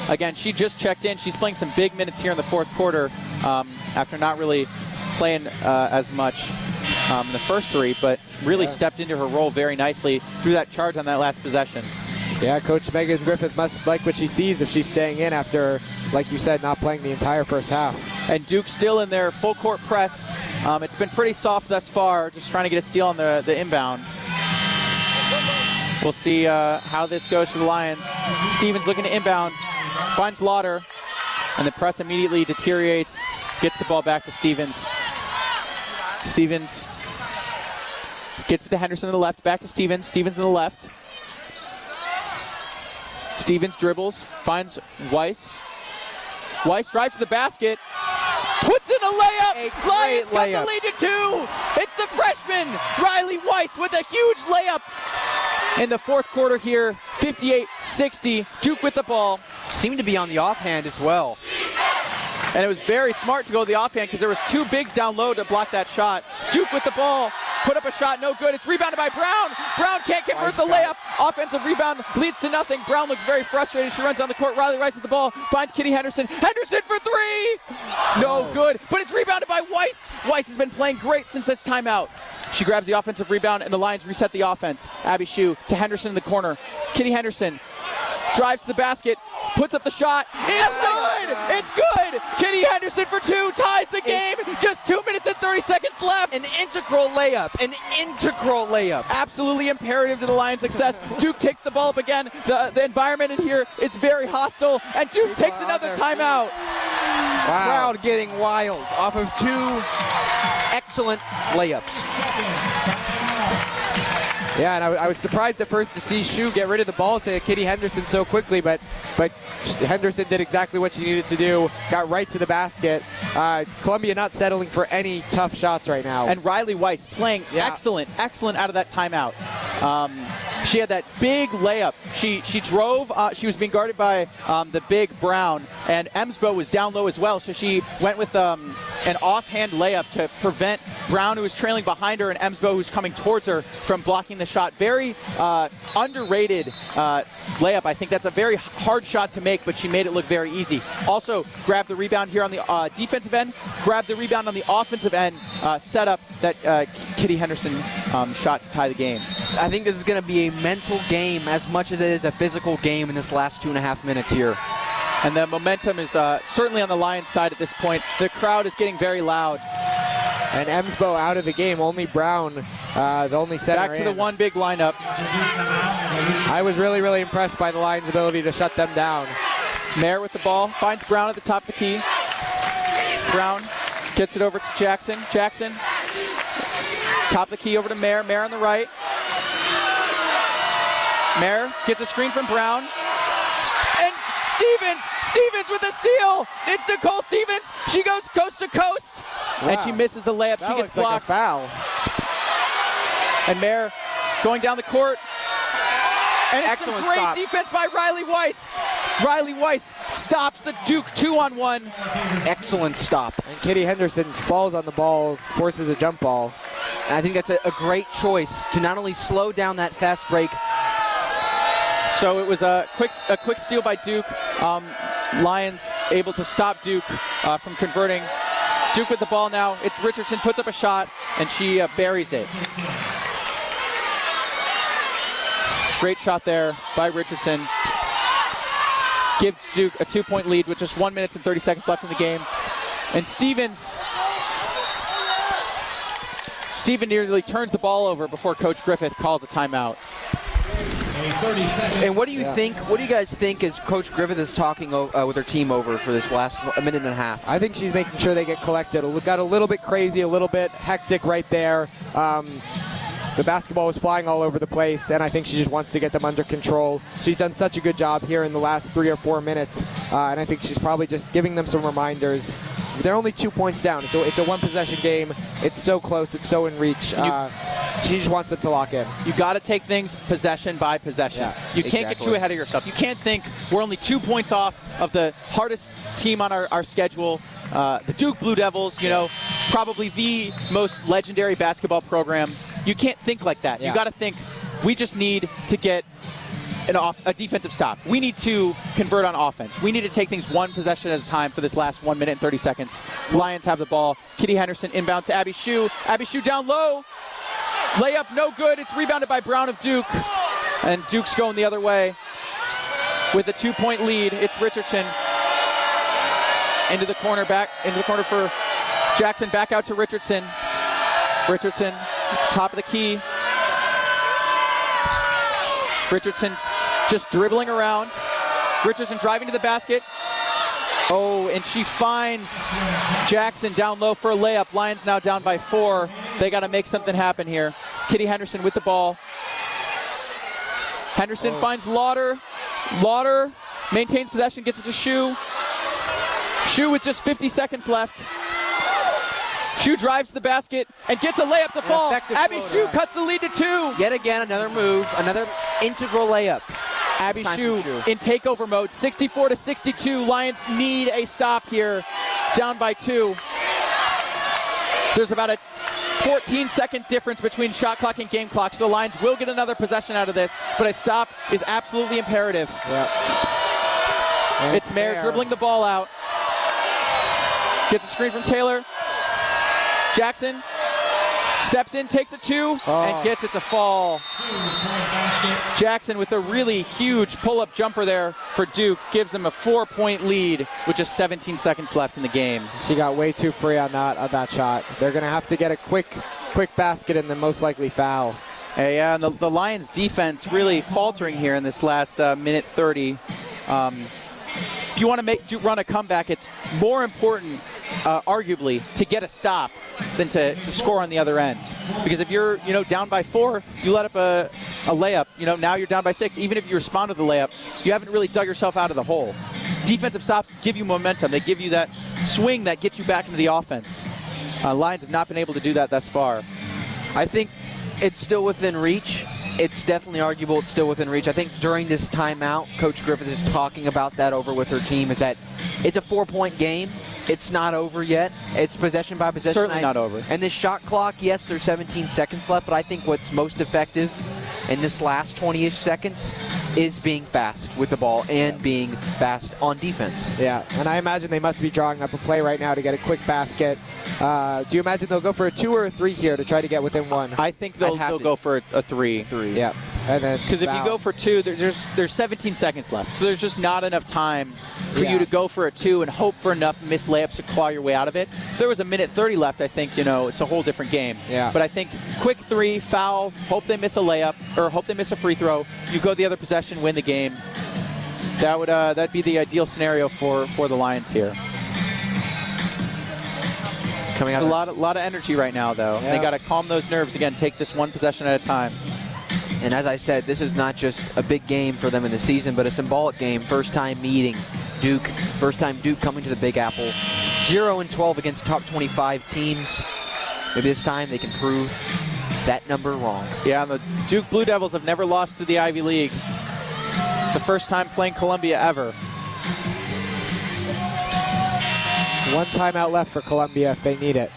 Again, she just checked in. She's playing some big minutes here in the fourth quarter after not really playing as much in the first 3, but really stepped into her role very nicely through that charge on that last possession. Yeah, Coach Megan Griffith must like what she sees if she's staying in after, like you said, not playing the entire first half. And Duke still in their full court press. It's been pretty soft thus far, just trying to get a steal on the inbound. We'll see how this goes for the Lions. Stevens looking to inbound, finds Lauder, and the press immediately deteriorates, gets the ball back to Stevens. Stevens gets it to Henderson on the left, back to Stevens. Stevens on the left. Stevens dribbles, finds Weiss. Weiss drives to the basket, puts in a layup. Lions got the lead to 2. It's the freshman, Riley Weiss, with a huge layup in the fourth quarter here. 58-60, Duke with the ball. Seemed to be on the offhand as well. And it was very smart to go to the offhand because there was 2 bigs down low to block that shot. Duke with the ball, put up a shot, no good. It's rebounded by Brown. Brown can't convert the layup. Offensive rebound leads to nothing. Brown looks very frustrated. She runs on the court. Riley Rice with the ball, finds Kitty Henderson. Henderson for 3! No good, but it's rebounded by Weiss. Weiss has been playing great since this timeout. She grabs the offensive rebound, and the Lions reset the offense. Abby Shue to Henderson in the corner. Kitty Henderson drives to the basket, puts up the shot. It's good! It's good! Kitty Henderson for 2 ties the game. Just 2 minutes and 30 seconds left. An integral layup. An integral layup. Absolutely imperative to the Lions' success. Duke takes the ball up again. The environment in here is very hostile, and Duke takes another timeout. Wow. Crowd getting wild off of 2 excellent layups. Yeah, and I was surprised at first to see Shue get rid of the ball to Kitty Henderson so quickly, but Henderson did exactly what she needed to do, got right to the basket. Columbia not settling for any tough shots right now. And Riley Weiss playing excellent out of that timeout. She had that big layup. She drove. She was being guarded by the big Brown, and Emsbo was down low as well. So she went with an offhand layup to prevent Brown, who was trailing behind her, and Emsbo, who's coming towards her, from blocking the shot. Very underrated layup. I think that's a very hard shot to make, but she made it look very easy. Also, grabbed the rebound here on the defensive end, grabbed the rebound on the offensive end, set up that Kitty Henderson shot to tie the game. I think this is going to be a mental game as much as it is a physical game in this last 2.5 minutes here. And the momentum is certainly on the Lions side at this point. The crowd is getting very loud. And Emsbo out of the game, only Brown, the only center back to the one big lineup. I was really impressed by the Lions' ability to shut them down. Mayer with the ball, finds Brown at the top of the key. Brown gets it over to Jackson. Jackson, top of the key over to Mayer. Mayer on the right. Mayer gets a screen from Brown. And Stevens with a steal. It's Nicole Stevens. She goes coast to coast, and she misses the layup. She gets blocked. Like a foul. And Mayer going down the court. And it's some great defense by Riley Weiss. Riley Weiss stops the Duke 2-on-1. Excellent stop. And Kitty Henderson falls on the ball, forces a jump ball. And I think that's a great choice to not only slow down that fast break. So it was a quick steal by Duke. Lions able to stop Duke from converting. Duke with the ball now. It's Richardson, puts up a shot, and she buries it. Great shot there by Richardson. Gives Duke a 2-point lead with just 1 minute and 30 seconds left in the game. And Steven nearly turns the ball over before Coach Griffith calls a timeout. And what do you think? What do you guys think as Coach Griffith is talking with her team over for this last minute and a half? I think she's making sure they get collected. It got a little bit crazy, a little bit hectic right there. The basketball was flying all over the place, and I think she just wants to get them under control. She's done such a good job here in the last 3 or 4 minutes, and I think she's probably just giving them some reminders. They're only 2 points down. It's a one-possession game. It's so close. It's so in reach. She just wants them to lock in. You got to take things possession by possession. Yeah, you can't get too ahead of yourself. You can't think we're only 2 points off of the hardest team on our schedule. The Duke Blue Devils, probably the most legendary basketball program. You can't think like that. Yeah. You got to think we just need to get a defensive stop. We need to convert on offense. We need to take things one possession at a time for this last 1 minute and 30 seconds. Lions have the ball. Kitty Henderson inbounds to Abby Shue. Abby Shue down low. Layup no good. It's rebounded by Brown of Duke. And Duke's going the other way with a 2-point lead. It's Richardson into the corner for Jackson. Back out to Richardson. Richardson, top of the key. Richardson just dribbling around. Richardson driving to the basket. Oh, and she finds Jackson down low for a layup. Lions now down by 4. They got to make something happen here. Kitty Henderson with the ball. Henderson finds Lauder. Lauder maintains possession, gets it to Shue. Shue with just 50 seconds left. Shue drives the basket and gets a layup to fall. Abby Shue cuts the lead to 2. Yet again, another move, another integral layup. Abby Shue in takeover mode, 64-62. Lions need a stop here, down by 2. There's about a 14-second difference between shot clock and game clock, so the Lions will get another possession out of this, but a stop is absolutely imperative. It's Mayer dribbling the ball out. Gets a screen from Taylor. Jackson steps in, takes a 2, and gets it to fall. Jackson with a really huge pull-up jumper there for Duke gives them a 4-point lead with just 17 seconds left in the game. She got way too free on that shot. They're going to have to get a quick basket and then most likely foul. Yeah, and the Lions defense really faltering here in this last minute 30. If you want to run a comeback, it's more important, arguably, to get a stop than to score on the other end. Because if you're down by 4, you let up a layup. Now you're down by 6. Even if you respond to the layup, you haven't really dug yourself out of the hole. Defensive stops give you momentum. They give you that swing that gets you back into the offense. Lions have not been able to do that thus far. I think it's still within reach. It's definitely arguable it's still within reach. I think during this timeout, Coach Griffith is talking about that over with her team, is that it's a 4-point game. It's not over yet. It's possession by possession. Certainly not over. And this shot clock, yes, there's 17 seconds left, but I think what's most effective in this last 20-ish seconds is being fast with the ball and being fast on defense. Yeah, and I imagine they must be drawing up a play right now to get a quick basket. Do you imagine they'll go for a 2 or a 3 here to try to get within 1? I think they'll go for a 3. Yeah, and then because if you go for 2, there's 17 seconds left, so there's just not enough time for you to go for a 2 and hope for enough missed layups to claw your way out of it. If there was a minute 30 left, I think it's a whole different game. Yeah. But I think quick 3, foul, hope they miss a layup or hope they miss a free throw. You go the other possession, win the game. That'd be the ideal scenario for the Lions here. Coming out a lot of energy right now, though. Yeah. They got to calm those nerves again. Take this one possession at a time. And as I said, this is not just a big game for them in the season, but a symbolic game. First time meeting Duke. First time Duke coming to the Big Apple. 0-12 against top 25 teams. Maybe this time they can prove that number wrong. Yeah, the Duke Blue Devils have never lost to the Ivy League. The first time playing Columbia ever. One timeout left for Columbia if they need it.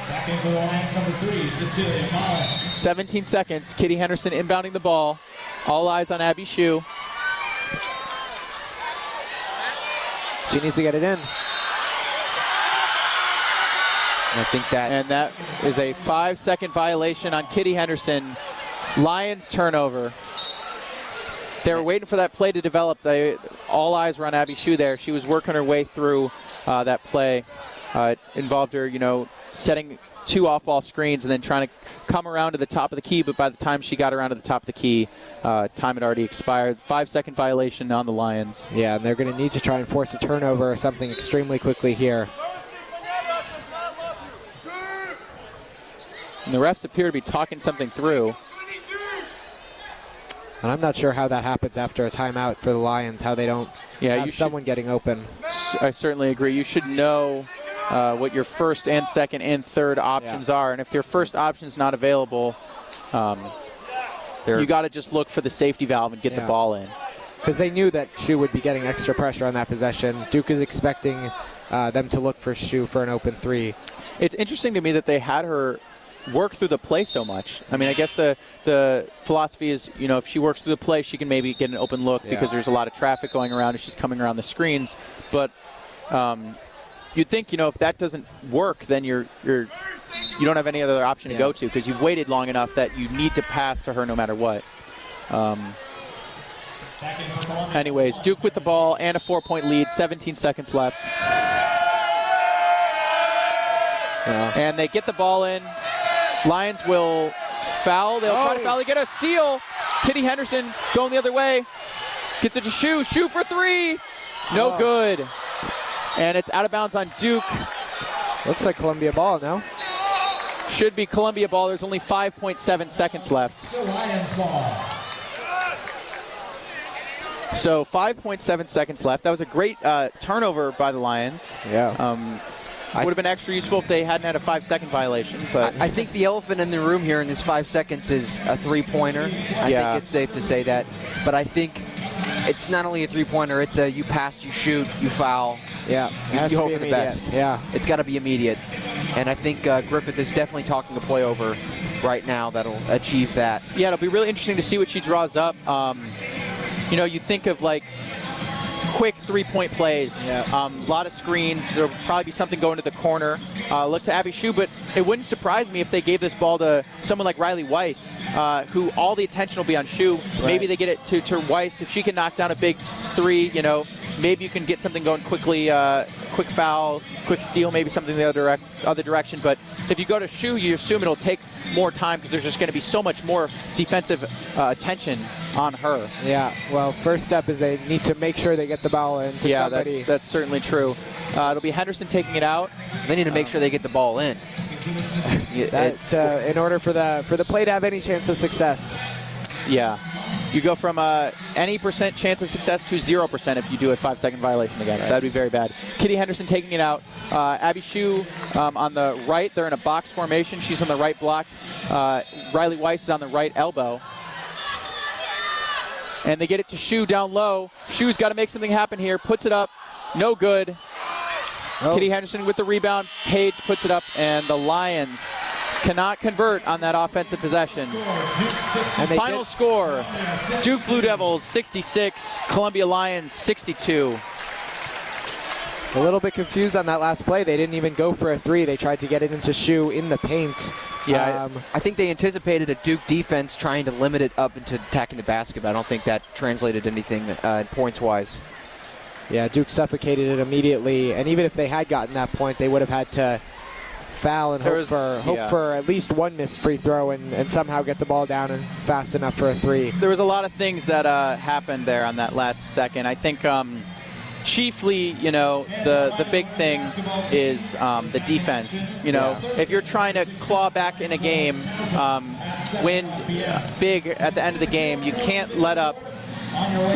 Back into the lines, number 3, Cecilia Collins. 17 seconds. Kitty Henderson inbounding the ball. All eyes on Abby Shue. She needs to get it in. I think that... And that is a 5-second violation on Kitty Henderson. Lions turnover. They were waiting for that play to develop. All eyes were on Abby Shue there. She was working her way through that play. It involved her, setting 2 off-ball screens and then trying to come around to the top of the key, but by the time she got around to the top of the key, time had already expired. 5-second violation on the Lions. Yeah, and they're going to need to try and force a turnover or something extremely quickly here. And the refs appear to be talking something through. And I'm not sure how that happens after a timeout for the Lions, how they don't have someone getting open. I certainly agree. You should know what your first and second and third options are. And if your first option is not available, you got to just look for the safety valve and get the ball in. Because they knew that Shue would be getting extra pressure on that possession. Duke is expecting them to look for Shue for an open 3. It's interesting to me that they had her work through the play so much. I mean, I guess the philosophy is, if she works through the play, she can maybe get an open look because there's a lot of traffic going around as she's coming around the screens. But you'd think, if that doesn't work, then you don't have any other option to go to because you've waited long enough that you need to pass to her no matter what. Anyways, Duke with the ball and a 4-point lead, 17 seconds left. And they get the ball in. Lions will foul. They'll try to foul. They get a steal. Kitty Henderson going the other way. Gets it to Shue. Shue for 3. No good. And it's out of bounds on Duke. Looks like Columbia ball now. Should be Columbia ball. There's only 5.7 seconds left. Still Lions ball. So 5.7 seconds left. That was a great turnover by the Lions. Yeah. Would have been extra useful if they hadn't had a 5-second violation. But I think the elephant in the room here in this 5 seconds is a 3-pointer. I think it's safe to say that. But I think it's not only a 3-pointer, it's a you pass, you shoot, you foul. Yeah, you hope for the best. Yeah. It's got to be immediate. And I think Griffith is definitely talking a play over right now that'll achieve that. Yeah, it'll be really interesting to see what she draws up. You think of like quick 3-point plays, a lot of screens. There'll probably be something going to the corner. Look to Abby Shue, but it wouldn't surprise me if they gave this ball to someone like Riley Weiss, who all the attention will be on Shue. Right. Maybe they get it to Weiss. If she can knock down a big 3, maybe you can get something going quickly, quick foul, quick steal, maybe something the other direction. But if you go to Shue, you assume it'll take more time because there's just going to be so much more defensive attention on her. Yeah, well, first step is they need to make sure they get the ball into somebody. Yeah, that's certainly true. It'll be Henderson taking it out. They need to make sure they get the ball in. In order for the play to have any chance of success. Yeah. You go from any % chance of success to 0% if you do a 5-second violation again. So that'd be very bad. Kitty Henderson taking it out. Abby Shue on the right. They're in a box formation. She's on the right block. Riley Weiss is on the right elbow. And they get it to Shue down low. Shue's got to make something happen here. Puts it up. No good. Kitty Henderson with the rebound. Page puts it up. And the Lions cannot convert on that offensive possession. And final score, Duke Blue Devils 66, Columbia Lions 62. A little bit confused on that last play. They didn't even go for a 3. They tried to get it into Shue in the paint. Yeah, I think they anticipated a Duke defense trying to limit it up into attacking the basket, but I don't think that translated anything points-wise. Yeah, Duke suffocated it immediately, and even if they had gotten that point, they would have had to foul and hope for at least one missed free throw and somehow get the ball down and fast enough for a 3. There was a lot of things that happened there on that last second. I think chiefly, the big thing is the defense. If you're trying to claw back in a game, win big at the end of the game, you can't let up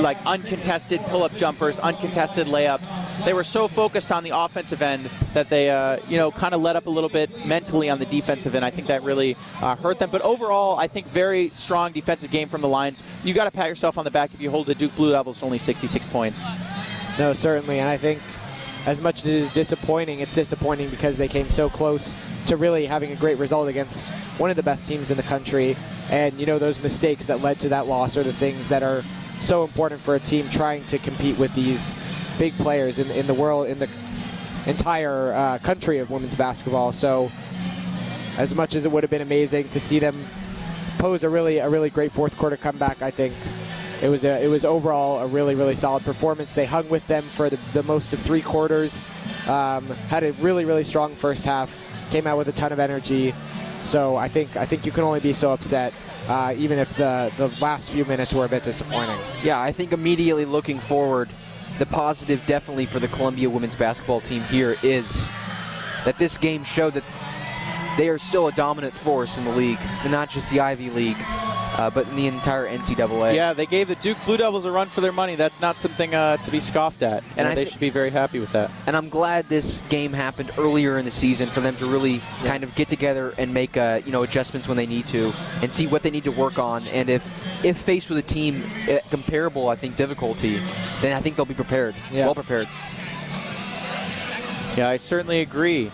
like uncontested pull-up jumpers, uncontested layups. They were so focused on the offensive end that they, kind of let up a little bit mentally on the defensive end. I think that really hurt them. But overall, I think very strong defensive game from the Lions. You got to pat yourself on the back if you hold the Duke Blue Devils to only 66 points. No, certainly, and I think as much as it is disappointing, it's disappointing because they came so close to really having a great result against one of the best teams in the country. And, those mistakes that led to that loss are the things that are so important for a team trying to compete with these big players in the world, in the entire country of women's basketball. So as much as it would have been amazing to see them pose a really great fourth quarter comeback, I think it was overall a really solid performance. They hung with them for the most of 3 quarters, had a really strong first half, came out with a ton of energy. So I think you can only be so upset, even if the last few minutes were a bit disappointing. Yeah, I think immediately looking forward, the positive definitely for the Columbia women's basketball team here is that this game showed that they are still a dominant force in the league, and not just the Ivy League, but in the entire NCAA. Yeah, they gave the Duke Blue Devils a run for their money. That's not something to be scoffed at. And they should be very happy with that. And I'm glad this game happened earlier in the season for them to really kind of get together and make adjustments when they need to and see what they need to work on. And if faced with a team comparable, I think, difficulty, then I think they'll be prepared, well prepared. Yeah, I certainly agree.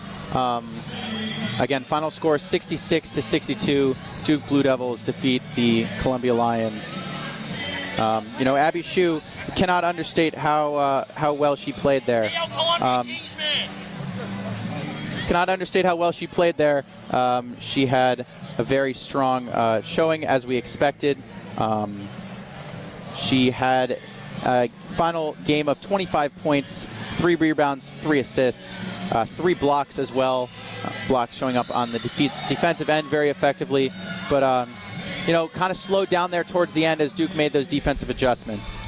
Again, final score 66-62. Duke Blue Devils defeat the Columbia Lions. Abby Shue, cannot understate how well she played there. Cannot understate how well she played there. She had a very strong showing, as we expected. She had a final game of 25 points, 3 rebounds, 3 assists, 3 blocks as well. Blocks showing up on the defensive end very effectively, but kind of slowed down there towards the end as Duke made those defensive adjustments.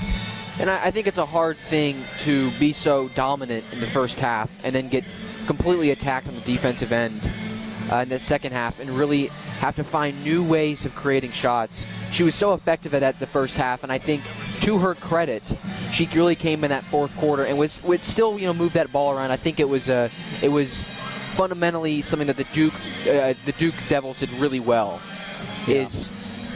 And I think it's a hard thing to be so dominant in the first half and then get completely attacked on the defensive end in the second half and really have to find new ways of creating shots. She was so effective at that the first half, and I think to her credit, she really came in that fourth quarter and would still move that ball around. I think it was fundamentally something that the Duke Devils did really well, is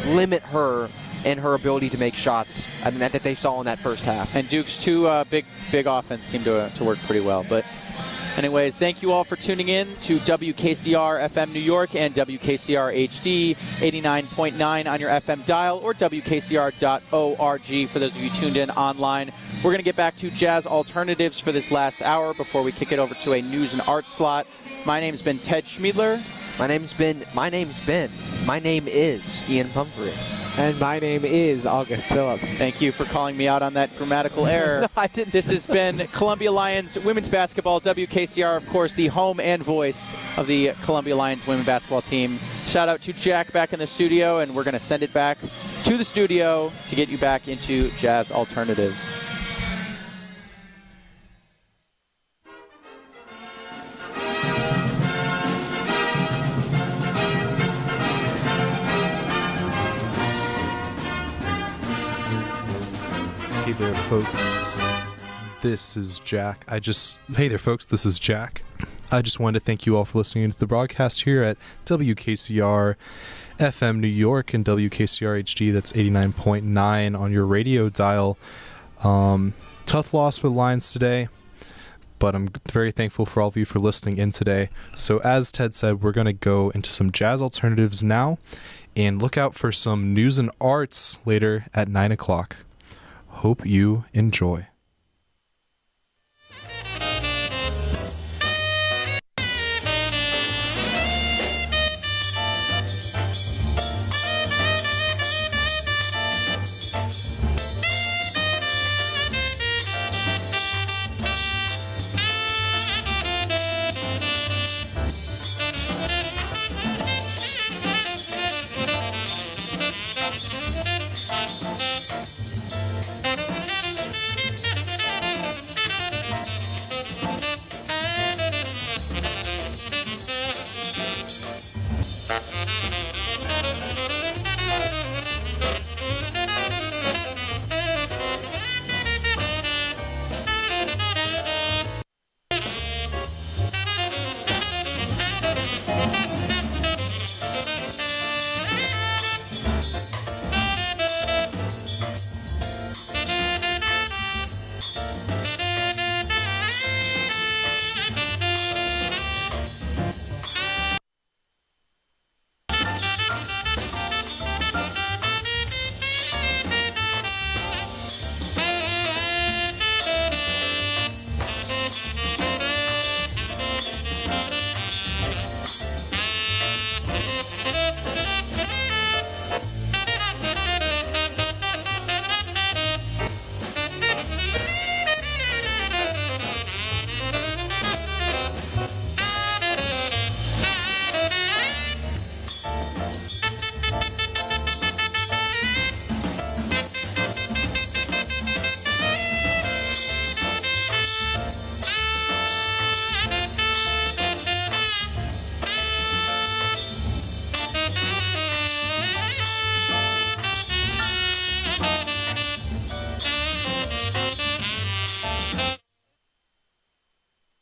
limit her and her ability to make shots. I mean, that they saw in that first half. And Duke's two big offense seemed to work pretty well. But anyways, thank you all for tuning in to WKCR FM New York and WKCR HD 89.9 on your FM dial, or WKCR.org for those of you tuned in online. We're going to get back to Jazz Alternatives for this last hour before we kick it over to a news and art slot. My name's been Ted Schmiedeler. My name is Ian Pumphrey. And my name is August Phillips. Thank you for calling me out on that grammatical error. No, I didn't. This has been Columbia Lions women's basketball. WKCR, of course, the home and voice of the Columbia Lions women's basketball team. Shout out to Jack back in the studio, and we're going to send it back to the studio to get you back into Jazz Alternatives. Hey there, folks. This is Jack. Hey there, folks. This is Jack. I just wanted to thank you all for listening to the broadcast here at WKCR FM New York and WKCR HD. That's 89.9 on your radio dial. Tough loss for the Lions today, but I'm very thankful for all of you for listening in today. So as Ted said, we're going to go into some Jazz Alternatives now, and look out for some news and arts later at 9 o'clock. Hope you enjoy.